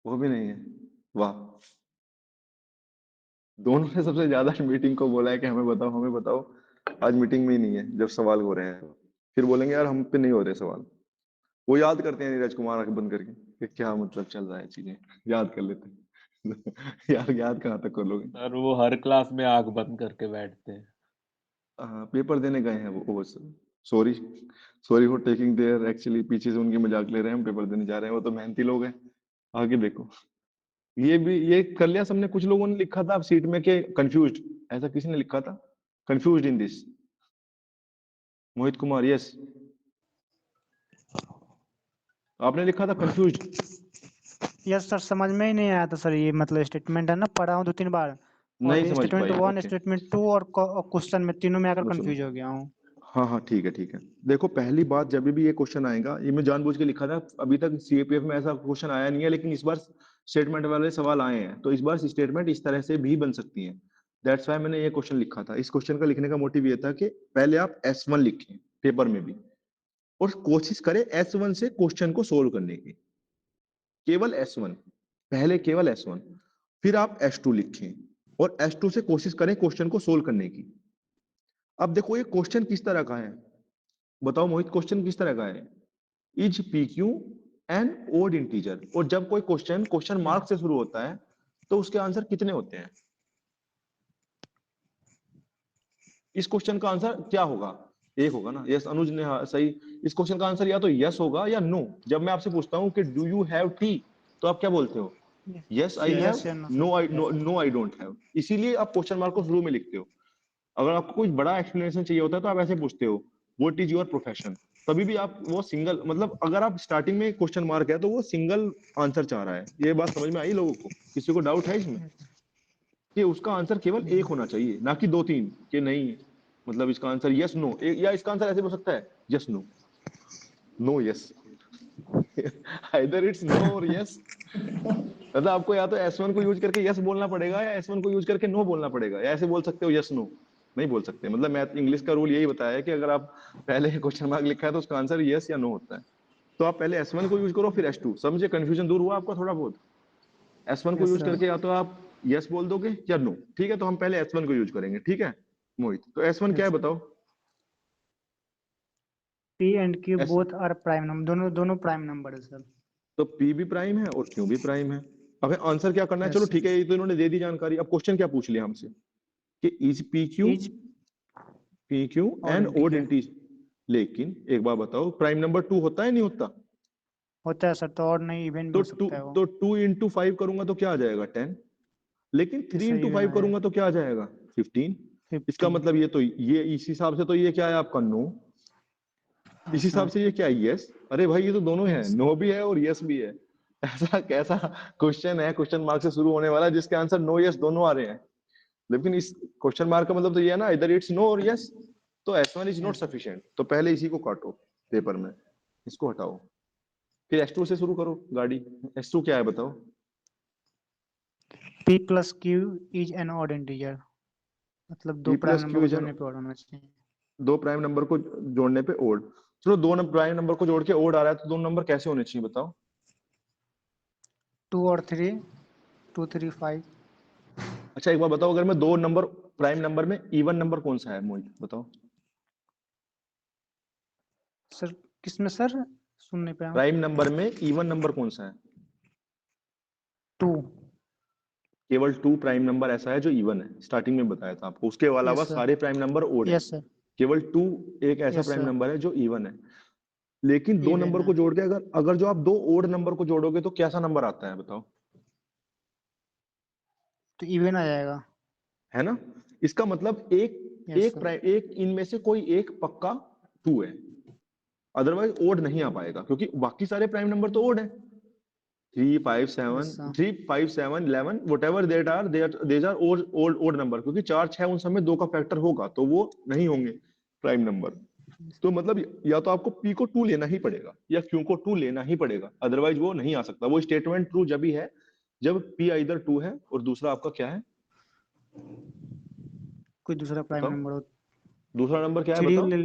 वो भी नहीं है। वाह, दोनों ने सबसे ज्यादा मीटिंग को बोला है कि हमें बताओ हमें बताओ। आज मीटिंग में ही नहीं है जब सवाल हो रहे हैं, फिर बोलेंगे यार हम पे नहीं हो रहे सवाल। वो याद करते हैं नीरज कुमार आंख बंद करके कि क्या मतलब चल रहा है, चीजें याद कर लेते हैं। यार याद कहाँ तक कर लोगे। सर वो हर क्लास में आंख बंद करके बैठते हैं। पेपर देने गए हैं वो sorry sorry for taking their, actually पीछे से उनकी मजाक ले रहे हैं, हम पेपर देने जा रहे हैं, वो तो मेहनती लोग हैं। आगे देखो, ये कर लिया सबने। कुछ लोगों ने लिखा था आप सीट में के कंफ्यूज्ड, ऐसा किसी ने लिखा था confused in this? Mohit Kumar, yes, आपने लिखा था कंफ्यूज्ड। यस सर, समझ में ही नहीं आया था सर, ये मतलब स्टेटमेंट है ना, पढ़ा हूँ 2-3 बार, और नहीं समझ स्टेटमेंट पाई, 1 ओके। स्टेटमेंट 2 और क्वेश्चन में तीनों में आकर सुनो सुनो, कंफ्यूज हो गया हूँ। हाँ हाँ ठीक है ठीक है। देखो पहली बात, जब भी ये क्वेश्चन आएगा, ये मैं जानबूझ के लिखा था, अभी तक सीएपीएफ में ऐसा क्वेश्चन आया नहीं है, लेकिन इस बार स्टेटमेंट वाले सवाल आए हैं, तो इस बार स्टेटमेंट इस तरह से भी बन सकती है। दैट्स वाई मैंने ये क्वेश्चन लिखा था। इस क्वेश्चन का लिखने का मोटिव ये था कि पहले आप S1 लिखें पेपर में भी, और कोशिश करें S1 से क्वेश्चन को सोल्व करने की, केवल S1, पहले केवल S1, फिर आप S2 लिखें और S2 से कोशिश करें क्वेश्चन को सोल्व करने की। अब देखो ये क्वेश्चन किस तरह का है, बताओ मोहित, क्वेश्चन किस तरह का है? Is PQ an odd integer, और जब कोई क्वेश्चन मार्क से शुरू होता है तो उसके आंसर कितने होते हैं? इस क्वेश्चन का आंसर क्या होगा? एक होगा ना। यस अनुज ने, हाँ सही। इस क्वेश्चन का आंसर या तो यस होगा या नो। जब मैं आपसे पूछता हूँ कि डू यू हैव टी, तो आप क्या बोलते हो? यस आई हैव, यस या no no I don't have. इसीलिए आप क्वेश्चन मार्क को शुरू में लिखते हो। अगर आपको कुछ बड़ा एक्सप्लेनेशन चाहिए होता है तो आप ऐसे पूछते हो, व्हाट इज योर प्रोफेशन। तभी भी आप वो सिंगल, मतलब अगर आप स्टार्टिंग में क्वेश्चन मार्क है तो वो सिंगल आंसर चाह रहा है। ये बात समझ में आई लोगों को? किसी को डाउट है इसमें कि उसका आंसर केवल एक होना चाहिए, ना कि 2-3 कि नहीं, मतलब इसका आंसर यस नो, या इसका आंसर ऐसे हो सकता है yes no, no yes, either it's no और यस। मतलब आपको या तो S1 को यूज करके यस बोलना पड़ेगा, या S1 को यूज करके नो बोलना पड़ेगा, या ऐसे बोल सकते हो यस नो, नहीं बोल सकते। मतलब मैथ इंग्लिश का रूल यही बताया है कि अगर आप पहले क्वेश्चन मार्क लिखा है तो उसका आंसर यस या नो होता है। तो आप पहले S1 को यूज करो फिर S2। समझे? कंफ्यूजन दूर हुआ आपका थोड़ा बहुत? S1 को यस यूज सर। करके या तो आप यस बोल दोगे या नो। ठीक है, तो हम पहले S1 को यूज करेंगे। ठीक है मोहित, तो S1 क्या है बताओ? P and Q S, both are prime number, दोनों दोनों प्राइम नंबर है सर। तो P भी प्राइम है और Q भी प्राइम है। अब आंसर क्या करना है? यस चलो सर। ठीक है, ये तो इन्होंने दे दी जानकारी। अब क्वेश्चन क्या पूछ लिया हमसे कि इज इज PQ और एंड ओड इंटीजर इंटीजर। लेकिन एक बात बताओ, प्राइम नंबर 2 होता है नहीं होता? होता है सर, तो और नहीं इवेंट भी तो हो 2 सकता है वो। तो 2 into 5 करूंगा तो क्या आ जाएगा? 10। लेकिन 3 सही into इवेंट 5 आ जाएगा करूंगा तो क्या आ जाएगा? 15। इसका 15। मतलब ये तो ये इस हिसाब से तो ये क्या है आपका? नो। इस हिसाब से ये क्या है? यस। अरे भाई ये तो दोनों है, यस नो भी है और यस भी है। ऐसा कैसा क्वेश्चन है क्वेश्चन मार्क से शुरू होने वाला जिसके आंसर नो यस दोनों आ रहे हैं? लेकिन इस क्वेश्चन मार्क का मतलब तो ये है ना, इधर इट्स नो और यस। तो S1 is not yes sufficient. तो पहले इसी को काटो पेपर में, इसको हटाओ, फिर S2 से शुरू करो गाड़ी। S2 क्या है बताओ? P plus Q is an odd integer, मतलब दो P prime plus number Q को इज, जोड़ने पे ऑड होना चाहिए। दो प्राइम नंबर को जोड़ने पे ओड। चलो दो प्राइम नंबर को जोड़ के ओड आ रहा है, तो दोनों नंबर कैसे होने चाहिए बताओ? 2 और 3, 2 3 5। अच्छा एक बार बताओ, अगर मैं दो नंबर प्राइम नंबर में इवन नंबर कौन सा है मोहित, बताओ। सर किसमें सर, सुन नहीं पाया। प्राइम नंबर में इवन नंबर कौन सा है? 2। केवल 2 प्राइम नंबर ऐसा है जो इवन है, स्टार्टिंग में बताया था आपको। उसके अलावा यस सर, सारे प्राइम नंबर ओड है। यस सर, केवल 2 एक ऐसा यस प्राइम सर, नंबर है जो इवन है। लेकिन दो इवन नंबर है। को जोड़ के अगर अगर जो आप दो ओड नंबर को जोड़ोगे तो कैसा नंबर आता है बताओ? तो इवन आ जाएगा। है ना? इसका मतलब यस सर, एक इनमें से कोई एक पक्का 2 है, अदरवाइज ओड नहीं आ पाएगा, क्योंकि बाकी सारे प्राइम नंबर तो ओड है। 3 5 7 yes sir, 3 5 7 11 whatever that are these are odd number, क्योंकि 4 6 उन सब में 2 का फैक्टर होगा तो वो नहीं होंगे प्राइम नंबर। तो मतलब या तो आपको p को 2 लेना ही पड़ेगा या q को 2 लेना ही पड़ेगा, अदरवाइज वो नहीं आ सकता। वो स्टेटमेंट ट्रू जब ही है जब p आइदर 2 है और दूसरा आपका क्या है कोई दूसरा प्राइम बताओ? नंबर हो। दूसरा नंबर क्या है 3 बताओ? ले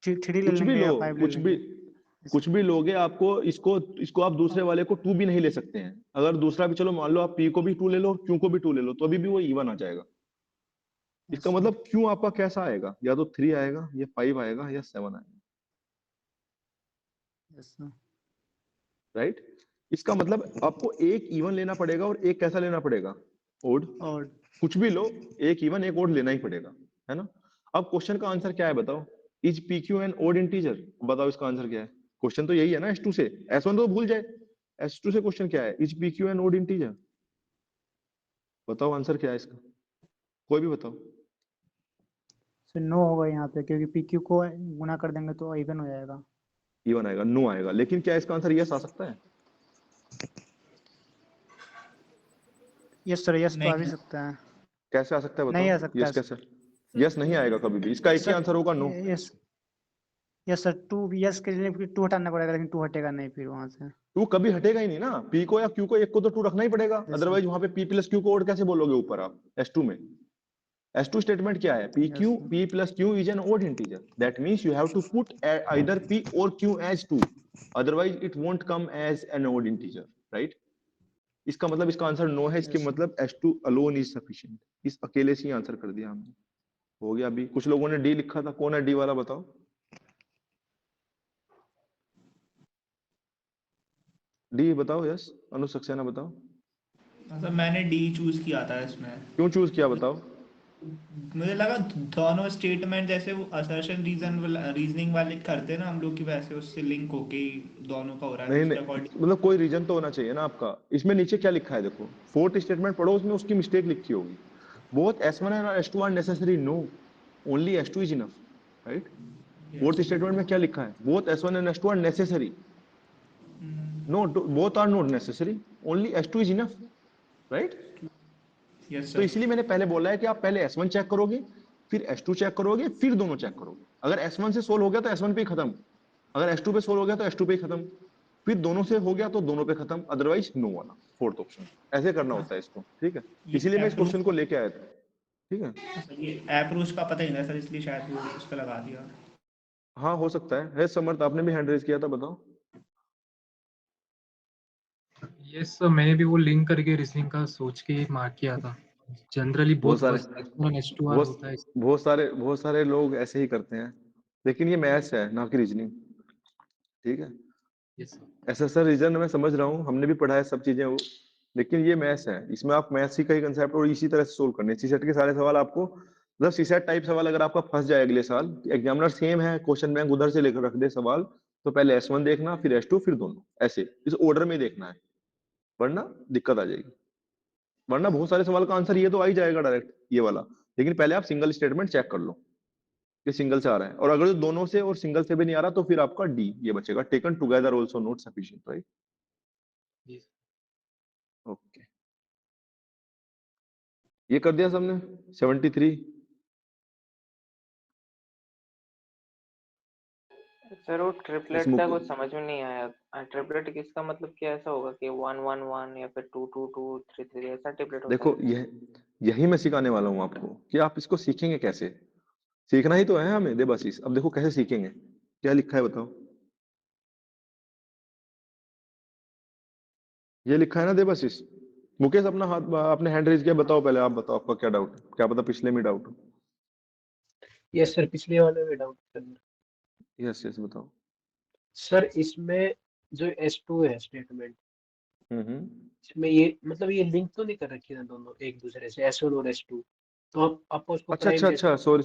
3 ले कुछ भी लेंगे लो, या 5 ले लेंगे। कुछ भी लोगे, आपको इसको इसको आप दूसरे वाले को 2 भी नहीं ले सकते हैं। अगर दूसरा भी, चलो मान लो आप p को भी 2 ले लो और q को भी 2 ले लो, तो अभी भी वो इवन आ जाएगा। इसका यस सर, मतलब q आपका कैसा आएगा, या तो 3 आएगा या 5 आएगा या 7 आएगा, यस सर, राइट? इसका मतलब आपको एक इवन लेना पड़ेगा और एक कैसा लेना पड़ेगा, ओड। और कुछ भी लो, एक इवन एक ओड लेना ही पड़ेगा, है ना? अब क्वेश्चन का आंसर क्या है बताओ? Is P Q an odd integer? बताओ इसका आंसर क्या है? क्वेश्चन तो यही है ना S2 से। S1 तो भूल जाए, S2 से क्वेश्चन क्या है? Is P Q an odd integer? बताओ आंसर क्या है इसका, कोई भी बताओ। सर नो होगा यहाँ पे, क्योंकि PQ को गुना कर देंगे तो इवन हो जाएगा। इवन आएगा, नो आएगा। लेकिन क्या इसका आंसर यस आ सकता है? यस सर, यस तो आ भी नहीं सकता है। कैसे आ सकता है नहीं आ बताओ? सकता यस कैसे? यस नहीं आएगा कभी भी, इसका एक ही सर। आंसर होगा, no. Yes, yes sir, 2 yes के लिए फिर 2 हटाना पड़ेगा, लेकिन 2 हटेगा नहीं फिर वहां से। 2 कभी हटेगा ही नहीं ना, p को या q को, एक को तो 2 रखना ही पड़ेगा, यस सर, अदरवाइज वहां पे p प्लस q को ओड कैसे बोलोगे ऊपर आप S2 में? S2 स्टेटमेंट क्या है? Yes sir, p plus q is an odd integer, that means you have to put either p or q as 2, otherwise it won't come as an odd integer, right? इसका मतलब इसका answer no है। इसके yes sir. मतलब S2 alone is sufficient। इस अकेले से ही answer कर दिया हमने, हो गया। अभी कुछ लोगों ने डी लिखा था, कौन है डी वाला बताओ? डी बताओ, यस अनु सक्सेना बताओ, मतलब मैंने डी चूज किया था इसमें। क्यों चूज किया बताओ? मुझे लगा दोनों स्टेटमेंट जैसे वो असर्शन रीजनिंग वाले करते हैं ना हम लोग की, वैसे उससे लिंक होके ही दोनों का हो रहा है, तो नहीं उसके नहीं, अकॉर्डिंग। मतलब कोई रीजन तो होना चाहिए ना आपका। इसमें नीचे क्या लिखा है देखो, फोर्थ स्टेटमेंट पढ़ो, उसमें उसकी मिस्टेक लिखी होगी। Both S1 and S2 are necessary, no, only S2 is enough, right? Fourth statement में क्या लिखा है? Both S1 and S2 are necessary, no both are not necessary, only S2 is enough, right? Yes तो sir. इसलिए मैंने पहले बोला है कि आप पहले S1 चेक करोगे, फिर S2 चेक करोगे, फिर दोनों चेक करोगे। अगर S1 से सोल्व हो गया तो S1 पे ही खत्म, अगर S2 पे सोल्व हो गया तो S2 पे ही खत्म, फिर दोनों से हो गया तो दोनों पे खत्म, अदरवाइज नो वाला फोर्थ ऑप्शन। ऐसे करना होता है इसको, ठीक है? ये इसीलिए मैं इस अप्रूव, क्वेश्चन को लेके आया था, ठीक है? ये अप्रूव का पता ही नहीं था सर, इसलिए शायद वो उस पर लगा दिया। हाँ हो सकता है समर्थ, आपने भी हैंड रेज किया था, बताओ। यस सर, मैंने भी वो लिंक करके रीजनिंग का सोच के मार्क किया था। जनरली बहुत बोथ सारे S1 होता है। बहुत सारे लोग ऐसे ही करते हैं, लेकिन ये मैथ्स है ना कि रीजनिंग, ठीक है? Yes sir. ऐसा सर रीजन मैं समझ रहा हूँ, हमने भी पढ़ा है सब चीजें वो, लेकिन ये मैथ्स है, इसमें आप मैथ्स ही का ही कंसेप्ट और इसी तरह से सोल्व करने। सीसेट के सारे सवाल आपको, मतलब सीसेट टाइप सवाल अगर आपका फंस जाए अगले साल, एग्जामिनर सेम है, क्वेश्चन बैंक उधर से लेकर रख दे सवाल, तो पहले S1 देखना, फिर S2, फिर दोनों, ऐसे इस ऑर्डर में देखना है, वरना दिक्कत आ जाएगी। वरना बहुत सारे सवाल का आंसर ये तो आ ही जाएगा डायरेक्ट, ये वाला, लेकिन पहले आप सिंगल स्टेटमेंट चेक कर लो कि सिंगल से आ रहा है, और अगर दोनों से और सिंगल से भी नहीं आ रहा तो फिर आपका डी ये बचेगा, taken together also not sufficient, right? Okay, ये कर दिया सबने 73। सर वो ट्रिपलेट इसमें का कुछ समझ में नहीं आया। ट्रिपलेट किसका मतलब क्या ऐसा होगा कि 1 1 1 या फिर 2 2 2 3 3 ऐसा ट्रिपलेट होता देखो, है? यही मैं सिखाने वाला हूँ आपको कि आप इसको सीखेंगे कैसे। सीखना ही तो है हमें, दे बस अब देखो कैसे सीखेंगे, क्या लिखा है बताओ? ये लिखा है ना देवाशीष? मुकेश अपना हाथ, आपने हैंड रेज किया, बताओ पहले, आप बताओ आपका क्या डाउट है, क्या पता पिछले में डाउट हो। यस सर, पिछले वाले में डाउट करना। यस यस बताओ। सर इसमें जो S2 है स्टेटमेंट, हम्म। इसमें ये मतलब ये लिंक तो नहीं कर रखी है दोनों एक दूसरे से, S1 और S2, तो आप उसको अच्छा प्राइम अच्छा कैसे अच्छा, बोलोगे?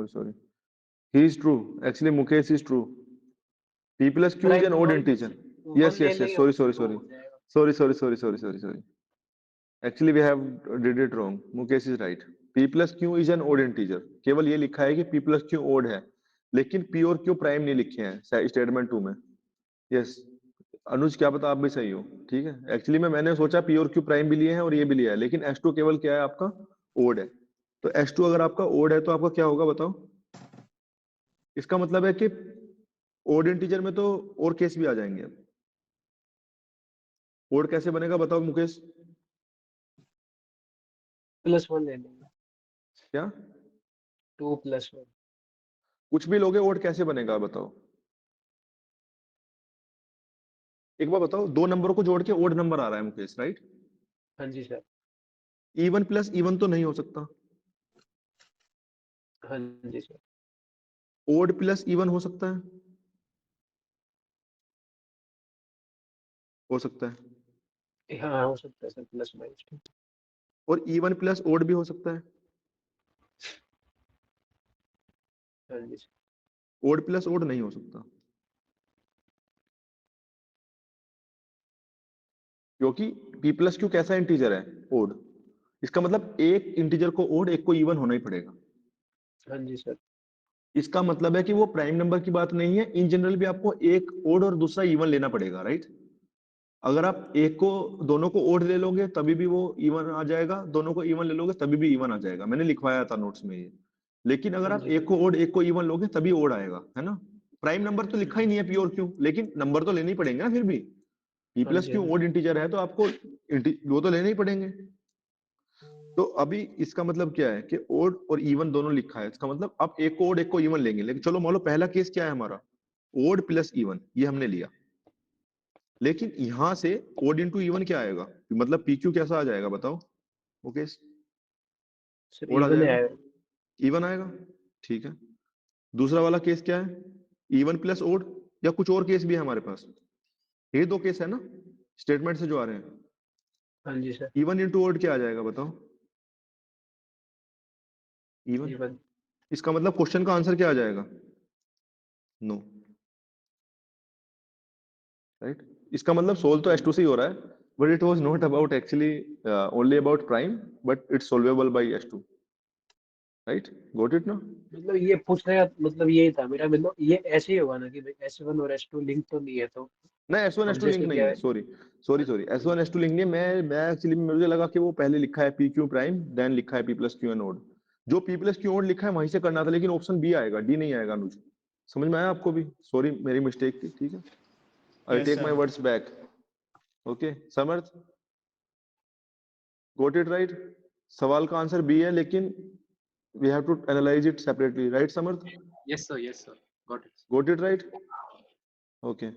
Sorry, he is true, actually Mukesh is true. P plus Q is prime an odd one integer. One ले Yes, लेंगे sorry, तो टू हो जाएगा। actually we have did it wrong. Mukesh is right. P plus Q is an odd integer. केवल ये लिखा है कि P plus Q odd है, लेकिन P और Q प्राइम नहीं लिखे हैं स्टेटमेंट 2 में। यस अनुज, क्या पता आप भी सही हो, ठीक है। एक्चुअली मैंने सोचा P और Q प्राइम भी लिए हैं और ये भी लिया है, लेकिन S2 केवल क्या है आपका, ओड है। तो S2 अगर आपका ओड है तो आपका क्या होगा बताओ? इसका मतलब है कि ओड इंटीजर में तो और केस भी आ जाएंगे। ओड कैसे बनेगा बताओ मुकेश? +1 ले लेंगे, क्या 2 + 1। कुछ भी लोगे, ओड कैसे बनेगा बताओ? एक बार बताओ, दो नंबरों को जोड़ के ओड नंबर आ रहा है मुकेश, राइट? हाँ जी सर। इवन प्लस इवन तो नहीं हो सकता, हाँ जी सर। ओड प्लस इवन हो सकता है, हो सकता है। हाँ हो सकता है सर, +- और इवन प्लस ओड भी हो सकता है, हाँ जी सर। ओड प्लस ओड नहीं हो सकता, क्योंकि p प्लस क्यू कैसा इंटीजर है, ओड। इसका मतलब एक इंटीजर को ओड, एक को इवन होना ही पड़ेगा। हाँ जी सर। इसका मतलब है कि वो प्राइम नंबर की बात नहीं है, इन जनरल भी आपको एक ओड और दूसरा इवन लेना पड़ेगा, राइट? अगर आप एक को, दोनों को ओड ले लोगे तभी भी वो इवन आ जाएगा, दोनों को इवन ले लोगे तभी भी इवन आ जाएगा, मैंने लिखवाया था नोट्स में ये। लेकिन अगर हाँ आप जी एक को ओड एक को इवन लोगे तभी ओड आएगा, है ना? प्राइम नंबर तो लिखा ही नहीं है पी और क्यू, लेकिन नंबर तो लेने ही पड़ेंगे ना फिर भी। पी हाँ प्लस जी क्यू हाँ जी। ओड इंटीजर है तो आपको वो तो लेने ही पड़ेंगे। तो अभी इसका मतलब क्या है कि ओड और इवन दोनों लिखा है, इसका मतलब आप एक को ओड एक को इवन लेंगे। लेकिन चलो मान लो पहला केस क्या है हमारा, ओड प्लस इवन, ये हमने लिया। लेकिन यहां से ओड इंटू इवन क्या आएगा, मतलब पी क्यू कैसा आ जाएगा बताओ ओके? सर ओड आ इवन जाएगा, है। इवन आएगा, ठीक है। दूसरा वाला केस क्या है, इवन प्लस ओड, या कुछ और केस भी है हमारे पास? ये दो केस है ना स्टेटमेंट से जो आ रहे हैं। हाँ जी सर। इवन इंटू ओड क्या आ जाएगा बताओ? इवन। इवन। इसका मतलब क्वेश्चन का आंसर क्या आ जाएगा? No, right? इसका मतलब सोल्व तो S2 से ही हो रहा है, but it was not about actually only about prime, but it's solvable by S2, right? Got it ना? मतलब ये पूछने का मतलब यही था मेरा, मतलब ये ऐसे ही होगा ना कि भाई S1 और S2 लिंक तो नहीं है, तो ना S1 अब S2 लिंक जैसे नहीं क्या है, है। सॉरी S1 S2 लिंक नहीं है। मैं एक्चुअली मुझे लगा कि वो पहले लिखा है पी क्यू प्राइम, देन लिखा है P plus Q an odd. जो पी प्लस क्यू ओड लिखा है वहीं से करना था, लेकिन ऑप्शन बी आएगा, डी नहीं आएगा अनुज। समझ में आया आपको भी? सॉरी मेरी मिस्टेक थी, ठीक है। I yes take my sir. Words back. Okay Samarth, got it right? सवाल का आंसर बी है, लेकिन we have to analyse it separately, right Samarth? Yes, sir. Got it. Got it right? Okay,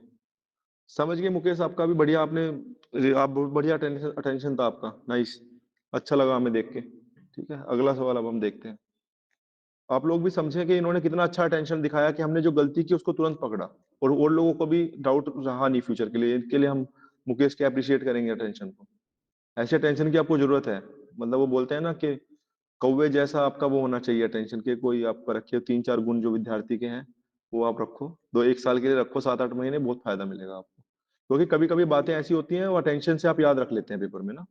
समझ गए मुकेश, आपका भी बढ़िया, आप बहुत बढ़िया, अटेंशन अटेंशन था आपका, नाइस, अच्छा लगा हमें देख के। ठीक है, अगला सवाल अब हम देखते हैं। आप लोग भी समझे कि इन्होंने कितना अच्छा अटेंशन दिखाया कि हमने जो गलती की उसको तुरंत पकड़ा, और लोगों को भी डाउट रहा नहीं फ्यूचर के लिए। इसके लिए हम मुकेश के अप्रिशिएट करेंगे अटेंशन को। ऐसे अटेंशन की आपको जरूरत है, मतलब वो बोलते हैं ना कि कौवे जैसा आपका वो होना चाहिए अटेंशन के, कोई आपका रखिए 3-4 गुण जो विद्यार्थी के हैं वो आप रखो, 1 साल के लिए रखो, 7-8 महीने, बहुत फायदा मिलेगा आपको। क्योंकि कभी कभी बातें ऐसी होती हैं वो अटेंशन से आप याद रख लेते हैं पेपर में ना।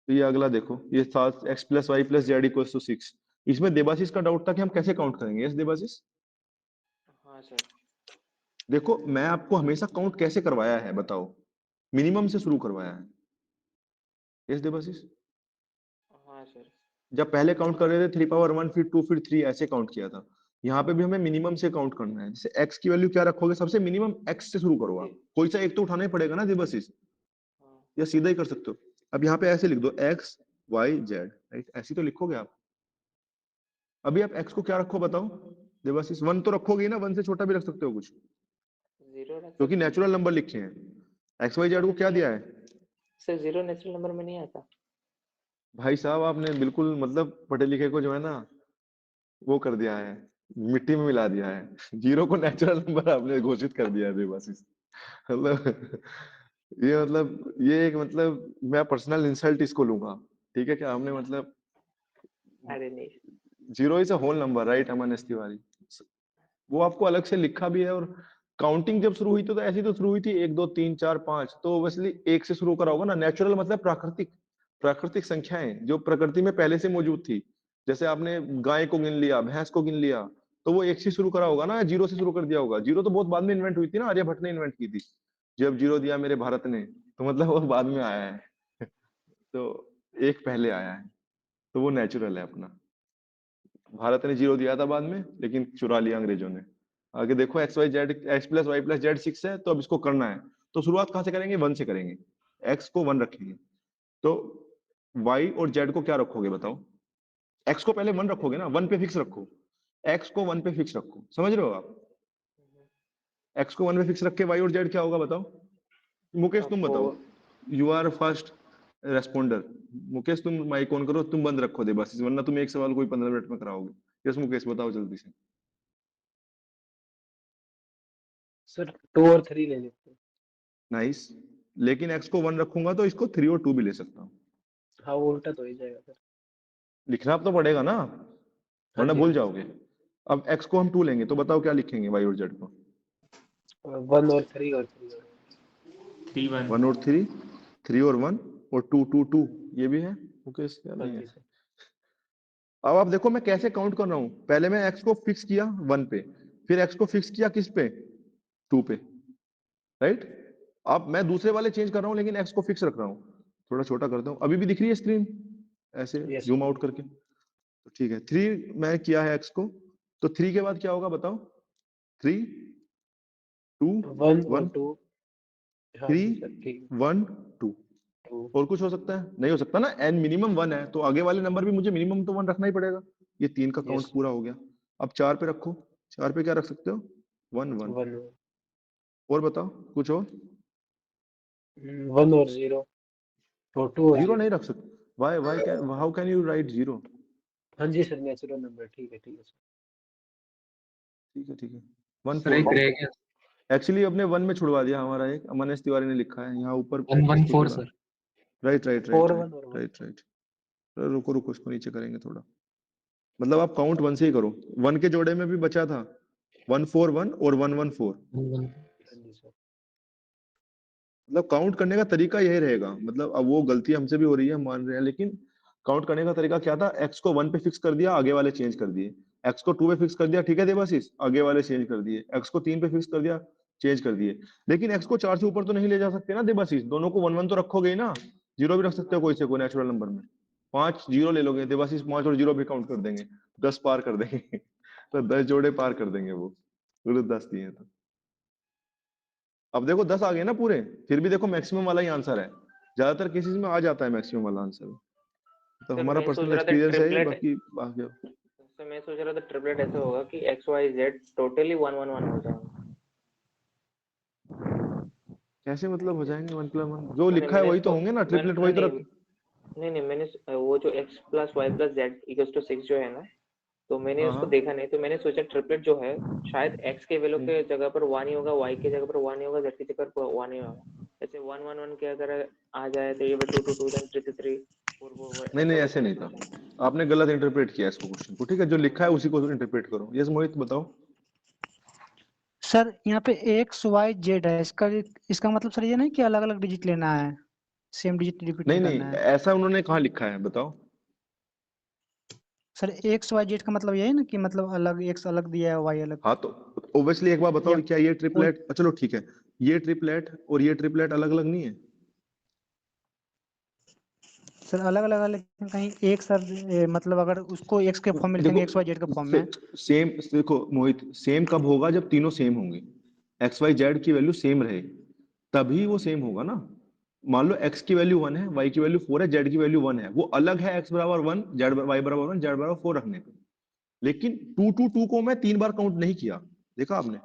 तो ये अगला देखो, ये 7x + y + z = 6। इसमें देवाशीष का डाउट था कि हम कैसे काउंट करेंगे। यस देवाशीष, हाँ सर। देखो मैं आपको हमेशा काउंट कैसे करवाया है बताओ, मिनिमम से शुरू करवाया है। यस देवाशीष, हाँ सर। जब पहले काउंट कर रहे थे 3 पावर 1 फिर 2 फिर 3 ऐसे काउंट किया था। यहाँ पे भी हमें मिनिमम से काउंट करना है। जैसे x की वैल्यू क्या रखोगे, सबसे मिनिमम x से शुरू करो आप, कोई सा एक तो उठाना ही पड़ेगा ना देवाशीष, हाँ या सीधा ही कर सकते हो। अब यहाँ पे ऐसे लिख दो x y z, राइट? ऐसे तो लिखोगे आप। अभी आप x को क्या रखो बताओ देवाशीष? 1 तो रखोगे ही ना, 1 से छोटा भी रख सकते हो कुछ, 0 रख क्योंकि सकते हैं। नेचुरल नंबर लिखे हैं। एक्स वाई जेड को क्या दिया है सर जीरो नेचुरल नंबर में नहीं आता। भाई साहब? आपने बिल्कुल मतलब पढ़े लिखे को जो है ना वो कर दिया है, मिट्टी में मिला दिया है। जीरो को नेचुरल नंबर आपने घोषित कर दिया है बेवसीस। मतलब ये मतलब ये एक मतलब मैं पर्सनल इंसल्ट इसको लूंगा, ठीक है क्या? हमने मतलब अरे नहीं। Zero is a whole number, right Aman S Tiwari? वो आपको अलग से लिखा भी है। और काउंटिंग जब शुरू हुई तो ऐसी तो शुरू हुई थी 1 2 3 4 5, तो ओब्वियसली एक से शुरू करा होगा ना। नेचुरल मतलब प्राकृतिक, प्राकृतिक संख्याएं जो प्रकृति में पहले से मौजूद थी। जैसे आपने गाय को गिन लिया, भैंस को गिन लिया, तो वो एक से शुरू करा होगा ना, जीरो से शुरू कर दिया होगा? जीरो तो बहुत बाद में इन्वेंट हुई थी ना, आर्यभट्ट ने इन्वेंट की थी। जब जीरो दिया मेरे भारत ने, तो मतलब वो बाद में आया है। तो एक पहले आया है, तो वो नेचुरल है अपना। भारत ने जीरो दिया था बाद में, लेकिन चुरा लिया अंग्रेजों ने। आगे देखो X Y Z, X plus Y plus Z 6 है, तो अब इसको करना है। तो शुरुआत कहाँ से करेंगे? 1 से करेंगे। एक्स को 1 रखेंगे, तो वाई और जेड को क्या रखोगे बताओ? एक्स को पहले 1 रखोगे ना, 1 पे फिक्स रखो। एक्स को 1 पे फिक्स रखो, समझ रहे हो आप? एक्स को 1 पे फिक्स रख के वाई और जेड क्या होगा बताओ? मुकेश तुम बताओ, you are first responder. Mukesh तुम माइक ऑन करो, तुम बंद रखो दे बस, वरना तुम एक सवाल कोई 15 मिनट में कराओगे। यस मुकेश बताओ जल्दी से। सर 2 और 3 ले लेते हैं। नाइस। लेकिन एक्स को 1 रखूंगा तो इसको 3 और 2 भी ले सकता हूँ। हाँ वो उल्टा तो हो ही जाएगा सर। लिखना अब तो पड़ेगा ना, हाँ वरना जी भूल हाँ जी। जाओगे। अब एक्स को हम 2 लेंगे, तो बताओ क्या लिखेंगे वाई और जेड को? 1 और 3 और 3 और 3 1 और 3, 3 और 1 और 2 2 2, ये भी है मुकेश? क्या हाँ नहीं जी है? सर। अब आप देखो मैं कैसे काउंट कर रहा हूँ। पहले मैं एक्स को फिक्स किया 1 पे, फिर एक्स को फिक्स किया किस पे? 2 पे, राइट? अब मैं दूसरे वाले चेंज कर रहा हूँ, लेकिन एक्स को फिक्स रख रहा हूँ। थोड़ा छोटा करता हूँ, अभी भी दिख रही है स्क्रीन ऐसे यस जूम सर। आउट करके? तो ठीक है, 3 मैं किया है एक्स को, तो 3 के बाद क्या होगा बताओ? 3 2 1 और 1 2। हाँ 3 जी सर ठीक 1 2। 2। और कुछ हो सकता है? नहीं हो सकता ना, एन मिनिमम 1 है, तो आगे वाले नंबर भी मुझे मिनिमम तो 1 रखना ही पड़ेगा। ये 3 का काउंट यस पूरा हो गया। अब 4 पे रखो, 4 पे क्या रख सकते हो? 1 1। 1 और बताओ कुछ और? 1 और 0 और 2 और जीरो 0। नहीं रख सकते? Why can, how can you write zero? हाँ जी सर नेचुरल नंबर ठीक है सर। ठीक है ठीक है। 1 सर 4 एक रह गया, एक्चुअली अपने 1 में छुड़वा दिया हमारा एक, मनीष तिवारी ने लिखा है यहाँ ऊपर 114 इसको थोड़ा। Sir. Right right 4 right right 1 और 1। Right right. रुको रुको, इसको नीचे करेंगे थोड़ा। मतलब आप काउंट 1 से ही करो। 1 के जोड़े में भी बचा था 1 4 1 और 1 1 4। हाँ जी सर। मतलब काउंट करने का तरीका यही रहेगा। मतलब अब वो गलती हमसे भी हो रही है, मान रहे हैं, लेकिन काउंट करने का तरीका क्या था? एक्स को 1 पे फिक्स कर दिया, आगे वाले चेंज कर दिए। एक्स को 2 पे फिक्स कर दिया, ठीक है देवाशीष, आगे वाले चेंज कर दिए। एक्स को 3 पे फिक्स कर दिया, चेंज कर दिए। लेकिन एक्स को 4 से ऊपर तो नहीं ले जा सकते ना देवाशीष, दोनों को 1 1 तो रखोगे ही ना। जीरो भी रख सकते हो कोई से कोई नेचुरल नंबर में। 5 जीरो ले लोगे देवाशीष, 5 और जीरो भी काउंट कर देंगे, 10 पार कर देंगे। तो 10 जोड़े पार कर देंगे वो, 10 दिए तो। अब देखो 10 आ गए ना पूरे, फिर भी देखो मैक्सिमम वाला ही आंसर है। ज्यादातर केसेस में आ जाता है मैक्सिमम वाला आंसर। तो सर हमारा मैं सोच पर्सनल रहा था एक्सपीरियंस है, ट्रिपलेट। बाकी आगे। सर मैं सोच रहा था ट्रिपलेट ऐसा होगा कि एक्स वाई जेड टोटली 1 1 1 हो जाएंगे। कैसे मतलब हो जाएंगे 1 प्लस 1? जो मैंने लिखा है मैंने वही तो इसको होंगे ना, मैंने ट्रिपलेट वही तो रख। नहीं मैंने वो जो X plus Y plus Z equals to 6 जो है ना, तो मैंने हाँ उसको हाँ। देखा नहीं, तो मैंने सोचा ट्रिपलेट जो है शायद एक्स के वैल्यू के जगह पर 1 ही होगा, वाई के जगह पर 1 ही होगा, जेड की जगह पर 1 ही होगा। जैसे 1 1 1 के अगर आ जाए तो ये 2 2 2 देन 3 3 3 और वो नहीं नहीं, ऐसा ऐसे मैंने नहीं था। सोचा। आपने गलत इंटरप्रेट किया इसको, क्वेश्चन को। ठीक है, जो लिखा है उसी को इंटरप्रेट करो। यस मोहित बताओ। सर यहाँ पे एक्स वाई जेड है, इसका मतलब सर ये नहीं कि अलग अलग डिजिट लेना है, सेम डिजिट रिपीट नहीं नहीं नहीं, करना है। ऐसा उन्होंने कहाँ लिखा है बताओ? सर एक्स वाई जेड का मतलब यही ना कि मतलब अलग एक्स अलग दिया है, वाई अलग, हाँ तो ओब्वियसली एक बार या बताओ, क्या ये कोई ट्रिपलेट, चलो ठीक है, ये ट्रिपलेट और ये ट्रिपलेट अलग अलग नहीं है? सर अलग अलग, लेकिन कहीं एक सर मतलब अगर उसको एक्स के फॉर्म में लिखेंगे, एक्स वाई जेड के फॉर्म में। सेम देखो मोहित, सेम कब होगा? जब तीनों सेम होंगे, एक्स वाई जेड की वैल्यू सेम रहे, तभी वो सेम होगा ना। मान लो एक्स की वैल्यू 1 है, वाई की वैल्यू 4 है, जेड की वैल्यू 1 है, वो अलग है एक्स बराबर 1, जेड वाई बराबर 1, जेड बराबर 4 रखने पे। लेकिन 2 2 2 को मैं 3 बार काउंट नहीं किया, देखा आपने?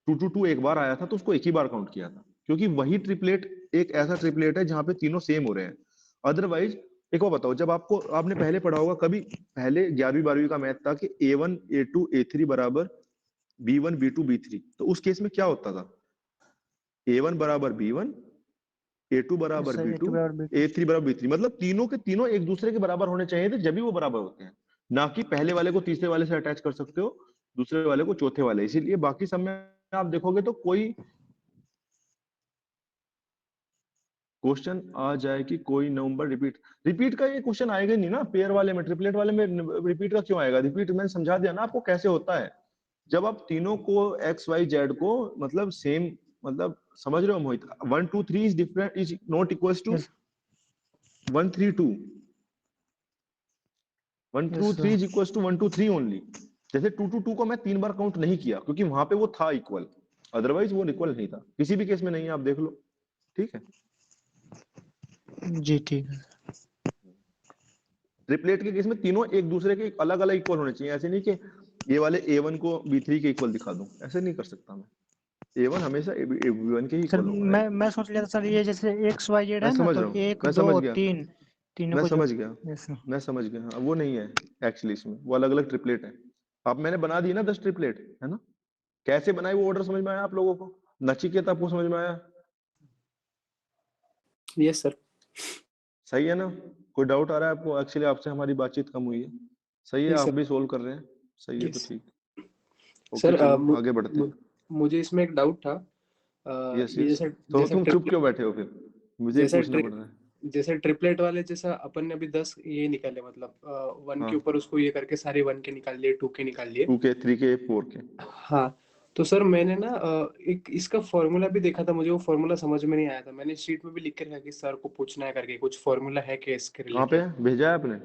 2 2 2 एक बार आया था तो उसको एक ही बार काउंट किया था, क्योंकि वही ट्रिपलेट एक ऐसा ट्रिपलेट है जहां पे तीनों सेम हो रहे हैं। अदरवाइज एक और बताओ, जब आपने पहले पढ़ा होगा कभी, पहले 11वीं 12वीं का मैथ था कि A1 A2 A3 बराबर B1 B2 B3, तो उस केस में क्या होता था? A1 बराबर B1, A2 बराबर सर B2, A2 बराबर B2। A3 बराबर B3, मतलब तीनों के तीनों एक दूसरे के बराबर होने चाहिए थे, जब भी वो बराबर होते हैं। ना कि पहले वाले को तीसरे वाले से अटैच कर सकते हो, दूसरे वाले को चौथे वाले। इसीलिए बाकी सब में आप देखोगे तो कोई क्वेश्चन आ जाए कि कोई नंबर रिपीट का ये क्वेश्चन आएगा नहीं ना पेयर वाले में। ट्रिपलेट वाले में रिपीट का क्यों आएगा? रिपीट मैंने समझा दिया ना आपको कैसे होता है। जब आप तीनों को एक्स वाई जेड को मतलब सेम, मतलब समझ रहे हो Mohit? 1 2 3 is different, is not equals to 1 3 2। 1 2 3 is equals to 1 2 3 only. जैसे 2 2 2 को मैं 3 बार काउंट नहीं किया क्योंकि वहां पे वो था इक्वल, अदरवाइज वो इक्वल नहीं था। किसी भी केस में नहीं है, आप देख लो। ठीक है जी ठीक है। ट्रिपलेट के केस में तीनों एक दूसरे के अलग अलग इक्वल होने चाहिए। ऐसे नहीं कि ये वाले A1 को B3 के इक्वल दिखा दूं, ऐसे नहीं कर सकता मैं। A1 हमेशा B1 के ही सर इक्वल होगा। मैं सोच लिया था सर, ये जैसे एक्स वाई जेड मैं है ना, समझ तो रहा हूँ, 1 मैं 2 समझ गया, 3 तीनों मैं को समझ गया, जैसे। मैं समझ गया। अब वो नहीं है एक्चुअली इसमें, वो अलग अलग ट्रिपलेट है। अब मैंने बना दी ना 10 ट्रिपलेट, है ना? कैसे बनाई वो ऑर्डर समझ में आया आप लोगों को? नचिकेत आपको समझ में आया? Yes sir. सही है ना? कोई डाउट आ रहा है आपको? एक्चुअली आपसे हमारी बातचीत कम हुई है। सही है, नहीं आप सर। भी सोल्व कर रहे हैं। सही है तो यस ठीक। ओके सर, चलो आगे बढ़ते हैं। मुझे इसमें एक डाउट था। यस ये यस, जैसे तो जैसे तुम चुप ट्रिपलेट क्यों बैठे हो फिर? मुझे ही जैसे पूछना पड़ रहा है। जैसे ट्रिपलेट वाले जैसा अपन ने अभी 10 ये निकाले, मतलब 1 हाँ, के ऊपर उसको ये करके सारे 1 के निकाल लिए, 2 के निकाल लिए। 2 के 3 के 4 के। हाँ, तो सर मैंने ना एक इसका फॉर्मूला भी देखा था, मुझे वो फॉर्मूला समझ में नहीं आया था। मैंने शीट में भी लिख के रखा कि सर को पूछना है करके, कुछ फॉर्मूला है क्या इसके कहाँ पे रिलेटेड। है? भेजा है आपने?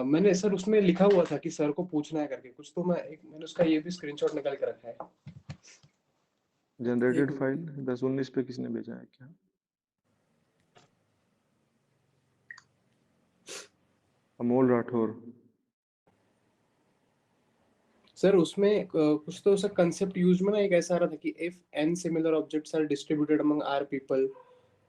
मैंने सर उसमें लिखा हुआ था कि सर को पूछना है करके कुछ, तो मैंने उसका ये भी स्क्रीनशॉट निकाल के रखा है। एक जनरेटेड मिनट। फाइल 1019 पे किसने भेजा है क्या? अमोल राठौर। सर उसमें कुछ तो उसका कंसेप्ट यूज में ना एक ऐसा आ रहा था कि if n similar objects are distributed among r people,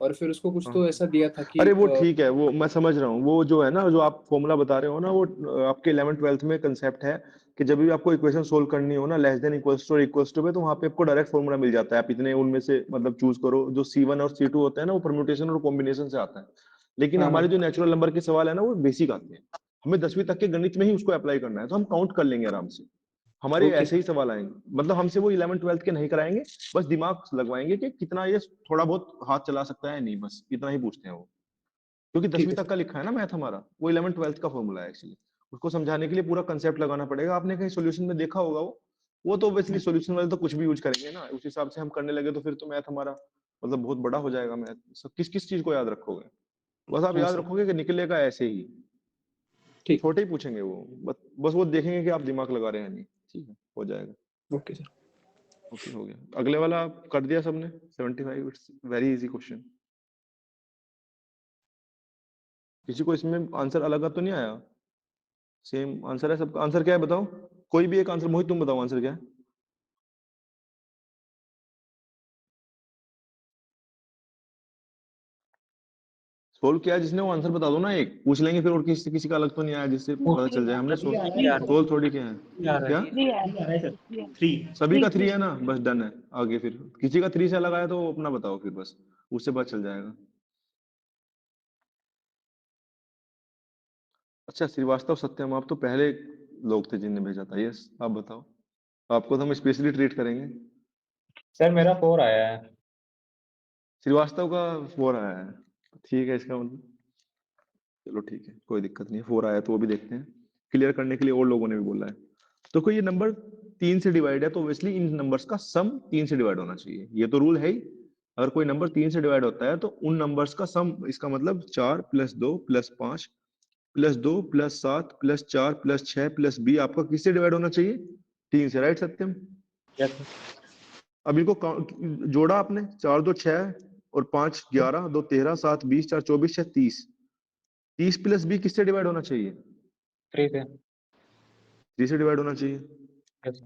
और फिर उसको कुछ हाँ, तो ऐसा दिया था कि अरे वो ठीक है, वो मैं समझ रहा हूँ। वो जो है ना, जो आप फॉर्मूला बता रहे हो ना, वो आपके 11th 12th में कंसेप्ट है कि जब भी आपको इक्वेशन सोल्व करनी हो ना, लेस देन इक्वल्स टू और इक्वल्स टू पे, तो वहाँ पे आपको डायरेक्ट फॉर्मूला मिल जाता है। आप इतने उनमें से मतलब चूज करो। जो C1 और C2 होते हैं ना, वो परम्यूटेशन और कॉम्बिनेशन से आता है। लेकिन हाँ हमारे हाँ। जो नेचुरल नंबर के सवाल है ना, वो बेसिक आते हैं। हमें 10वीं तक के गणित में ही उसको अप्लाई करना है, तो हम काउंट कर लेंगे आराम से। हमारे ओके ऐसे ही सर। सवाल आएंगे, मतलब हमसे वो 11th 12th के नहीं कराएंगे। बस दिमाग लगवाएंगे कि कितना ये थोड़ा बहुत हाथ चला सकता है नहीं, बस इतना ही पूछते हैं वो। क्योंकि ठीक 10वीं है तक सर। का लिखा है ना मैथ हमारा, वो 11th 12th का फॉर्मूला है एक्चुअली। उसको समझाने के लिए पूरा कंसेप्ट लगाना पड़ेगा। आपने कहीं सॉल्यूशन में देखा होगा वो तो ऑब्वियसली सॉल्यूशन वाले तो कुछ भी यूज करेंगे ना, उस हिसाब से हम करने लगे तो फिर तो मैथ हमारा मतलब बहुत बड़ा हो जाएगा। मैथ किस किस चीज को याद रखोगे? बस आप हाँ याद सर। रखोगे कि निकलेगा ऐसे ही। ठीक। छोटे ही पूछेंगे वो, बस वो देखेंगे कि आप दिमाग लगा रहे हैं नहीं। ठीक है, हो जाएगा। Okay sir. ओके, हो गया। अगले वाला आप कर दिया सबने 75। It's very easy question. किसी को इसमें आंसर अलग तो नहीं आया? सेम आंसर है सबका? आंसर क्या है बताओ? कोई भी एक आंसर। मोहित तुम बताओ आंसर क्या है? सोल्व किया जिसने वो आंसर बता दो ना, एक पूछ लेंगे फिर। और किसी किसी का अलग तो नहीं आया जिससे पता चल जाए हमने सोल्व थोड़ी किया है। क्या 3 आ रहा है सर। 3। सभी का 3 है ना? बस डन है। आगे फिर किसी का 3 से अलग आया तो वो अपना बताओ फिर, बस उससे पता चल जाएगा। अच्छा, श्रीवास्तव सत्यम, आप तो पहले लोग थे जिनने भेजा था। यस, आप बताओ। आपको तो हम स्पेशली ट्रीट करेंगे। सर मेरा 4 आया है। श्रीवास्तव का 4 आया है, ठीक है। इसका मतलब चलो ठीक है, कोई दिक्कत नहीं है। 4 आया तो वो भी देखते हैं, क्लियर करने के लिए और लोगों ने भी बोला है। तो कोई ये नंबर 3 से डिवाइड है तो ऑब्वियसली इन नंबर्स का सम 3 से डिवाइड होना चाहिए, ये तो रूल है ही। अगर कोई नंबर 3 से डिवाइड होता है तो उन नंबर्स का सम, इसका मतलब 4 + 2 + 5 + 2 + 7 + 4 + 6 + b आपका किससे डिवाइड होना चाहिए? 3 से, राइट सत्यम? यस अब इनको जोड़ा आपने, 4 2 6 और 5 11, 2 13, 7 20, 4 24, 6 30। 30 + b किससे डिवाइड होना चाहिए? 3 से। 3 से डिवाइड होना चाहिए। यस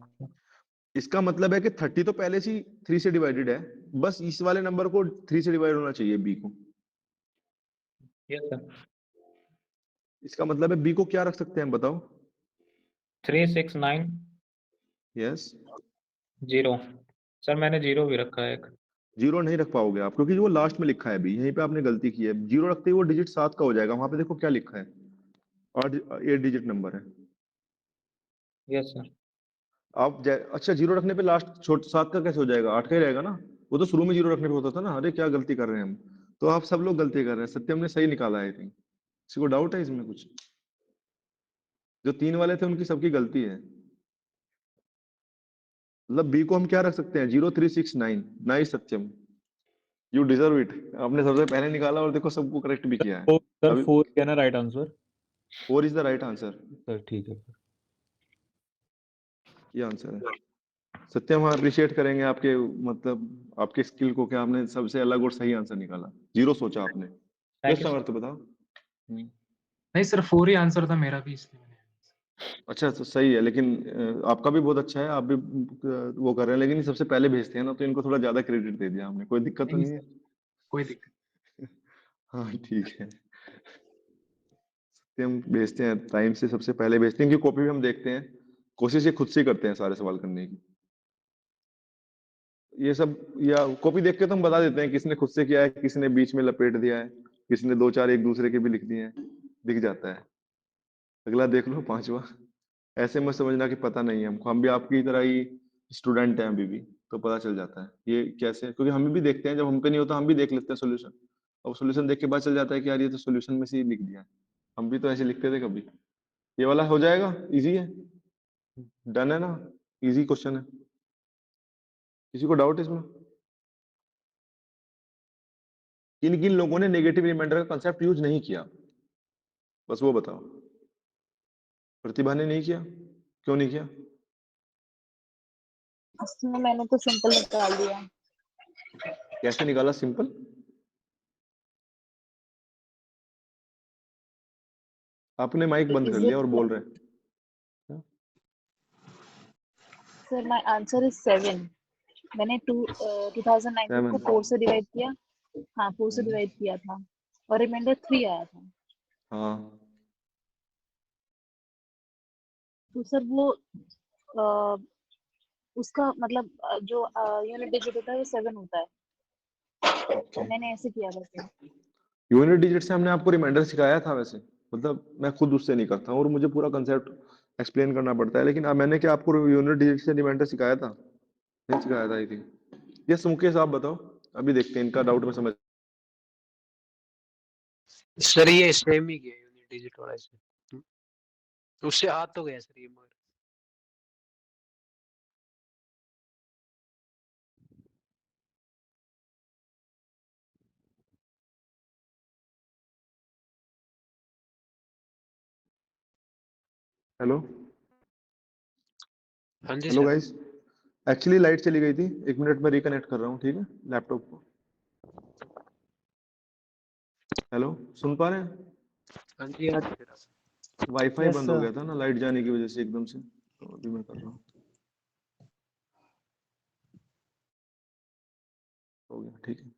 इसका मतलब है कि 30 तो पहले से 3 से डिवाइडेड है, बस इस वाले नंबर को 3 से डिवाइड होना चाहिए बी को। Yes sir. इसका मतलब है बी को क्या रख सकते हैं बताओ? 369 यस 0 सर, मैंने 0 भी रखा है एक। जीरो नहीं रख पाओगे आप, क्योंकि वो लास्ट में लिखा है अभी, यहीं पे आपने गलती की है। जीरो रखते ही वो डिजिट 7 का हो जाएगा। वहां पे देखो क्या लिखा है, 8 डिजिट नंबर है। Yes sir. अच्छा, जीरो रखने पे लास्ट छोट 7 का कैसे हो जाएगा? 8 का ही रहेगा ना। वो तो शुरू में जीरो रखने पे होता था ना। अरे क्या गलती कर रहे हैं हम, तो आप सब लोग गलती कर रहे हैं। सत्यम ने सही निकाला है। किसी को डाउट है इसमें कुछ? जो 3 वाले थे उनकी सबकी गलती है। मतलब बी को हम क्या रख सकते हैं? 0369। Nice Satyam, you deserve it. आपने सबसे पहले निकाला और देखो सबको करेक्ट भी किया है। सर अभी 4 क्या ना right answer? 4 is the right answer. Sir ठीक है सर। ये आंसर है। सत्यम, हम अप्रिशिएट करेंगे आपके, मतलब आपके स्किल को, क्या आपने सबसे अलग और सही आंसर निकाला। जीरो सोचा आपने। Thank yes you. समर्थ बताओ। नहीं सर 4 ही आंसर था मेरा भी, इसलिए मैंने। अच्छा तो सही है, लेकिन आपका भी बहुत अच्छा है। आप भी वो कर रहे हैं, लेकिन सबसे पहले भेजते हैं ना, तो इनको थोड़ा ज्यादा क्रेडिट दे दिया हमने। कोई दिक्कत तो नहीं नहीं है? कोई दिक्कत। हाँ ठीक है। हम भेजते हैं टाइम से, सबसे पहले भेजते हैं, क्योंकि कॉपी भी हम देखते हैं। कोशिश ये खुद से ही करते हैं सारे सवाल करने की। ये सब, या कॉपी देख के तो हम बता देते हैं किसने खुद से किया है, किसने बीच में लपेट दिया है, किसने 2-4 एक दूसरे के भी लिख दिए हैं, दिख जाता है। अगला देख लो, 5वां। ऐसे मत समझना कि पता नहीं है हमको, हम भी आपकी तरह ही स्टूडेंट हैं अभी भी, तो पता चल जाता है ये कैसे। क्योंकि हम भी देखते हैं, जब हम पे नहीं होता हम भी देख लेते हैं सोल्यूशन, और सोल्यूशन देख के पता चल जाता है कि यार ये तो सोल्यूशन में से ही लिख दिया है। हम भी तो ऐसे लिखते थे कभी। ये वाला हो जाएगा, इजी है, डन है ना, इजी क्वेश्चन है। किसी को डाउट इसमें? किन किन लोगों ने नेगेटिव रिमाइंडर का कंसेप्ट यूज नहीं किया, बस वो बताओ। प्रतिभा ने नहीं किया, क्यों नहीं किया? उसमें मैंने तो सिंपल निकाल दिया। कैसे निकाला सिंपल? आपने माइक बंद कर इज लिया इट और बोल रहे हैं। Sir my answer is 7। मैंने 2019 को 4 से डिवाइड किया। हाँ 4 से डिवाइड किया था और रिमाइंडर 3 आया था। हाँ तो सर वो अ, उसका मतलब जो यूनिट डिजिट होता है वो 7 होता है। तो मैंने ऐसे किया था सर। यूनिट डिजिट से हमने आपको रिमाइंडर सिखाया था वैसे, मतलब मैं खुद उससे नहीं करता हूँ और मुझे पूरा कंसेप्ट एक्सप्लेन करना पड़ता है। लेकिन मैंने क्या आपको यूनिट डिजिट से रिमाइंडर सिखाया था? नहीं सिखाया था आई थिंक। यस मुकेश आप बताओ, अभी देखते हैं इनका डाउट में समझ। सर ये सेम ही गया यूनिट डिजिट वाला से, उससे आ तो गया सर ये, मगर हेलो हाँ जी hello sir. Guys, actually light चली गई थी, 1 मिनट में रिकनेक्ट कर रहा हूँ, ठीक है, लैपटॉप को। हेलो, सुन पा रहे हैं? हाँ जी हाँ जी सर। वाईफाई यस बंद हो सर। गया था ना लाइट जाने की वजह से एकदम से, तो अभी मैं कर रहा हूँ। हो गया, ठीक है।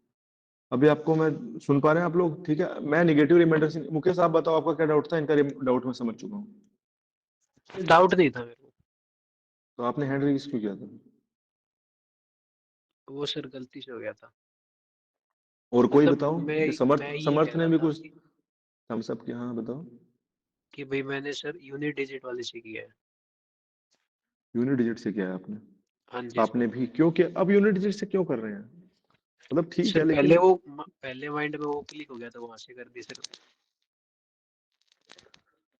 अभी आपको मैं सुन पा रहे हैं आप लोग? ठीक है, मैं निगेटिव रिमाइंडर से, मुकेश आप बताओ आपका क्या डाउट था? इनका डाउट मैं समझ चुका हूँ। डाउट नहीं था मेरे को, तो आपने हैंड रेज क्यों किया था? वो सर गलती से हो गया था। और कोई मतलब बताओ, मैं ये समर्थ मैं ये समर्थ कह ने रहा भी था कुछ थम्स अप किया। हाँ बताओ। कि भाई मैंने सर यूनिट डिजिट वाले से किया है। यूनिट डिजिट से किया है आपने? हाँ जी सर। आपने भी क्यों किया? अब यूनिट डिजिट से क्यों कर रहे हैं? मतलब ठीक सर है, लेकिन पहले माइंड में वो क्लिक हो गया था, वहां से कर दी सर।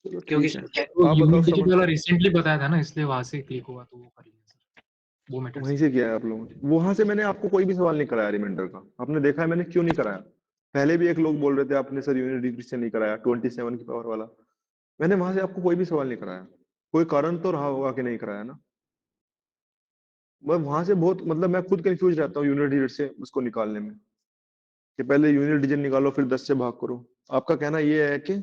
चलो क्योंकि ठीक है। सर वो आप बताओ यूनिट डिजिट समर्थ। वाला रिसेंटली बताया था ना, इसलिए वहां से क्लिक हुआ तो वो कर लिया सर, वो मैटर। वहीं से किया है आप लोगों ने? वहां से मैंने आपको कोई भी सवाल नहीं कराया रिमाइंडर का। आपने देखा है मैंने क्यों नहीं कराया? पहले भी एक लोग बोल रहे थे आपने सर यूनिट डिजिट से नहीं कराया, 27 की पावर वाला। मैंने वहां से आपको कोई भी सवाल नहीं कराया। कोई कारण तो रहा होगा कि नहीं कराया ना। मैं वहां से बहुत, मतलब मैं खुद कंफ्यूज रहता हूँ यूनिट डिजिट से उसको निकालने में, कि पहले यूनिट डिजिट निकालो फिर 10 से भाग करो। आपका कहना ये है कि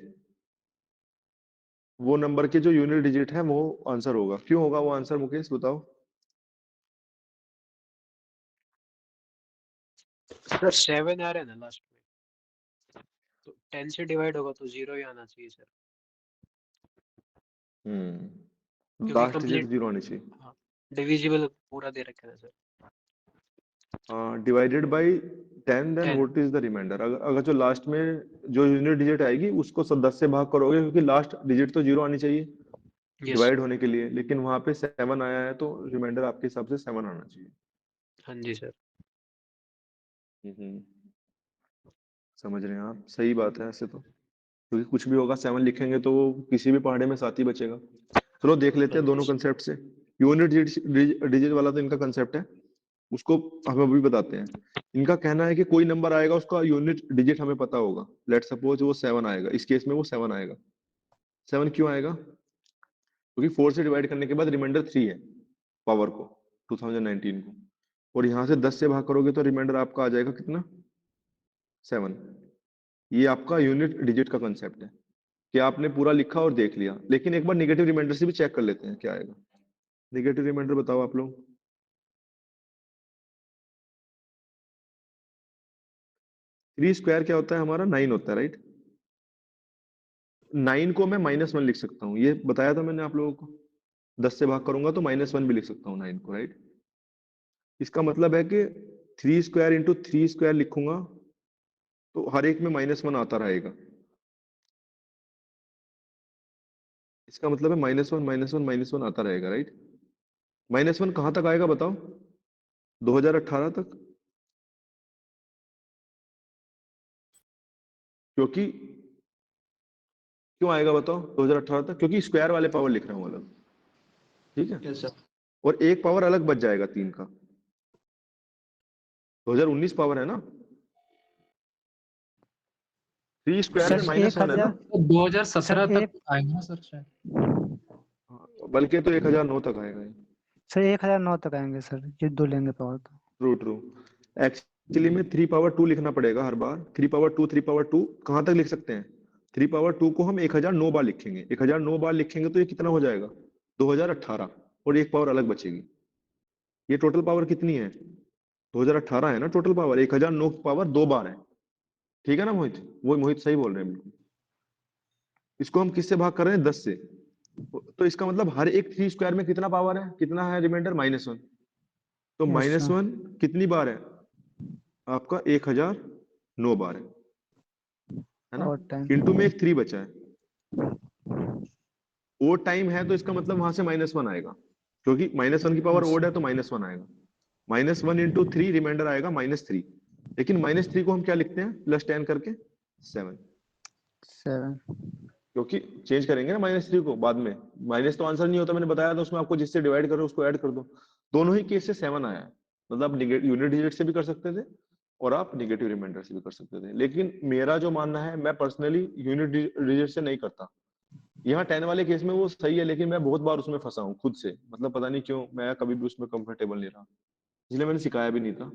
वो नंबर के जो यूनिट डिजिट है वो आंसर होगा। क्यों होगा वो आंसर, मुकेश बताओ? सर 7 आ रहा है ना लास्ट में, तो 10 से डिवाइड होगा तो 0 ही आना चाहिए सर, क्योंकि लास्ट डिजिट कंप्लीट 0 आनी चाहिए। हाँ डिविजिबल पूरा दे रखा है sir. Divided by 10 then 10 what is the remainder? अगर अगर जो लास्ट में जो यूनिट डिजिट आएगी उसको 10 से भाग करोगे, क्योंकि लास्ट डिजिट तो 0 आनी चाहिए यस डिवाइड होने के लिए, लेकिन वहां पे 7 आया है तो रिमाइंडर आपके हिसाब से 7 आना चाहिए। हाँ जी सर। हम्म, समझ रहे हैं आप? सही बात है ऐसे तो, क्योंकि कुछ भी होगा 7 लिखेंगे तो वो किसी भी पहाड़े में साथ ही बचेगा। चलो देख लेते हाँ हैं दोनों जी कंसेप्ट से। यूनिट डिजिट वाला तो इनका कंसेप्ट है, उसको हम अभी बताते हैं। इनका कहना है कि कोई नंबर आएगा उसका यूनिट डिजिट हमें पता होगा। लेट सपोज वो 7 आएगा, इस केस में वो 7 आएगा। 7 क्यों आएगा? क्योंकि 4 से डिवाइड करने के बाद रिमाइंडर 3 है पावर को, 2019 को, और यहाँ से 10 से भाग करोगे तो रिमाइंडर आपका आ जाएगा कितना? 7। ये आपका यूनिट डिजिट का कंसेप्ट है कि आपने पूरा लिखा और देख लिया। लेकिन एक बार नेगेटिव रिमाइंडर से भी चेक कर लेते हैं क्या आएगा। नेगेटिव रिमाइंडर बताओ आप लोग। 3 स्क्वायर क्या होता है हमारा? 9 होता है, राइट? 9 को मैं -1 लिख सकता हूँ, ये बताया था मैंने आप लोगों को। 10 से भाग करूंगा तो -1 भी लिख सकता हूँ 9 को, राइट? इसका मतलब है कि 3 स्क्वायर इंटू 3 स्क्वायर लिखूंगा तो हर एक में -1 आता रहेगा। इसका मतलब है -1 -1 आता रहेगा, राइट? -1 कहाँ तक आएगा बताओ? 2018 तक। क्योंकि क्यों आएगा बताओ 2018 तक? क्योंकि स्क्वायर वाले पावर लिख रहा हूँ अलग, ठीक है? Yes sir. और एक पावर अलग बच जाएगा 3 का। 2019 पावर है ना, 3 स्क्वायर सर में एक -1 है ना। हजार तो 2017 सर तक एक आएगा ना सर शायद। हाँ, बल्कि तो 1009 तक आएगा ये। सर 1009 तक आएंगे सर, ये दो लेंगे पावर तो। True true. एक्चुअली में 3 पावर 2 लिखना पड़ेगा हर बार। 3 पावर 2 3 पावर 2 कहाँ तक लिख सकते हैं? 3 पावर 2 को हम 1009 बार लिखेंगे। 1009 बार लिखेंगे तो ये कितना हो जाएगा? 2018, और एक पावर अलग बचेगी। ये टोटल पावर कितनी है? 2018 है ना टोटल पावर। 1009 पावर 2 बार है, ठीक है ना मोहित? वो मोहित सही बोल रहे हैं बिल्कुल। इसको हम किससे भाग कर रहे हैं? 10 से। तो इसका मतलब हर एक 3 स्क्वायर में कितना पावर है, कितना है रिमाइंडर? -1। तो यस सर। -1 कितनी बार है आपका? 1009 बार है ना? और टाइम। इंटू में एक 3 बचा है। ओड टाइम है तो इसका मतलब वहां से -1 आएगा, क्योंकि -1 की पावर यस ओड है सर। तो -1 आएगा। -1 इंटू 3 रिमाइंडर आएगा -3। लेकिन -3 को हम क्या लिखते हैं +10 करके? 7। 7। क्योंकि चेंज करेंगे ना -3 को बाद में। माइनस तो आंसर नहीं होता, मैंने बताया था उसमें आपको, जिससे डिवाइड करो उसको ऐड कर दो। दोनों ही केस से 7 आया है। मतलब आप यूनिट डिजिट से भी कर सकते थे और आप नेगेटिव रिमाइंडर से भी कर सकते थे। लेकिन मेरा जो मानना है, मैं पर्सनली यूनिट डिजिट से नहीं करता। यहाँ 10 वाले केस में वो सही है, लेकिन मैं बहुत बार उसमें फंसा हूँ खुद से। मतलब पता नहीं क्यों मैं कभी भी उसमें कंफर्टेबल नहीं रहा, इसलिए मैंने सिखाया भी नहीं था।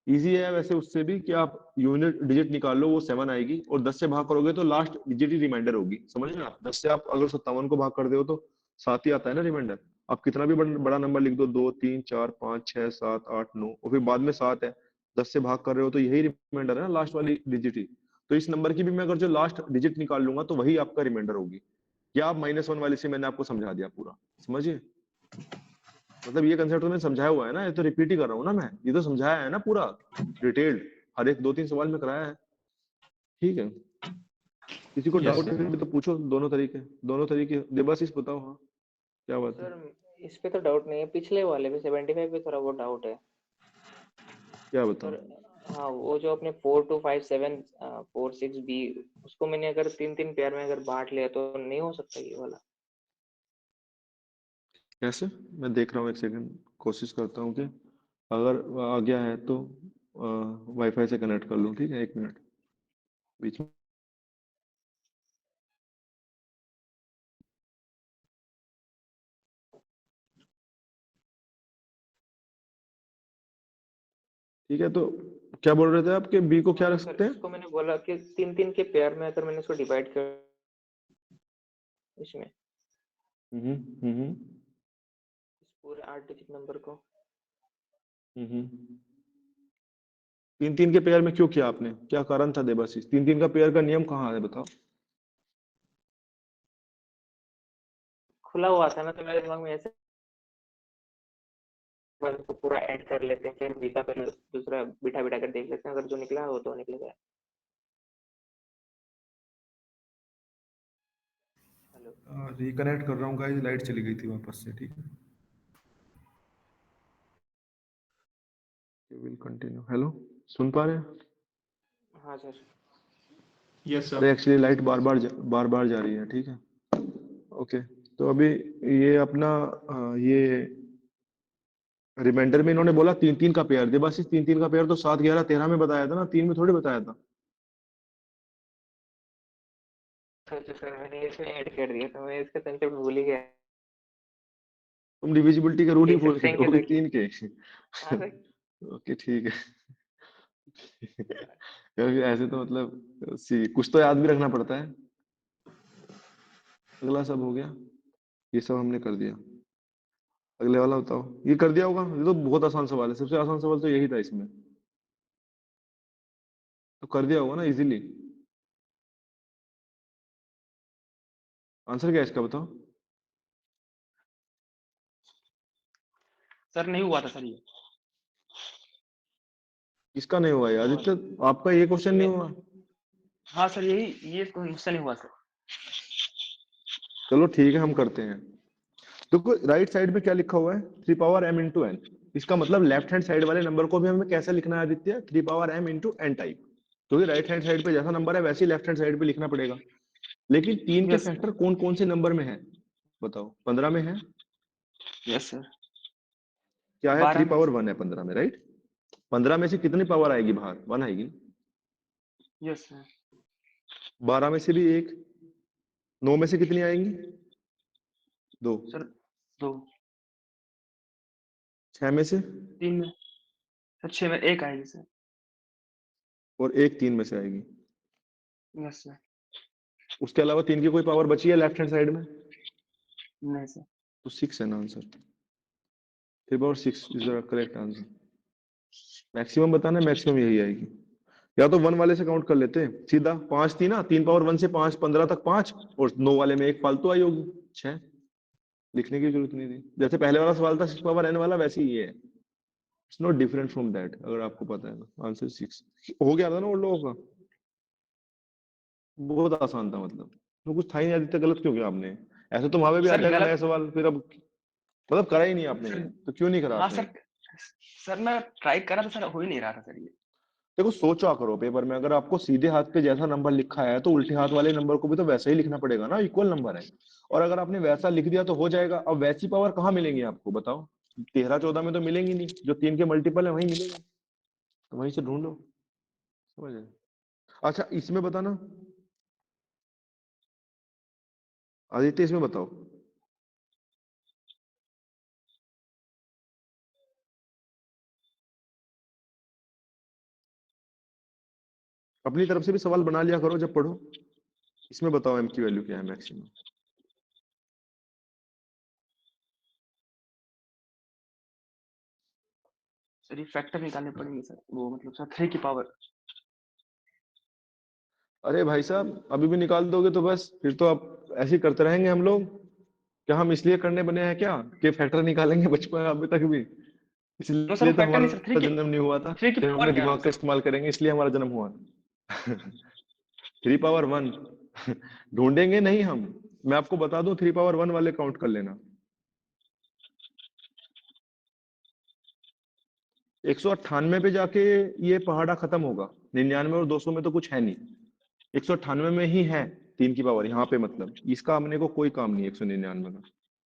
इजी है वैसे उससे भी, कि आप यूनिट डिजिट निकाल लो, वो 7 आएगी, और 10 से भाग करोगे तो लास्ट डिजिट ही रिमाइंडर होगी। समझ रहे हैं आप? 10 से आप अगर 57 को भाग कर दे हो तो 7 ही आता है ना रिमाइंडर। आप कितना भी बड़ा नंबर लिख दो, 2 3 4 5 6 7 8 9, और फिर बाद में 7 है, 10 से भाग कर रहे हो तो यही रिमाइंडर है ना, लास्ट वाली डिजिट ही। तो इस नंबर की भी मैं अगर जो लास्ट डिजिट निकाल लूंगा तो वही आपका रिमाइंडर होगी। या आप -1 वाले से मैंने आपको समझा दिया पूरा, समझिए। मतलब ये कंसेप्ट तो मैंने समझाया हुआ है ना, ये तो रिपीट ही कर रहा हूँ ना मैं, ये तो समझाया है ना पूरा डिटेल्ड, हर एक 2-3 सवाल में कराया है, ठीक है? किसी को यस डाउट सर। है भी तो पूछो। दोनों तरीके दे, बस इस बताओ। हाँ क्या बात है? सर इस पे तो डाउट नहीं है, पिछले वाले पे 75 पे थोड़ा बहुत डाउट है क्या बताओ? सर। हाँ वो जो अपने 4 2 5 7 4 6 बी, उसको मैंने अगर 3 पेयर में अगर बांट लिया तो नहीं हो सकता ये वाला? कैसे? मैं देख रहा हूँ, एक सेकंड कोशिश करता हूँ कि अगर आ गया है तो वाईफाई से कनेक्ट कर लूँ, ठीक है? 1 मिनट बीच में। ठीक है, तो क्या बोल रहे थे आप कि बी को क्या रख सर सकते हैं? इसको मैंने बोला कि 3 के पेयर में अगर मैंने इसको डिवाइड कर इसमें हम्म हम्म इस पूरे 8 डिजिट नंबर को, हम्म 3-3 के पेयर में क्यों किया आपने? क्या कारण था देबाशीष? 3-3 का पेयर का नियम कहाँ है बताओ? खुला हुआ था ना, तो मेरे दिमाग में ऐसे वन को पूरा ऐड कर लेते हैं, फिर बीटा पे दूसरा बिठा बिठा कर देख लेते हैं, अगर जो निकला वो तो निकलेगा। हेलो, रिकनेक्ट कर रहा हूँ गाइस, लाइट चली गई थी वापस से, ठीक है? You will continue. हेलो, सुन पा रहे हैं? हाँ सर। यस अरे सर। एक्चुअली लाइट बार बार जा रही है, ठीक है? ओके, तो अभी ये अपना ये रिमाइंडर में इन्होंने बोला 3-3 का पेयर। देबाशीष 3-3 का पेयर तो 7, 11, 13 में बताया था ना, 3 में थोड़ी बताया था। सर मैंने इसमें ऐड कर दिया, तो मैं इसका कंसेप्ट भूल ही गया। तुम डिविजिबिलिटी का रूल ही देख भूल सकते गए, हैं क्या वो भी सर? 3 के। हाँ सर। ओके ठीक है। क्योंकि ऐसे तो मतलब कुछ तो याद भी रखना पड़ता है। अगला सब हो गया, ये सब हमने कर दिया। अगले वाला बताओ, ये कर दिया होगा, ये तो बहुत आसान सवाल है, सबसे आसान सवाल तो यही था इसमें, तो कर दिया होगा ना इजीली। आंसर क्या है इसका बताओ? सर नहीं हुआ था सर ये। किसका नहीं हुआ ये? आदित्य, आपका ये क्वेश्चन नहीं हुआ? हाँ सर, यही ये मुझसे नहीं हुआ सर। चलो ठीक है, हम करते हैं। देखो राइट साइड में क्या लिखा हुआ है, 3 पावर m इंटू एन। इसका मतलब लेफ्ट हैंड साइड वाले नंबर को भी हमें कैसे लिखना है Aditya? 3 power m into n type. क्योंकि राइट हैंड साइड पे जैसा नंबर है वैसे ही लेफ्ट हैंड साइड पे लिखना पड़ेगा। लेकिन 3 के यस फैक्टर कौन कौन से नंबर में है बताओ? 15 में है। Yes sir. क्या है? 12 3 में। पावर 1 है 15 में, राइट? 15 में से कितनी पावर आएगी बाहर? 1 आएगी। Yes sir. 12 में से भी 1। 9 में से कितनी आएंगी? 2। सर 2। 6 में से? 3 में। सर 6 में 1 आएगी सर। और 1 3 में से आएगी। Yes sir. उसके अलावा 3 की कोई पावर बची है लेफ्ट हैंड साइड में? नहीं सर। तो 6 है ना answer. 3 power 6 is the correct answer. Maximum बताना, मैक्सिमम यही आएगी। या तो 1 वाले से काउंट कर लेते हैं सीधा, 5 थी ना, 3 पावर 1 से 5, 15 तक 5, और 9 वाले में 1 फालतू आई होगी, 6। लिखने की जरूरत नहीं थी, जैसे पहले वाला सवाल था 6 पावर n वाला, वैसे ही ये है। It's not different from that, अगर आपको पता है तो। आंसर 6 हो गया था ना उन लोगों का? बहुत आसान था, मतलब तो कुछ था ही नहीं। आदित्य गलत क्यों किया आपने? ऐसे तो वहां पे भी आ सर जाएगा गलत। नया सवाल, फिर अब मतलब करा ही नहीं आपने ये, सर तो क्यों नहीं करा हाँ आपने? सर। सर मैं ट्राई करा तो सर हो ही नहीं रहा था सर ये। देखो सोचा करो पेपर में, अगर आपको सीधे हाथ पे जैसा नंबर लिखा है तो उल्टे हाथ वाले नंबर को भी तो वैसा ही लिखना पड़ेगा ना, इक्वल नंबर है। और अगर आपने वैसा लिख दिया तो हो जाएगा। अब वैसी पावर कहाँ मिलेंगी आपको बताओ? 13 14 में तो मिलेंगी नहीं, जो 3 के मल्टीपल है वहीं मिलेंगे, तो वहीं से ढूंढो। समझ गए? अच्छा इसमें बताना आदित्य, इसमें बताओ। अपनी तरफ से भी सवाल बना लिया करो जब पढ़ो। इसमें बताओ m की वैल्यू क्या है मैक्सिमम? सर ये फैक्टर निकालने पड़ेंगे सर, वो मतलब सर 3 की पावर। अरे भाई साहब, अभी भी निकाल दोगे तो बस फिर तो आप ऐसे ही करते रहेंगे हम लोग। क्या हम इसलिए करने बने हैं क्या कि फैक्टर निकालेंगे बचपन अभी तक भी? नो सर इसलिए तो फैक्टर नहीं सर, हमारा जन्म नहीं हुआ था 3 की कि हम पावर अपने क्या है दिमाग का सर? इस्तेमाल करेंगे, इसलिए हमारा जन्म हुआ। 3 पावर 1 ढूंढेंगे नहीं हम। मैं आपको बता दूं, 3 पावर 1 वाले काउंट कर लेना। 198 पे जाके ये पहाड़ा खत्म होगा। 99 और 200 में तो कुछ है नहीं, 198 में ही है 3 की पावर यहाँ पे। मतलब इसका हमने को कोई काम नहीं है 199 का,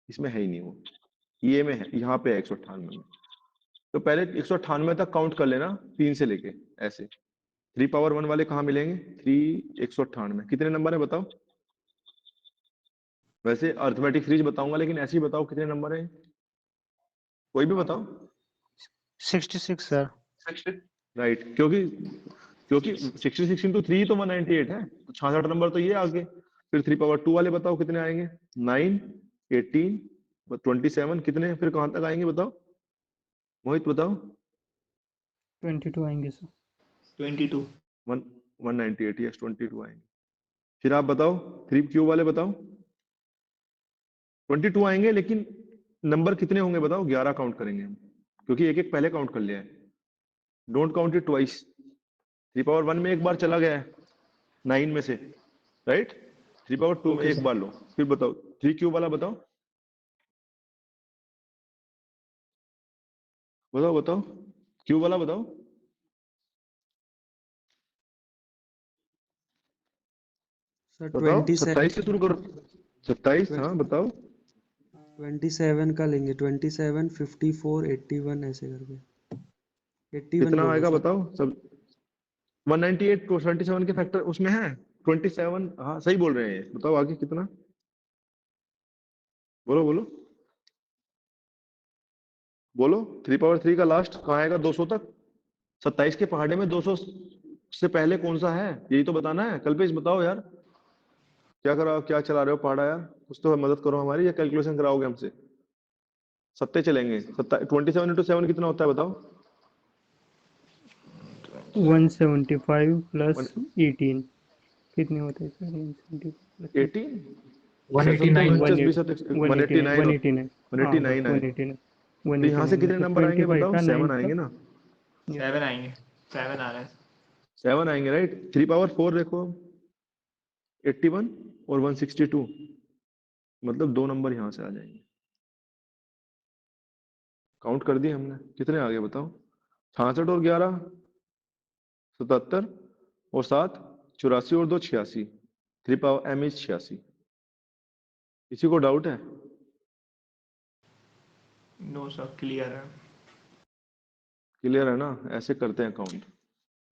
इसमें है ही नहीं वो। ये में है, यहाँ पे है 198 में। तो पहले 198 तक काउंट कर लेना 3 से लेके ऐसे। 3 पावर 1 वाले कहाँ मिलेंगे? 3 198 कितने नंबर है बताओ? वैसे अर्थमेटिक सीरीज बताऊंगा, लेकिन ऐसे ही बताओ कितने नंबर है, कोई भी बताओ। 66 सर। राइट, क्योंकि क्योंकि 66 इंटू 3 तो 198 है, तो 66 नंबर तो ये आगे। फिर 3 पावर 2 वाले बताओ कितने आएंगे? 9 18 27 कितने, फिर कहां तक आएंगे बताओ? मोहित बताओ। 22 आएंगे सर। 22 198, यस 22 आएंगे। फिर आप बताओ 3 क्यूब वाले बताओ। 22 आएंगे, लेकिन नंबर कितने होंगे बताओ? 11 काउंट करेंगे हम, क्योंकि एक एक पहले काउंट कर लिया है। Don't count it twice. 3 power 1 में एक बार चला गया है 9 में से, राइट? 3 पावर 2 में Okay, एक sir. बार लो। फिर बताओ 3 क्यूब वाला बताओ, बताओ बताओ क्यूब वाला बताओ। सर बताओ 27 27 से शुरू करो। 27, हाँ बताओ। 27 का लेंगे, 27 54 81 ऐसे करके 81 कितना बोलो आएगा सर। बताओ सब। 198 को 27 के फैक्टर उसमें है 27। हाँ सही बोल रहे हैं ये। बताओ आगे कितना, बोलो बोलो बोलो। 3 पावर 3 का लास्ट कहाँ आएगा? 200 तक। 27 के पहाड़े में 200 से पहले कौन सा है, यही तो बताना है। कल्पेश बताओ यार, क्या करा, क्या चला रहे हो पहाड़ा यार? कुछ तो मदद करो हमारी, या कैलकुलेशन कराओगे हमसे? सत्ते चलेंगे। 27 इंटू 7 कितना होता है बताओ? 175 प्लस 18 कितने होते हैं सर? 175 प्लस 18 189 189 हाँ बस 189 आए। 189 तो यहाँ से 189 कितने मतलब नंबर आएंगे 25 बताओ? का 9 7 आएंगे ना? 7 आएंगे, 7 आ रहा है। 7 आएंगे, राइट? 3 पावर 4 देखो 81 और 162, मतलब 2 नंबर यहाँ से आ जाएंगे। काउंट कर दिए हमने, कितने आ गए बताओ? 66 और 11 77 और 7 84 और 2 86। 3 पावर m इज 86। किसी को डाउट है? नो सर, क्लियर है। क्लियर है ना? ऐसे करते हैं काउंट।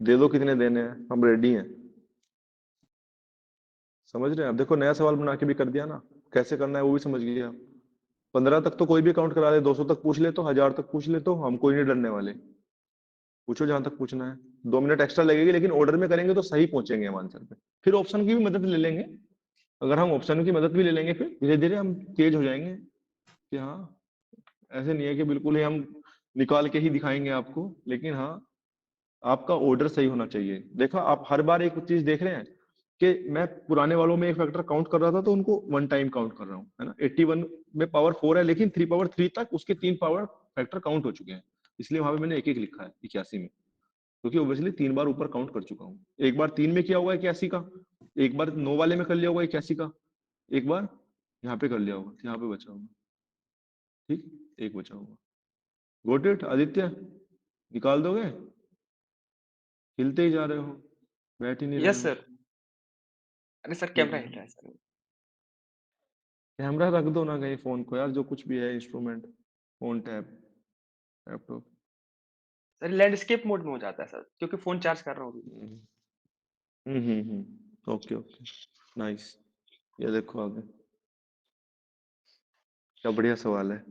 दे दो कितने देने हैं, हम रेडी हैं। समझ रहे हैं? अब देखो नया सवाल बना के भी कर दिया ना, कैसे करना है वो भी समझ गया। 15 तक तो कोई भी काउंट करा दे, 200 तक पूछ ले तो, 1000 तक पूछ ले तो, हम कोई नहीं डरने वाले। पूछो जहां तक पूछना है। 2 मिनट एक्स्ट्रा लगेगी, लेकिन ऑर्डर में करेंगे तो सही पहुंचेंगे हम आंसर पे। फिर ऑप्शन की भी मदद ले लेंगे। अगर हम ऑप्शन की मदद भी ले लेंगे, फिर धीरे धीरे हम तेज हो जाएंगे कि हाँ, ऐसे नहीं है कि बिल्कुल ही हम निकाल के ही दिखाएंगे आपको, लेकिन हाँ आपका ऑर्डर सही होना चाहिए। देखो आप हर बार एक चीज देख रहे हैं कि मैं पुराने वालों में एक फैक्टर काउंट कर रहा था तो उनको 1 टाइम काउंट कर रहा हूँ, है ना? 81 में पावर 4 है, लेकिन 3 पावर 3 तक उसके 3 पावर फैक्टर काउंट हो चुके हैं, इसलिए वहां पे मैंने एक एक लिखा है 81 में, क्योंकि ऑब्वियसली 3 बार ऊपर काउंट कर चुका हूँ। एक बार 3 में किया होगा 81 का, एक बार 9 वाले में कर लिया होगा 81 का, एक बार यहाँ पे कर लिया होगा, यहाँ पे बचा होगा। ठीक, एक बचा होगा। गोट इट आदित्य, निकाल दोगे? हिलते ही जा रहे हो, बैठ ही नहीं रहे यस हो। सर। अरे सर कैमरा हिल रहा है सर। कैमरा रख दो ना कहीं फोन को यार, जो कुछ भी है instrument, phone, tab, laptop. Sir landscape mode में हो जाता है सर, क्योंकि फोन चार्ज कर रहा हूँ। Okay okay, nice. ये देखो आगे, क्या बढ़िया सवाल है।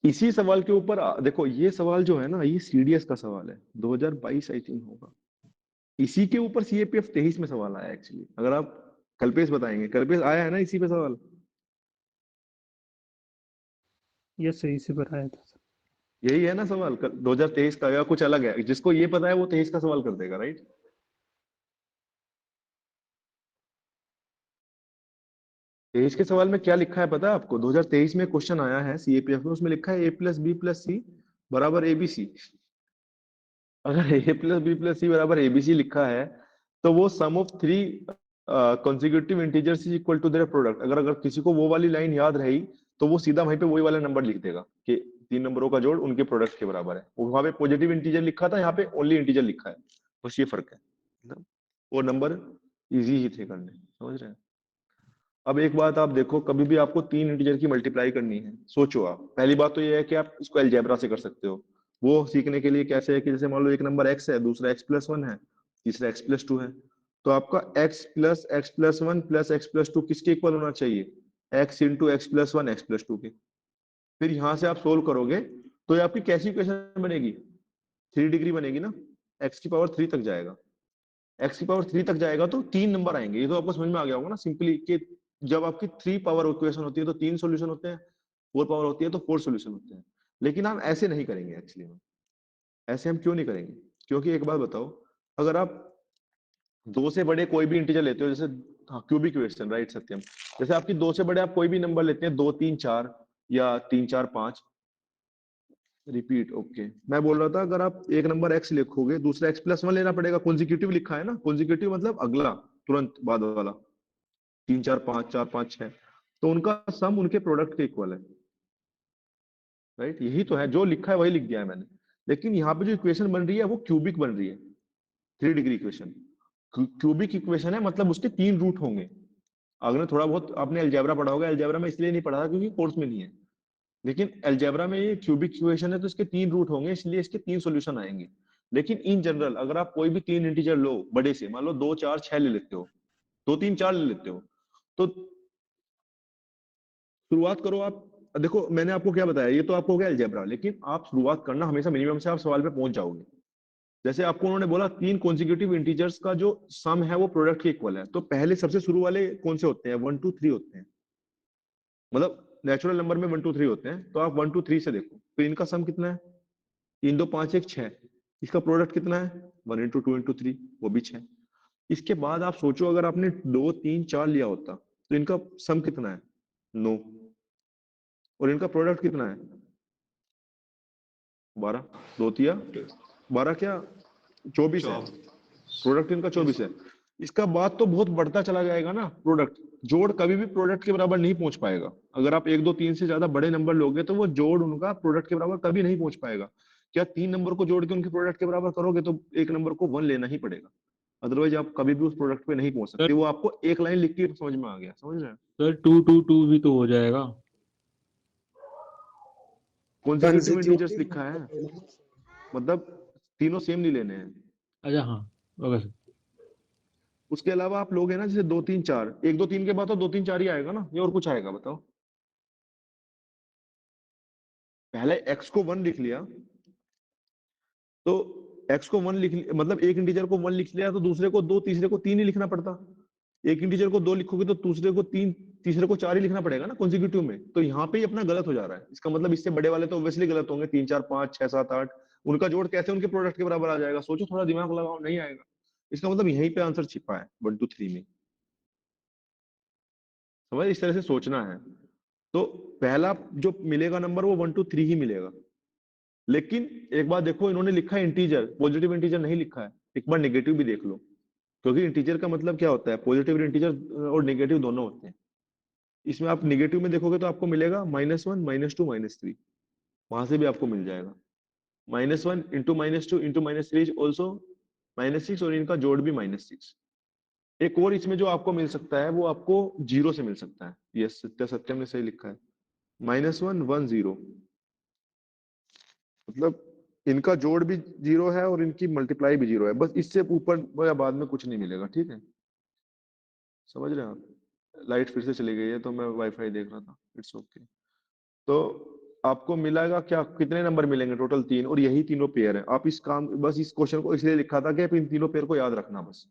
इसी सवाल के ऊपर देखो, ये सवाल जो है ना, ये सीडीएस का सवाल है, 2022 आई थिंक होगा। इसी के ऊपर सीएपीएफ 23 में सवाल आया एक्चुअली। अगर आप कल्पेश बताएंगे, कल्पेश आया है ना इसी पे सवाल? ये सही से बताया था सर। यही है ना सवाल 2023 का, या कुछ अलग है? जिसको ये पता है वो 23 का सवाल कर देगा, राइट? तेईस के सवाल में क्या लिखा है पता है आपको? 2023 में क्वेश्चन आया है सीएपीएफ में, उसमें लिखा है a plus B plus C बराबर एबीसी। अगर a plus B plus C बराबर एबीसी लिखा है, तो वो sum of 3 consecutive integers is equal to their product. अगर किसी को वो वाली लाइन याद रही, तो वो सीधा वहीं पे वही वाला नंबर लिख देगा कि 3 नंबरों का जोड़ उनके प्रोडक्ट के बराबर है। वहां पे पॉजिटिव इंटीजर लिखा था, यहाँ पे ओनली इंटीजर लिखा है, बस ये फर्क है। वो नंबर इजी ही थे करने, समझ रहे हैं? अब एक बात आप देखो, कभी भी आपको 3 इंटीजर की मल्टीप्लाई करनी है, सोचो आप। पहली बात तो ये है कि आप इसको अलजेब्रा से कर सकते हो। वो सीखने के लिए कैसे है कि जैसे मान लो एक नंबर x है, दूसरा x प्लस 1 है, तीसरा x प्लस 2 है, तो आपका x plus 1 plus x plus 2 किसके इक्वल होना चाहिए? x into x plus 1 x plus 2 के। फिर यहाँ से आप सोल्व करोगे तो ये आपकी कैसी इक्वेशन बनेगी? 3 डिग्री बनेगी ना, x की पावर 3 तक जाएगा। x की पावर 3 तक जाएगा तो 3 नंबर आएंगे। ये तो आपको समझ में आ गया होगा ना सिंपली, कि जब आपकी 3 पावर इक्वेशन होती है तो 3 सॉल्यूशन होते हैं, 4 पावर होती है तो 4 सॉल्यूशन होते हैं। लेकिन हम ऐसे नहीं करेंगे एक्चुअली में। ऐसे हम क्यों नहीं करेंगे? क्योंकि एक बात बताओ, अगर आप 2 से बड़े कोई भी इंटीजर लेते हो, जैसे क्यूबिक क्वेश्चन, राइट सत्यम, जैसे आपकी 2 से बड़े आप कोई भी नंबर लेते हैं, 2 3 4 या 3 4 5, रिपीट, ओके। मैं बोल रहा था अगर आप एक नंबर x लिखोगे, दूसरा x+1 लेना पड़ेगा, कॉन्जिक्यूटिव लिखा है ना, कॉन्जिक्यूटिव मतलब अगला, तुरंत बाद वाला, 3 4 5 4 5 6, तो उनका सम उनके प्रोडक्ट के इक्वल है, राइट। यही तो है, जो लिखा है वही लिख दिया है मैंने। लेकिन यहाँ पे जो इक्वेशन बन रही है वो क्यूबिक बन रही है, 3 डिग्री इक्वेशन। क्यूबिक इक्वेशन है, मतलब उसके 3 रूट होंगे। अगर थोड़ा बहुत आपने अलजेब्रा पढ़ा होगा, अलजेब्रा में इसलिए नहीं पढ़ा क्योंकि कोर्स में नहीं है, लेकिन अलजेब्रा में ये क्यूबिक इक्वेशन है तो इसके 3 रूट होंगे, इसलिए इसके 3 सॉल्यूशन आएंगे। लेकिन इन जनरल अगर आप कोई भी 3 इंटीजर लो बड़े से, मान लो 2 4 6 ले लेते हो, 2 3 4 ले लेते हो, तो शुरुआत करो आप। देखो मैंने आपको क्या बताया, ये तो आपको हो गया अलजेब्रा, लेकिन आप शुरुआत करना हमेशा मिनिमम से, आप सवाल पे पहुंच जाओगे। जैसे आपको उन्होंने बोला 3 कॉन्जिक्यूटिव इंटीजर्स का जो सम है वो प्रोडक्ट के इक्वल है, तो पहले सबसे शुरू वाले कौन से होते हैं, 1 2 3 होते हैं, मतलब नेचुरल नंबर में 1 2 3 होते हैं, तो आप 1 2 3 से देखो, तो इनका सम कितना है, 3 2 5 1 6, इसका प्रोडक्ट कितना है, 1 इंटू 2 इंटू 3, वो भी 6। इसके बाद आप सोचो अगर आपने 2 3 4 लिया होता तो इनका सम कितना है, 9, और इनका प्रोडक्ट कितना है, 12, 2 तिया 12 क्या 24 है, प्रोडक्ट इनका 24 है। इसका बाद तो बहुत बढ़ता चला जाएगा ना प्रोडक्ट, जोड़ कभी भी प्रोडक्ट के बराबर नहीं पहुंच पाएगा। अगर आप 1 2 3 से ज्यादा बड़े नंबर लोगे तो वो जोड़ उनका प्रोडक्ट के बराबर कभी नहीं पहुंच पाएगा। क्या 3 नंबर को जोड़ के उनके प्रोडक्ट के बराबर करोगे तो एक नंबर को 1 लेना ही पड़ेगा, अदरवाइज आप कभी भी उस प्रोडक्ट पे नहीं पहुंच सकते। वो आपको एक लाइन लिख के समझ में आ गया, समझ रहे हैं। सर 2 2 2 भी तो हो जाएगा। कॉन्जिक्यूटिव इंटीजर्स लिखा है, मतलब तीनों सेम नहीं लेने हैं। अच्छा हाँ, ओके सर। उसके अलावा आप लोग है ना, जैसे 2 3 4, 1 2 3 के बाद तो 2 3 4 ही आएगा ना, या और कुछ आएगा बताओ। पहले x को 1 लिख लिया, तो x को 1 लिख मतलब एक इंटीजर को 1 लिख लिया, तो दूसरे को 2 तीसरे को 3 ही लिखना पड़ता। एक इंटीजर को 2 लिखोगे तो दूसरे को 3, तीसरे को 4 ही लिखना पड़ेगा ना कॉन्जिक्यूटिव में। तो यहाँ पे ही अपना गलत हो जा रहा है, इसका मतलब इससे बड़े वाले तो ऑब्वियसली गलत होंगे, 3 4 5 6 7 8, उनका जोड़ कैसे उनके प्रोडक्ट के बराबर आ जाएगा, सोचो, थोड़ा दिमाग लगाओ, नहीं आएगा। इसका मतलब यहीं पे आंसर छिपा है 1 2 3 में, समझ, इस तरह से सोचना है। तो पहला जो मिलेगा नंबर वो 1 2 3 ही मिलेगा। लेकिन एक बात देखो, इन्होंने लिखा है इंटीजर, पॉजिटिव इंटीजर नहीं लिखा है। एक बार नेगेटिव भी देख लो, क्योंकि इंटीजर का मतलब क्या होता है, पॉजिटिव इंटीजर और नेगेटिव दोनों होते हैं। इसमें आप नेगेटिव में देखोगे तो आपको मिलेगा -1 -2 -3, वहां से भी आपको मिल जाएगा। -1 इंटू -2 इंटू -3 इज ऑल्सो -6, और इनका जोड़ भी -6। एक और इसमें जो आपको मिल सकता है वो आपको 0 से मिल सकता है। यस, सत्यम ने सही लिखा है, -1 1 0, मतलब इनका जोड़ भी 0 है और इनकी मल्टीप्लाई भी 0 है, बस इससे ऊपर या बाद में कुछ नहीं मिलेगा, ठीक है, समझ रहे हैं आप। लाइट फिर से चली गई है तो मैं वाईफाई देख रहा था, इट्स ओके। तो आपको मिलेगा क्या, कितने नंबर मिलेंगे, टोटल 3, और यही तीनों पेयर है। आप इस काम, बस इस क्वेश्चन को इसलिए लिखा था कि आप इन तीनों पेयर को याद रखना, बस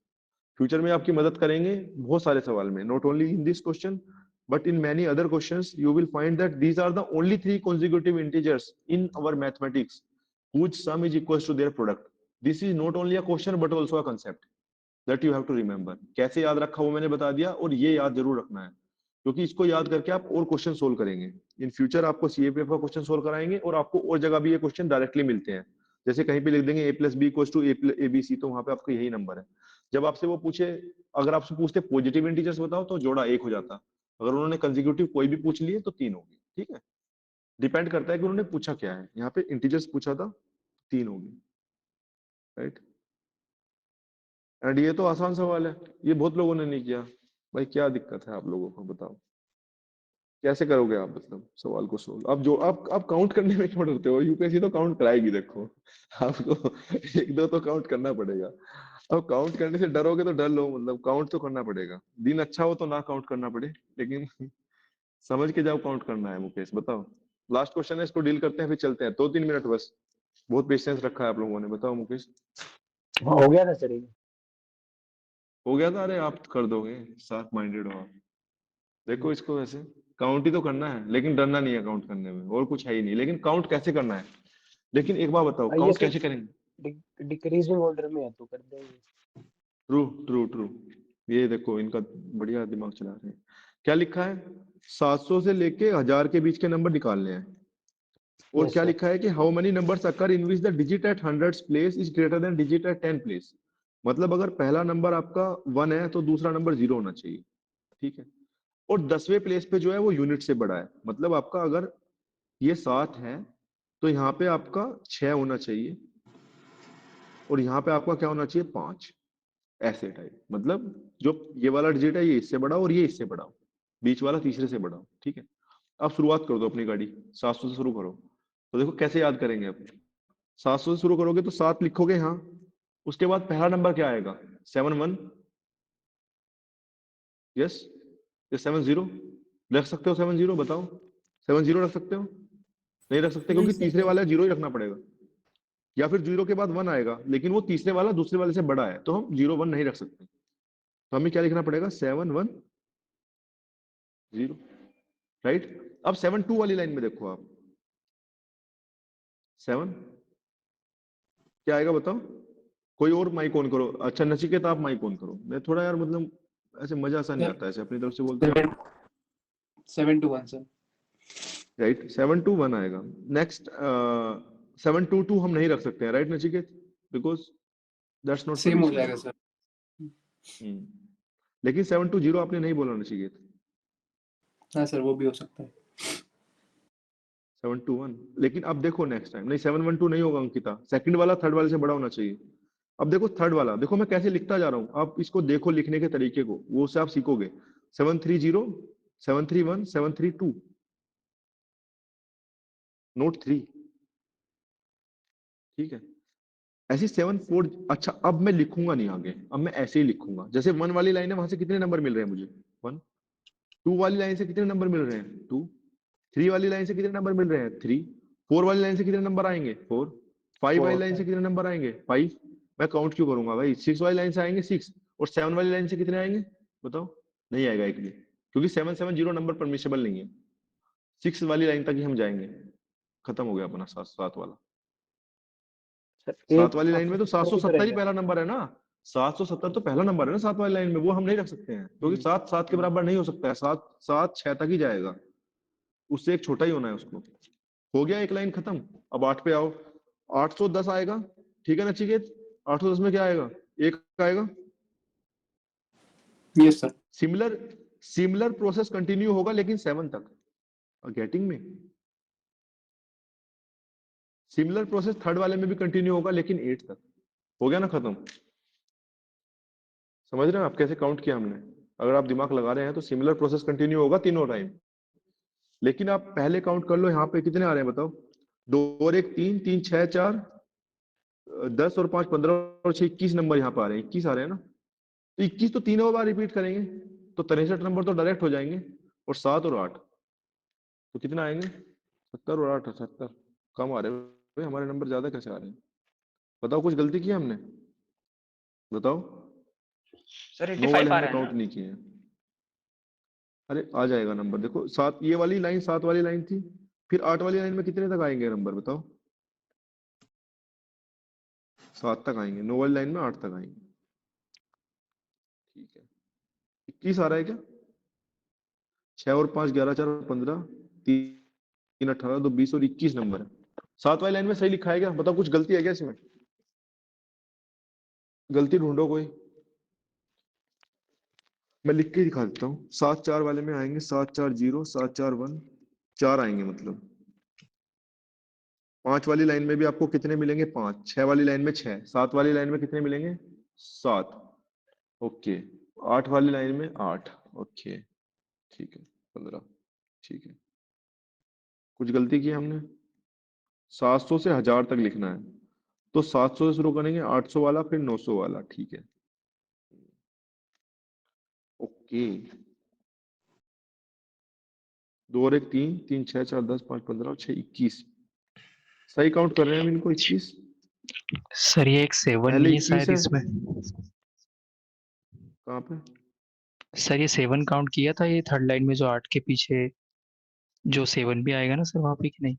फ्यूचर में आपकी मदद करेंगे बहुत सारे सवाल में, not only in this question but in many other questions you will find that these are the only 3 consecutive integers in our mathematics whose sum is equals to their product. This is not only a question but also a concept that you have to remember. कैसे याद रखा वो मैंने बता दिया, और ये याद जरूर रखना है, क्योंकि इसको याद करके आप और क्वेश्चन सोल्व करेंगे। इन फ्यूचर आपको सीएपीएफ का क्वेश्चन सोल्व कराएंगे, और आपको और जगह भी ये क्वेश्चन डायरेक्टली मिलते हैं। जैसे कहीं पे लिख देंगे a + b = abc, तो वहां पे आपको यही नंबर है। जब आपसे वो पूछे, अगर आपसे पूछते पॉजिटिव इंटीजर्स बताओ, तो जोड़ा 1 हो जाता। अगर उन्होंने कंसेक्यूटिव कोई भी पूछ लिए तो 3 होगी, ठीक है। डिपेंड करता है कि उन्होंने पूछा क्या है। यहाँ पे इंटीजर्स पूछा था, 3 होगी, राइट। एंड ये तो आसान सवाल है, ये बहुत लोगों ने नहीं किया। भाई क्या दिक्कत है आप लोगों को, बताओ कैसे करोगे आप, मतलब सवाल को सोल्व। अब जो आप काउंट करने में क्यों डरते हो, यूपीएससी तो काउंट कराएगी, देखो आपको 1 2 तो काउंट करना पड़ेगा। अब काउंट करने से डरोगे तो डर लो, मतलब काउंट तो करना पड़ेगा। दिन अच्छा हो तो ना काउंट करना पड़े, लेकिन समझ के जाओ काउंट करना है। मुकेश बताओ, लास्ट क्वेश्चन है, इसको डील करते हैं फिर चलते हैं, 2 3 मिनट बस, बहुत पेशेंस रखा है आप लोगों ने। बताओ मुकेश। हो गया था सर ये। हो गया था, अरे आप कर दोगे, शार्प माइंडेड हो आप। देखो इसको वैसे काउंट ही तो करना है, लेकिन डरना नहीं है काउंट करने में, और कुछ है ही नहीं। लेकिन काउंट कैसे करना है, लेकिन एक बार बताओ ये काउंट सर कैसे करेंगे। डिक्रीजिंग ऑर्डर में है तो कर देंगे। True true true. ये देखो इनका बढ़िया दिमाग चला रहे हैं। क्या लिखा है? 700 से लेके 1000 के बीच के नंबर निकालने हैं। और यस क्या सर। लिखा है कि how many numbers occur in which the digit at 100 place is greater than digit at 10 place. मतलब अगर पहला नंबर आपका 1 है तो दूसरा नंबर 0 होना चाहिए, ठीक है। और 10वें प्लेस पे जो है वो यूनिट से बड़ा है। मतलब आपका अगर ये 7 है तो यहाँ पे आपका 6 होना चाहिए और यहाँ पे आपका क्या होना चाहिए 5, ऐसे टाइप। मतलब जो ये वाला डिजिट है ये इससे बड़ा और ये इससे बड़ा, बीच वाला तीसरे से बड़ा, ठीक है। अब शुरुआत कर दो अपनी गाड़ी, 700 से शुरू करो। तो देखो कैसे याद करेंगे अब। 700 से शुरू करोगे तो 7 लिखोगे यहाँ, उसके बाद पहला नंबर क्या आएगा 71, यस, ये 70 रख सकते हो। 70 बताओ, 70 रख सकते हो? नहीं रख सकते नहीं क्योंकि सर तीसरे वाला 0 ही रखना पड़ेगा, या फिर 0 के बाद 1 आएगा लेकिन वो तीसरे वाला दूसरे वाले से बड़ा है तो हम 0 1 नहीं रख सकते। तो हमें क्या लिखना पड़ेगा 7 1 0, राइट। अब 7 2 वाली लाइन में देखो आप, 7 क्या आएगा बताओ। कोई और माइक ऑन करो। अच्छा नचिकेत आप माइक ऑन करो। मैं थोड़ा यार मतलब ऐसे मजा सा नहीं आता, ऐसे अपनी तरफ से बोलते हैं। 7 to 1 सर। राइट 7 2 1 आएगा। नेक्स्ट 7 2 2 हम नहीं रख सकते हैं, right Nachiket, because that's not same हो परमिसिबल। जाएगा सर। लेकिन 7 2 0 आपने नहीं बोला नचिकेत। हाँ सर वो भी हो सकता है। 7 2 1, लेकिन अब देखो नेक्स्ट टाइम नहीं 7 1 2 नहीं होगा अंकिता, सेकंड वाला थर्ड वाले से बड़ा होना चाहिए। अब देखो थर्ड वाला, देखो मैं कैसे लिखता जा रहा हूँ, आप इसको देखो लिखने के तरीके को, वो से आप सीखोगे। 7 3 0, 7 3 1, 7 3 2, नोट 3, ठीक है। ऐसी 7 4। अच्छा अब मैं लिखूंगा नहीं आगे, अब मैं ऐसे ही लिखूंगा। जैसे 1 वाली लाइन है वहां से कितने नंबर मिल रहे हैं मुझे 1, 2 वाली लाइन से कितने नंबर मिल रहे हैं 2, 3 वाली लाइन से कितने नंबर मिल रहे हैं 3, 4 वाली लाइन से कितने नंबर आएंगे 4, 5 वाली लाइन से कितने नंबर आएंगे 5। मैं काउंट क्यों करूंगा भाई, 6 वाली लाइन से आएंगे 6 और 7 वाली लाइन से कितने आएंगे बताओ। नहीं आएगा एक भी, क्योंकि 7 7 0 नंबर परमिशेबल नहीं है। 6 वाली लाइन तक ही हम जाएंगे, खत्म हो गया अपना 7 वाला। सर 7 एक वाली लाइन में तो 770 किधर 770 ही रहेगा? पहला नंबर है ना, 770 तो पहला नंबर है ना 7 वाली लाइन में, वो हम नहीं रख सकते हैं क्योंकि 7 7 के बराबर नहीं हो सकता है। 7 7 6 तक ही जाएगा, उससे एक छोटा ही होना है उसको। हो गया एक लाइन खत्म। अब 8 पे आओ, 810 आएगा, ठीक है नचिकेत। 810 में क्या आएगा, एक आएगा। Yes sir. Similar similar process continue होगा लेकिन 7 तक, गेटिंग में। सिमिलर प्रोसेस थर्ड वाले में भी कंटिन्यू होगा लेकिन 8 तक। हो गया ना खत्म। समझ रहे हैं आप कैसे काउंट किया हमने? अगर आप दिमाग लगा रहे हैं तो सिमिलर प्रोसेस कंटिन्यू होगा तीनों टाइम। लेकिन आप पहले काउंट कर लो, यहाँ पे कितने आ रहे हैं बताओ। 2 और 1 3, 3 6 4, 10 और 5 15 और 6 21 नंबर यहाँ पे आ रहे हैं, 21 आ रहे हैं ना। तो 21 तो तीनों बार रिपीट करेंगे तो 63 नंबर तो डायरेक्ट हो जाएंगे। और 7 और 8 तो कितना आएंगे 70 और 8 70। कम आ रहे हैं हमारे नंबर, ज्यादा कैसे आ रहे हैं बताओ। कुछ गलती की हमने बताओ। सर 9 वाले 85 आ हमने रहा है काउंट ना? नहीं किए हैं। अरे आ जाएगा नंबर, देखो 7 ये वाली लाइन 7 वाली लाइन थी, फिर 8 वाली लाइन में कितने तक आएंगे नंबर बताओ। 7 तक आएंगे, 9 वाली लाइन में 8 तक आएंगे, ठीक है। 21 आ रहा है क्या? 6 और 5 11 4 15, 3 18 2 20 और 21 नंबर है। 7 वाली लाइन में सही लिखा है क्या बताओ, कुछ गलती है क्या इसमें? गलती ढूंढो कोई, मैं लिख के ही दिखा देता हूँ। 7 4 वाले में आएंगे 7 4 0, 7 4 1, 4 आएंगे मतलब। 5 वाली लाइन में भी आपको कितने मिलेंगे 5, 6 वाली लाइन में 6, 7 वाली लाइन में कितने मिलेंगे 7, ओके। 8 वाली लाइन में 8, ओके, ठीक है 15, ठीक है। कुछ गलती की हमने। 700 से 1000 तक लिखना है तो 700 से शुरू करेंगे, 800 वाला फिर 900 वाला, ठीक है ओके। 2 और 1 3, 3 6 4 10 5 15 और 6 21। सही काउंट कर रहे हैं हम इनको 21। सर ये एक 7 पहले नहीं है 21 शायद है, इसमें। कहाँ पे? सर ये 7 काउंट किया था, ये थर्ड लाइन में जो 8 के पीछे जो 7 भी आएगा ना सर वहाँ पे कि नहीं?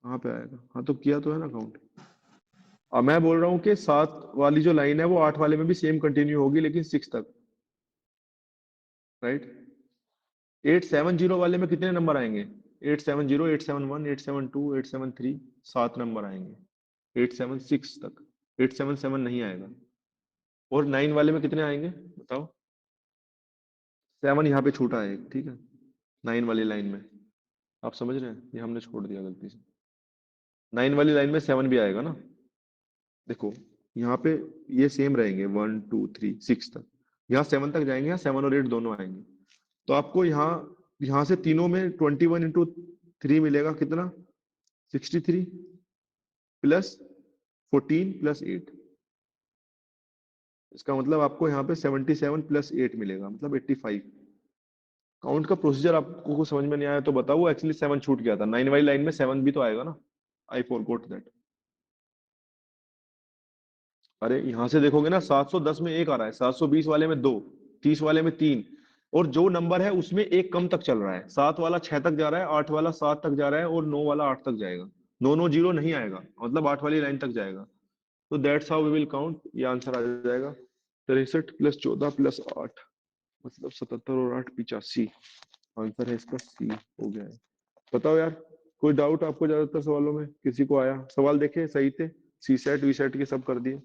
कहाँ पे आएगा? हाँ तो किया तो है ना काउंट। अब मैं बोल रहा हूँ कि 7 वाली जो लाइन है वो 8 वाले में भी सेम कंटिन्यू होगी, लेकिन 6 तक, राइट। 870 वाले में कितने नंबर आएंगे? 870, 871, 872, 873, 7 नंबर आएंगे 876 तक। 877 नहीं आएगा। और 9 वाले में कितने आएंगे बताओ? 7 यहाँ पे छूटा है एक, ठीक है, 9 वाली लाइन में। आप समझ रहे हैं? ये हमने छोड़ दिया गलती से। 9 वाली लाइन में 7 भी आएगा ना। देखो यहाँ पे ये सेम रहेंगे 1 2 3 6 तक। यहाँ 7 तक जाएंगे, यहाँ 7 और 8 दोनों आएंगे। तो आपको यहाँ से तीनों में 21 इंटू 3 मिलेगा कितना? 63 प्लस 14 प्लस 8। इसका मतलब आपको यहाँ पे 77 प्लस 8 मिलेगा, मतलब 85। काउंट का प्रोसीजर आपको कुछ समझ में नहीं आया तो बताओ। वो एक्चुअली 7 छूट गया था। 9 वाली लाइन में 7 भी तो आएगा ना। I forgot that. अरे यहाँ से देखोगे ना, 710 में 1 आ रहा है, 720 वाले में 2, 30 वाले में 3, और जो नंबर है उसमें 1 कम तक चल रहा है। 7 वाला 6 तक जा रहा है, 8 वाला 7 तक जा रहा है, और 9 वाला 8 तक जाएगा। 990 नहीं आएगा, मतलब 8 वाली लाइन तक जाएगा। तो that's how we will count. ये आंसर आ जाएगा 63 प्लस 14 प्लस 8, मतलब 77 और 8 85। आंसर है इसका सी हो गया है। बताओ यार, कोई डाउट आपको ज्यादातर सवालों में किसी को आया? सवाल देखे सही थे, सी सेट वी सेट के सब कर दिए।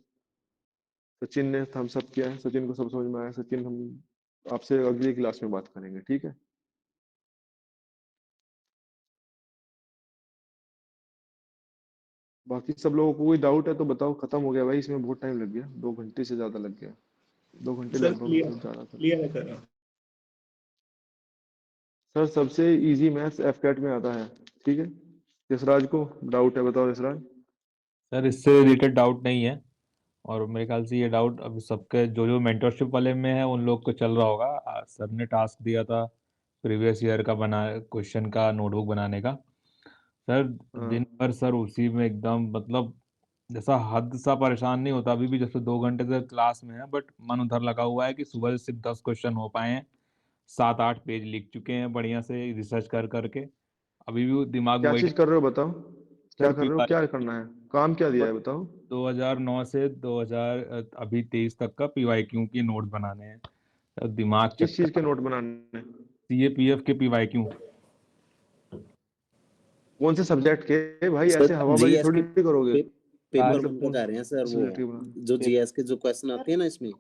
सचिन ने थम्स अप किया है, सचिन को सब समझ में आया। सचिन, हम आपसे अगली क्लास में बात करेंगे, ठीक है? बाकी सब लोगों को कोई डाउट है तो बताओ। खत्म हो गया भाई, इसमें बहुत टाइम लग गया, 2 घंटे से ज्यादा लग गया। 2 घंटे सर लगभग क्लियर बहुत ज्यादा था। क्लियर है सर। सर सबसे इजी मैथ्स एफकेट में आता है, ठीक है। यशराज को डाउट है, बताओ यशराज। सर इससे रिलेटेड डाउट नहीं है, और मेरे ख्याल से ये डाउट अब सबके जो जो मेंटरशिप वाले में है उन लोग को चल रहा होगा। सर ने टास्क दिया था प्रीवियस ईयर का बना क्वेश्चन का नोटबुक बनाने का। सर दिन भर सर उसी में एकदम, मतलब जैसा हद सा परेशान नहीं होता अभी भी, जैसे 2 घंटे से क्लास में है, बट मन उधर लगा हुआ है कि सुबह से सिर्फ 10 क्वेश्चन हो पाए हैं। 7-8 पेज लिख चुके हैं बढ़िया से रिसर्च कर करके। अभी भी दिमाग में क्या वही चीज कर रहे हो बताओ? क्या सर कर रहे हो? क्या करना है? काम क्या दिया है बताओ? 2009 से 2000 अभी 23 तक का पीवाईक्यू की नोट बनाने हैं। सर दिमाग किस चीज के चक्कर, नोट बनाने? सीएपीएफ के पीवाईक्यू। कौन से सब्जेक्ट के भाई? सर ऐसे हवाबाजी जीएस थोड़ी के करोगे। पेपर मतलब 1 का कौन कह रहे हैं सर, वो स्पेशलिटी बना? जो जीएस के जो क्वेश्चन आते हैं ना इसमें,